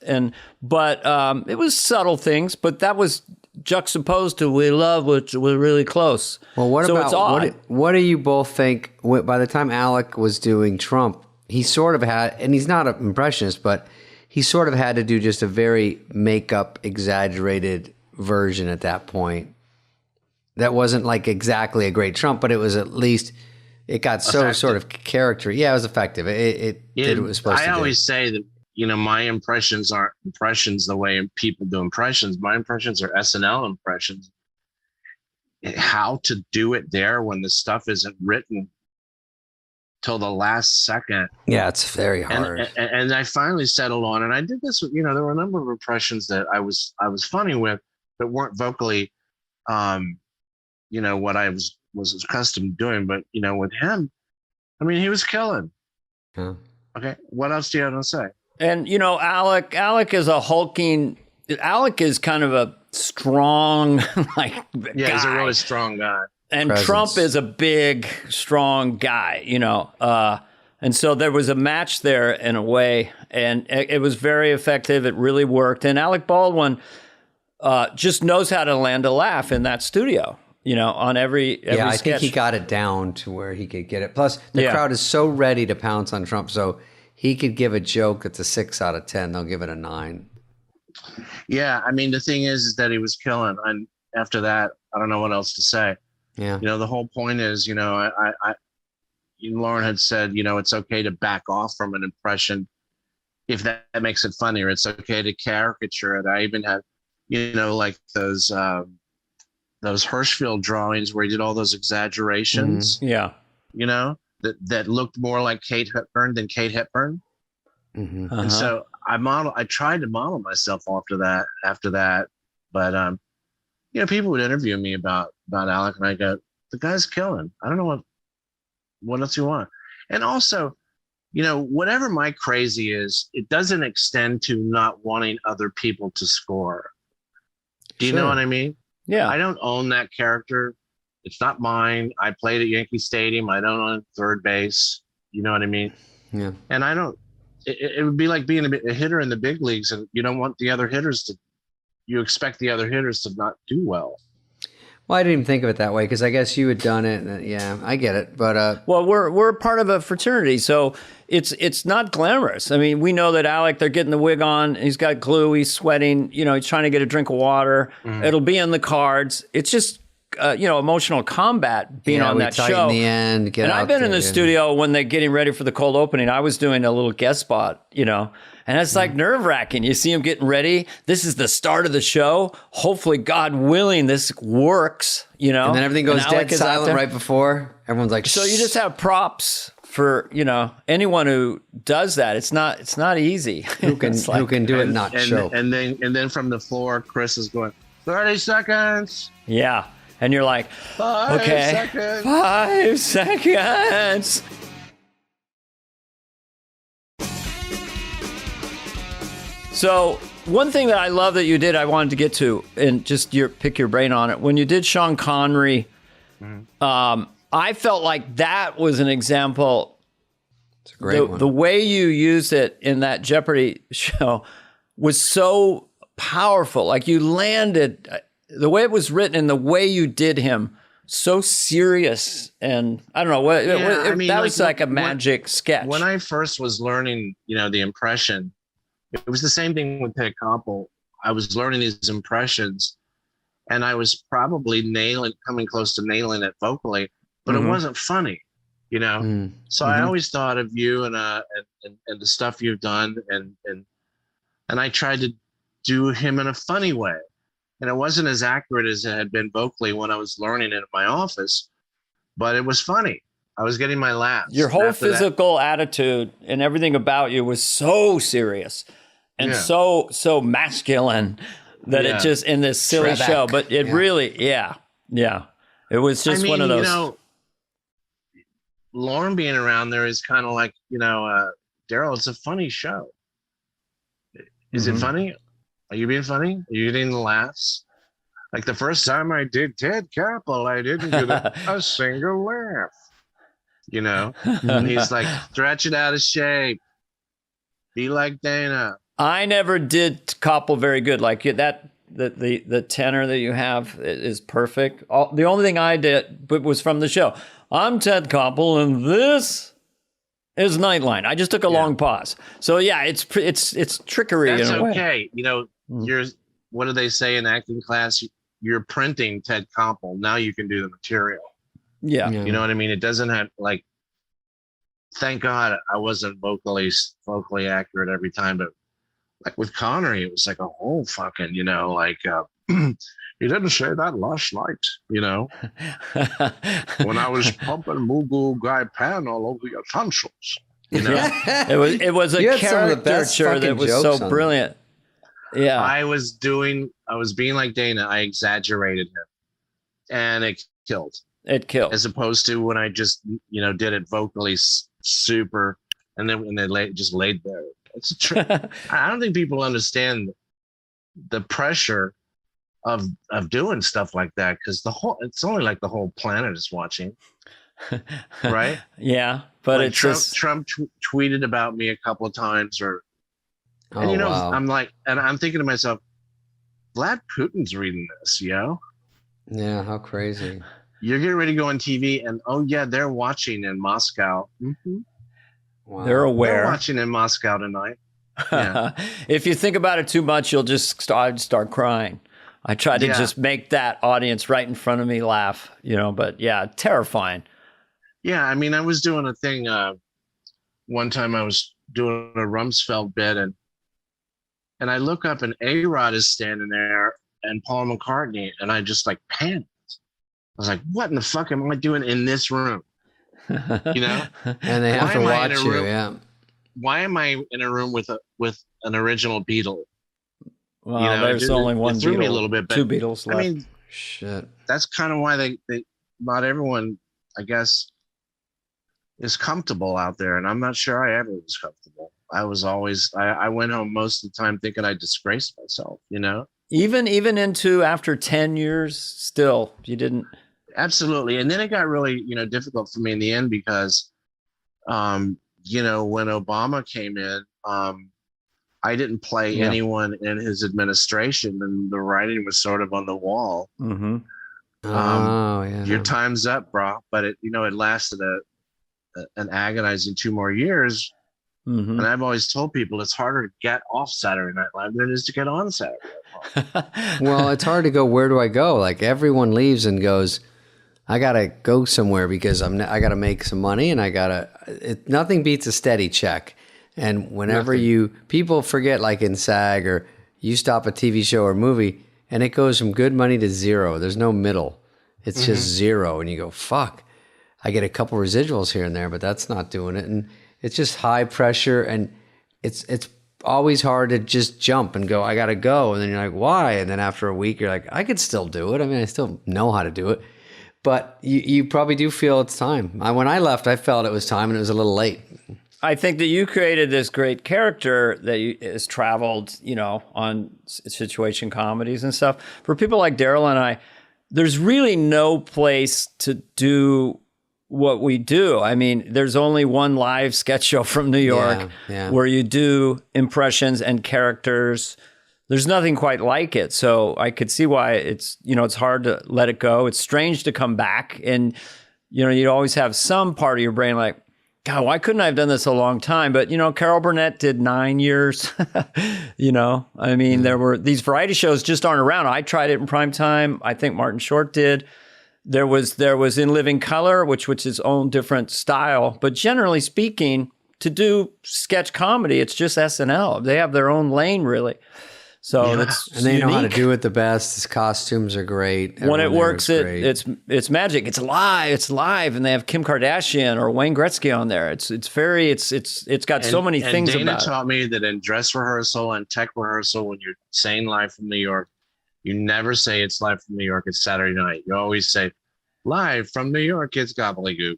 but it was subtle things. But that was juxtaposed to we're really close. Well, what so about it's odd. What do you both think? By the time Alec was doing Trump, he sort of had, and he's not an impressionist, but he sort of had to do just a very make-up, exaggerated version at that point. That wasn't like exactly a great Trump, but it was at least, it got so effective. Sort of character. Yeah, it was effective. It did what it was supposed to do. I always say that, you know, my impressions aren't impressions the way people do impressions. My impressions are SNL impressions. How to do it there when the stuff isn't written till the last second. Yeah, it's very hard. And I finally settled on, and I did this with, you know, there were a number of impressions that I was funny with that weren't vocally, you know, what I was accustomed to doing. But, you know, with him, I mean, he was killing. Yeah. Okay. What else do you have to say? And, you know, Alec is Alec is kind of a strong, like, yeah, guy. He's a really strong guy. And Presence. Trump is a big, strong guy, you know. And so there was a match there in a way, and it was very effective. It really worked. And Alec Baldwin just knows how to land a laugh in that studio, you know, on every yeah, I sketch. think he got it down to where he could get it. Plus, the crowd is so ready to pounce on Trump, so he could give a joke that's a 6 out of 10. They'll give it a 9. Yeah, I mean, the thing is that he was killing. And after that, I don't know what else to say. Yeah. You know, the whole point is, you know, Lauren had said, you know, it's okay to back off from an impression if that makes it funnier. It's okay to caricature it. I even had, you know, like those Hirschfeld drawings where he did all those exaggerations. Yeah. You know, that looked more like Kate Hepburn than Kate Hepburn. Mm-hmm. And so I tried to model myself after that. But, you know, people would interview me about Alec, and I go, the guy's killing. I don't know what else you want. And also, you know, whatever my crazy is, it doesn't extend to not wanting other people to score. Do you know what I mean? Yeah. I don't own that character. It's not mine. I played at Yankee Stadium. I don't own third base. You know what I mean? Yeah. And I don't, it would be like being a hitter in the big leagues, and you don't want the other hitters you expect the other hitters to not do well. Well, I didn't even think of it that way because I guess you had done it. And, yeah, I get it. But well, we're part of a fraternity, so it's not glamorous. I mean, we know that Alec, they're getting the wig on. He's got glue. He's sweating. He's trying to get a drink of water. It'll be in the cards. It's just, emotional combat being on that show. In the end, and I've been in the studio when they're getting ready for the cold opening. I was doing a little guest spot, and it's like nerve wracking. You see them getting ready. This is the start of the show. Hopefully, God willing, this works, And then everything goes dead silent right before. Everyone's like, so you just have props for, anyone who does that. It's not easy. Who can do it and not show. And then from the floor, Chris is going, 30 seconds. Yeah. And you're like, 5 okay, seconds. 5 seconds. So one thing that I love that you did, I wanted to get to, and just pick your brain on it. When you did Sean Connery, I felt like that was an example. It's a great one. The way you used it in that Jeopardy show was so powerful. Like you landed, the way it was written and the way you did him, so serious. And I don't know, that was like a magic sketch. When I first was learning, the impression, it was the same thing with Ted Koppel. I was learning these impressions and I was probably coming close to nailing it vocally, but it wasn't funny, So I always thought of you and the stuff you've done and I tried to do him in a funny way. And it wasn't as accurate as it had been vocally when I was learning it in my office, but it was funny. I was getting my laughs. Your whole physical attitude and everything about you was so serious and so masculine that it just in this silly show. But it really, it was just one of those. Lauren being around there is kind of like, Daryl, it's a funny show. Is it funny? Are you being funny? Are you getting the laughs? Like the first time I did Ted Koppel, I didn't get a single laugh. And he's like, stretch it out of shape. Be like Dana. I never did Koppel very good. Like that, the tenor that you have is perfect. The only thing I did was from the show. I'm Ted Koppel, and this is Nightline. I just took a long pause. So it's trickery. That's in a way. Okay. You're what do they say in acting class? You're printing Ted Koppel. Now you can do the material. Yeah. You know what I mean? It doesn't have thank God I wasn't vocally accurate every time, but like with Connery, it was like a whole fucking, he didn't say that last night, when I was pumping Mughal Guy Pan all over your tonsils, Yeah. It was a caricature that was so brilliant. Yeah. I was being like Dana. I exaggerated him and it killed. As opposed to when I just, did it vocally super and then just laid there. It's a trick. I don't think people understand the pressure of doing stuff like that because it's only like the whole planet is watching. Right? Yeah. But like it's Trump tweeted about me a couple of times wow. I'm like, and I'm thinking to myself, Vlad Putin's reading this, yo. Yeah, how crazy. You're getting ready to go on TV and they're watching in Moscow. Mm-hmm. Wow. They're aware. They're watching in Moscow tonight. Yeah. If you think about it too much, you'll just start crying. I tried to just make that audience right in front of me laugh, but terrifying. Yeah. I mean, I was doing a thing, one time I was doing a Rumsfeld bit and I look up and A-Rod is standing there and Paul McCartney and I just panicked. I was like, what in the fuck am I doing in this room? And they have to watch you. Yeah. Why am I in a room with an original Beatle? Well, there's only one Beatle. Threw me a little bit, but two Beatles left. I mean, shit. That's kind of why they not everyone, I guess, is comfortable out there, and I'm not sure I ever was comfortable. I was always I went home most of the time thinking I disgraced myself. Even into after 10 years, still you didn't. Absolutely. And then it got really, difficult for me in the end because, when Obama came in, I didn't play anyone in his administration and the writing was sort of on the wall. Mm-hmm. Your time's up, bro. But it lasted an agonizing 2 more years. And I've always told people it's harder to get off Saturday Night Live than it is to get on Saturday Night Live. Well, it's hard to go, where do I go? Like everyone leaves and goes, I got to go somewhere because I got to make some money and nothing beats a steady check. And whenever people forget, like in SAG or you stop a TV show or movie and it goes from good money to zero. There's no middle. It's just zero. And you go, fuck, I get a couple residuals here and there, but that's not doing it. And it's just high pressure. And it's always hard to just jump and go, I got to go. And then you're like, why? And then after a week, you're like, I could still do it. I mean, I still know how to do it. But you probably do feel it's time. When I left, I felt it was time and it was a little late. I think that you created this great character that has traveled, on situation comedies and stuff. For people like Daryl and I, there's really no place to do what we do. I mean, there's only one live sketch show from New York where you do impressions and characters. There's nothing quite like it. So I could see why it's hard to let it go. It's strange to come back. And, you always have some part of your brain like, God, why couldn't I have done this a long time? But, Carol Burnett did 9 years. I mean, there were these variety shows just aren't around. I tried it in prime time. I think Martin Short did. There was In Living Color, which was its own different style. But generally speaking, to do sketch comedy, it's just SNL. They have their own lane, really. So that's and they know how to do it the best. His costumes are great. When it works, it's magic. It's live, and they have Kim Kardashian or Wayne Gretzky on there. It's got so many things Dana about it. taught me that in dress rehearsal and tech rehearsal, when you're saying live from New York, you never say it's live from New York. It's Saturday night. You always say live from New York. It's gobbledygook.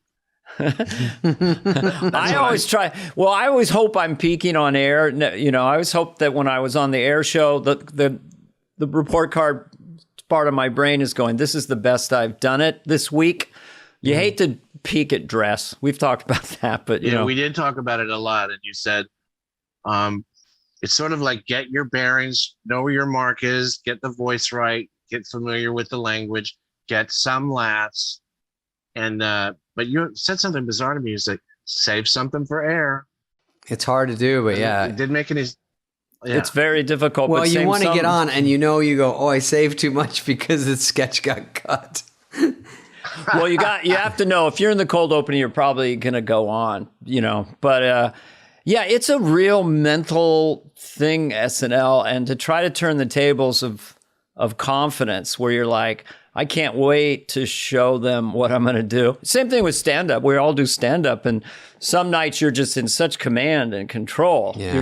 I always hope I'm peaking on air. I always hope that when I was on the air show, the report card part of my brain is going, this is the best I've done it this week. You hate to peak at dress. We've talked about that, but we did talk about it a lot. And you said, it's sort of like get your bearings, know where your mark is, get the voice right, get familiar with the language, get some laughs. And, but you said something bizarre to me. You said, save something for air. It's hard to do, but It didn't make any. Yeah. It's very difficult. Well, but you want to get on and you go, oh, I saved too much because the sketch got cut. Well, you have to know if you're in the cold opening, you're probably going to go on, but, it's a real mental thing, SNL, and to try to turn the tables of confidence where you're like, I can't wait to show them what I'm going to do. Same thing with stand-up. We all do stand-up, and some nights you're just in such command and control. Yeah.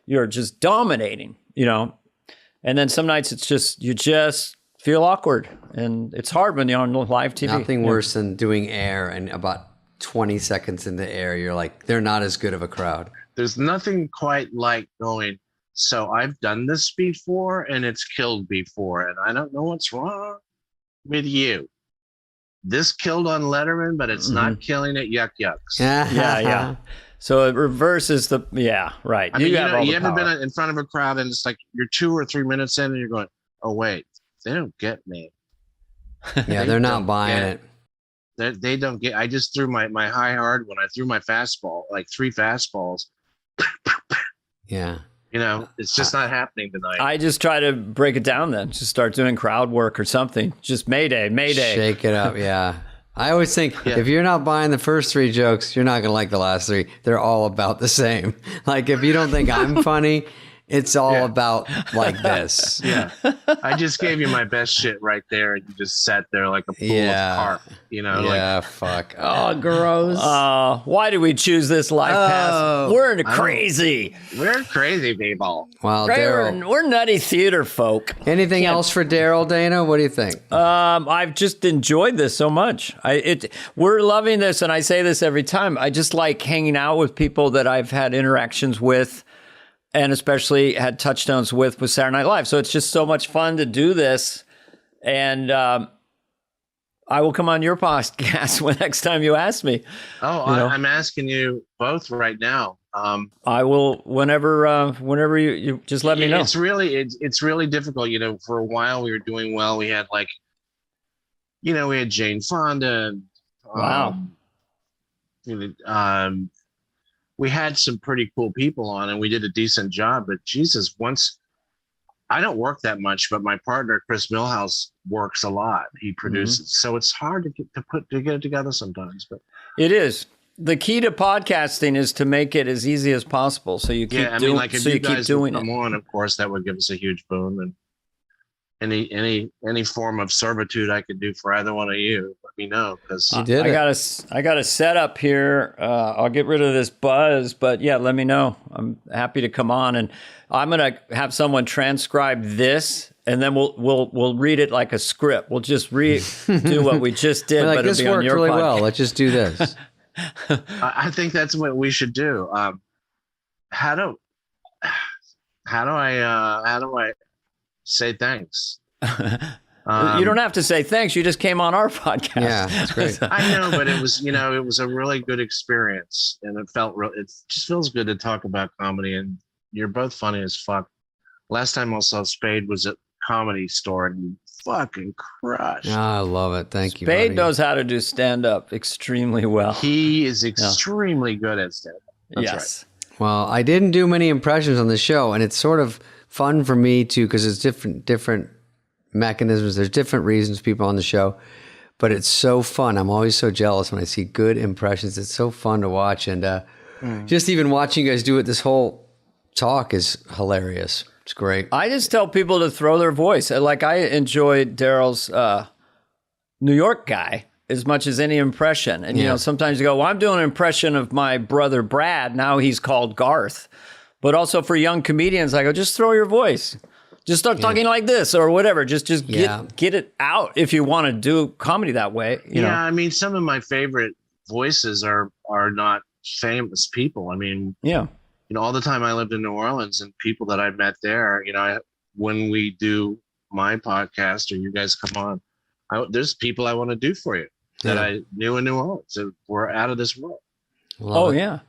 You're just dominating, And then some nights it's just, you just feel awkward, and it's hard when you're on live TV. Nothing worse than doing air, and about 20 seconds into air, you're like, they're not as good of a crowd. There's nothing quite like going, so I've done this before, and it's killed before, and I don't know what's wrong with you. This killed on Letterman, but it's not killing at Yuck Yucks. Yeah. So it reverses right. I mean, you haven't been in front of a crowd and it's like you're 2 or 3 minutes in and you're going, oh, wait, they don't get me. Yeah, they're not buying it. They don't get. I just threw my high hard when I threw my fastball, like 3 fastballs. Yeah. It's just not happening tonight. I just try to break it down then. Just start doing crowd work or something. Just Mayday. Shake it up, yeah. I always think if you're not buying the first 3 jokes, you're not going to like the last 3. They're all about the same. Like if you don't think I'm funny, it's all about like this. Yeah. I just gave you my best shit right there, and you just sat there like a pool of carp, Yeah, fuck. Oh, gross. Why did we choose this life path? We're crazy. We're crazy people. Well, Daryl, we're nutty theater folk. Anything else for Daryl, Dana? What do you think? I've just enjoyed this so much. We're loving this, and I say this every time. I just like hanging out with people that I've had interactions with, and especially had touchstones with Saturday Night Live. So it's just so much fun to do this. And I will come on your podcast next time you ask me. Oh, I'm asking you both right now. I will whenever you just let me know. It's really difficult. For a while we were doing well. We had we had Jane Fonda. And, wow. we had some pretty cool people on, and we did a decent job. But Jesus, once I don't work that much, but my partner Chris Millhouse works a lot. He produces, so it's hard to get it together sometimes. But it is. The key to podcasting is to make it as easy as possible. So you keep doing. Like if you guys would come on, of course, that would give us a huge boom. And any form of servitude I could do for either one of you, let me know, because I got a setup here. I'll get rid of this buzz, but yeah, let me know. I'm happy to come on, and I'm gonna have someone transcribe this, and then we'll read it like a script. We'll just do what we just did. Like, but this worked really well. Let's just do this. I think that's what we should do. How do I say thanks? You don't have to say thanks. You just came on our podcast. Yeah, that's great. I know, but it was a really good experience, and it just feels good to talk about comedy. And you're both funny as fuck. Last time I saw Spade was at Comedy Store, and you fucking crushed. Oh, I love it. Thank you. Spade knows how to do stand up extremely well. He is extremely good at stand up. Yes. Right. Well, I didn't do many impressions on the show, and it's sort of fun for me too, because it's different mechanisms. There's different reasons people on the show, but it's so fun. I'm always so jealous when I see good impressions. It's so fun to watch, and just even watching you guys do it, this whole talk is hilarious. It's great. I just tell people to throw their voice. Like, I enjoyed Daryl's New York guy as much as any impression. And, you know, sometimes you go, well, I'm doing an impression of my brother Brad. Now he's called Garth. But also for young comedians, I go, just throw your voice. Just start talking like this or whatever. Just get it out if you want to do comedy that way. You know? I mean, some of my favorite voices are not famous people. I mean, all the time I lived in New Orleans, and people that I met there, when we do my podcast or you guys come on, there's people I want to do for you that I knew in New Orleans that were out of this world. Love it.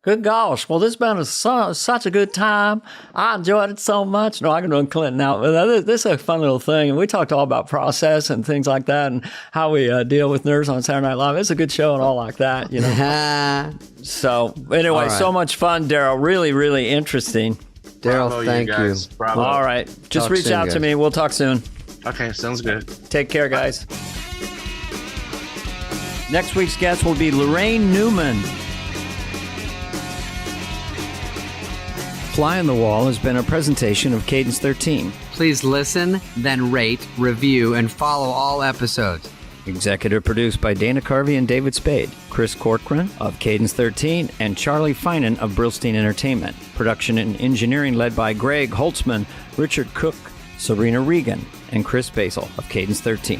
Good gosh. Well, this has been such a good time. I enjoyed it so much. No, I can run Clinton out. But this is a fun little thing. And we talked all about process and things like that and how we deal with nerves on Saturday Night Live. It's a good show and all like that, So anyway, so much fun, Daryl. Really, really interesting. Daryl, thank you. Bravo. All right. Just reach out to me. We'll talk soon. Okay, sounds good. Take care, guys. Next week's guest will be Lorraine Newman. Fly on the Wall has been a presentation of Cadence 13. Please listen, then rate, review, and follow all episodes. Executive produced by Dana Carvey and David Spade, Chris Corcoran of Cadence 13, and Charlie Finan of Brillstein Entertainment. Production and engineering led by Greg Holtzman, Richard Cook, Serena Regan, and Chris Basil of Cadence 13.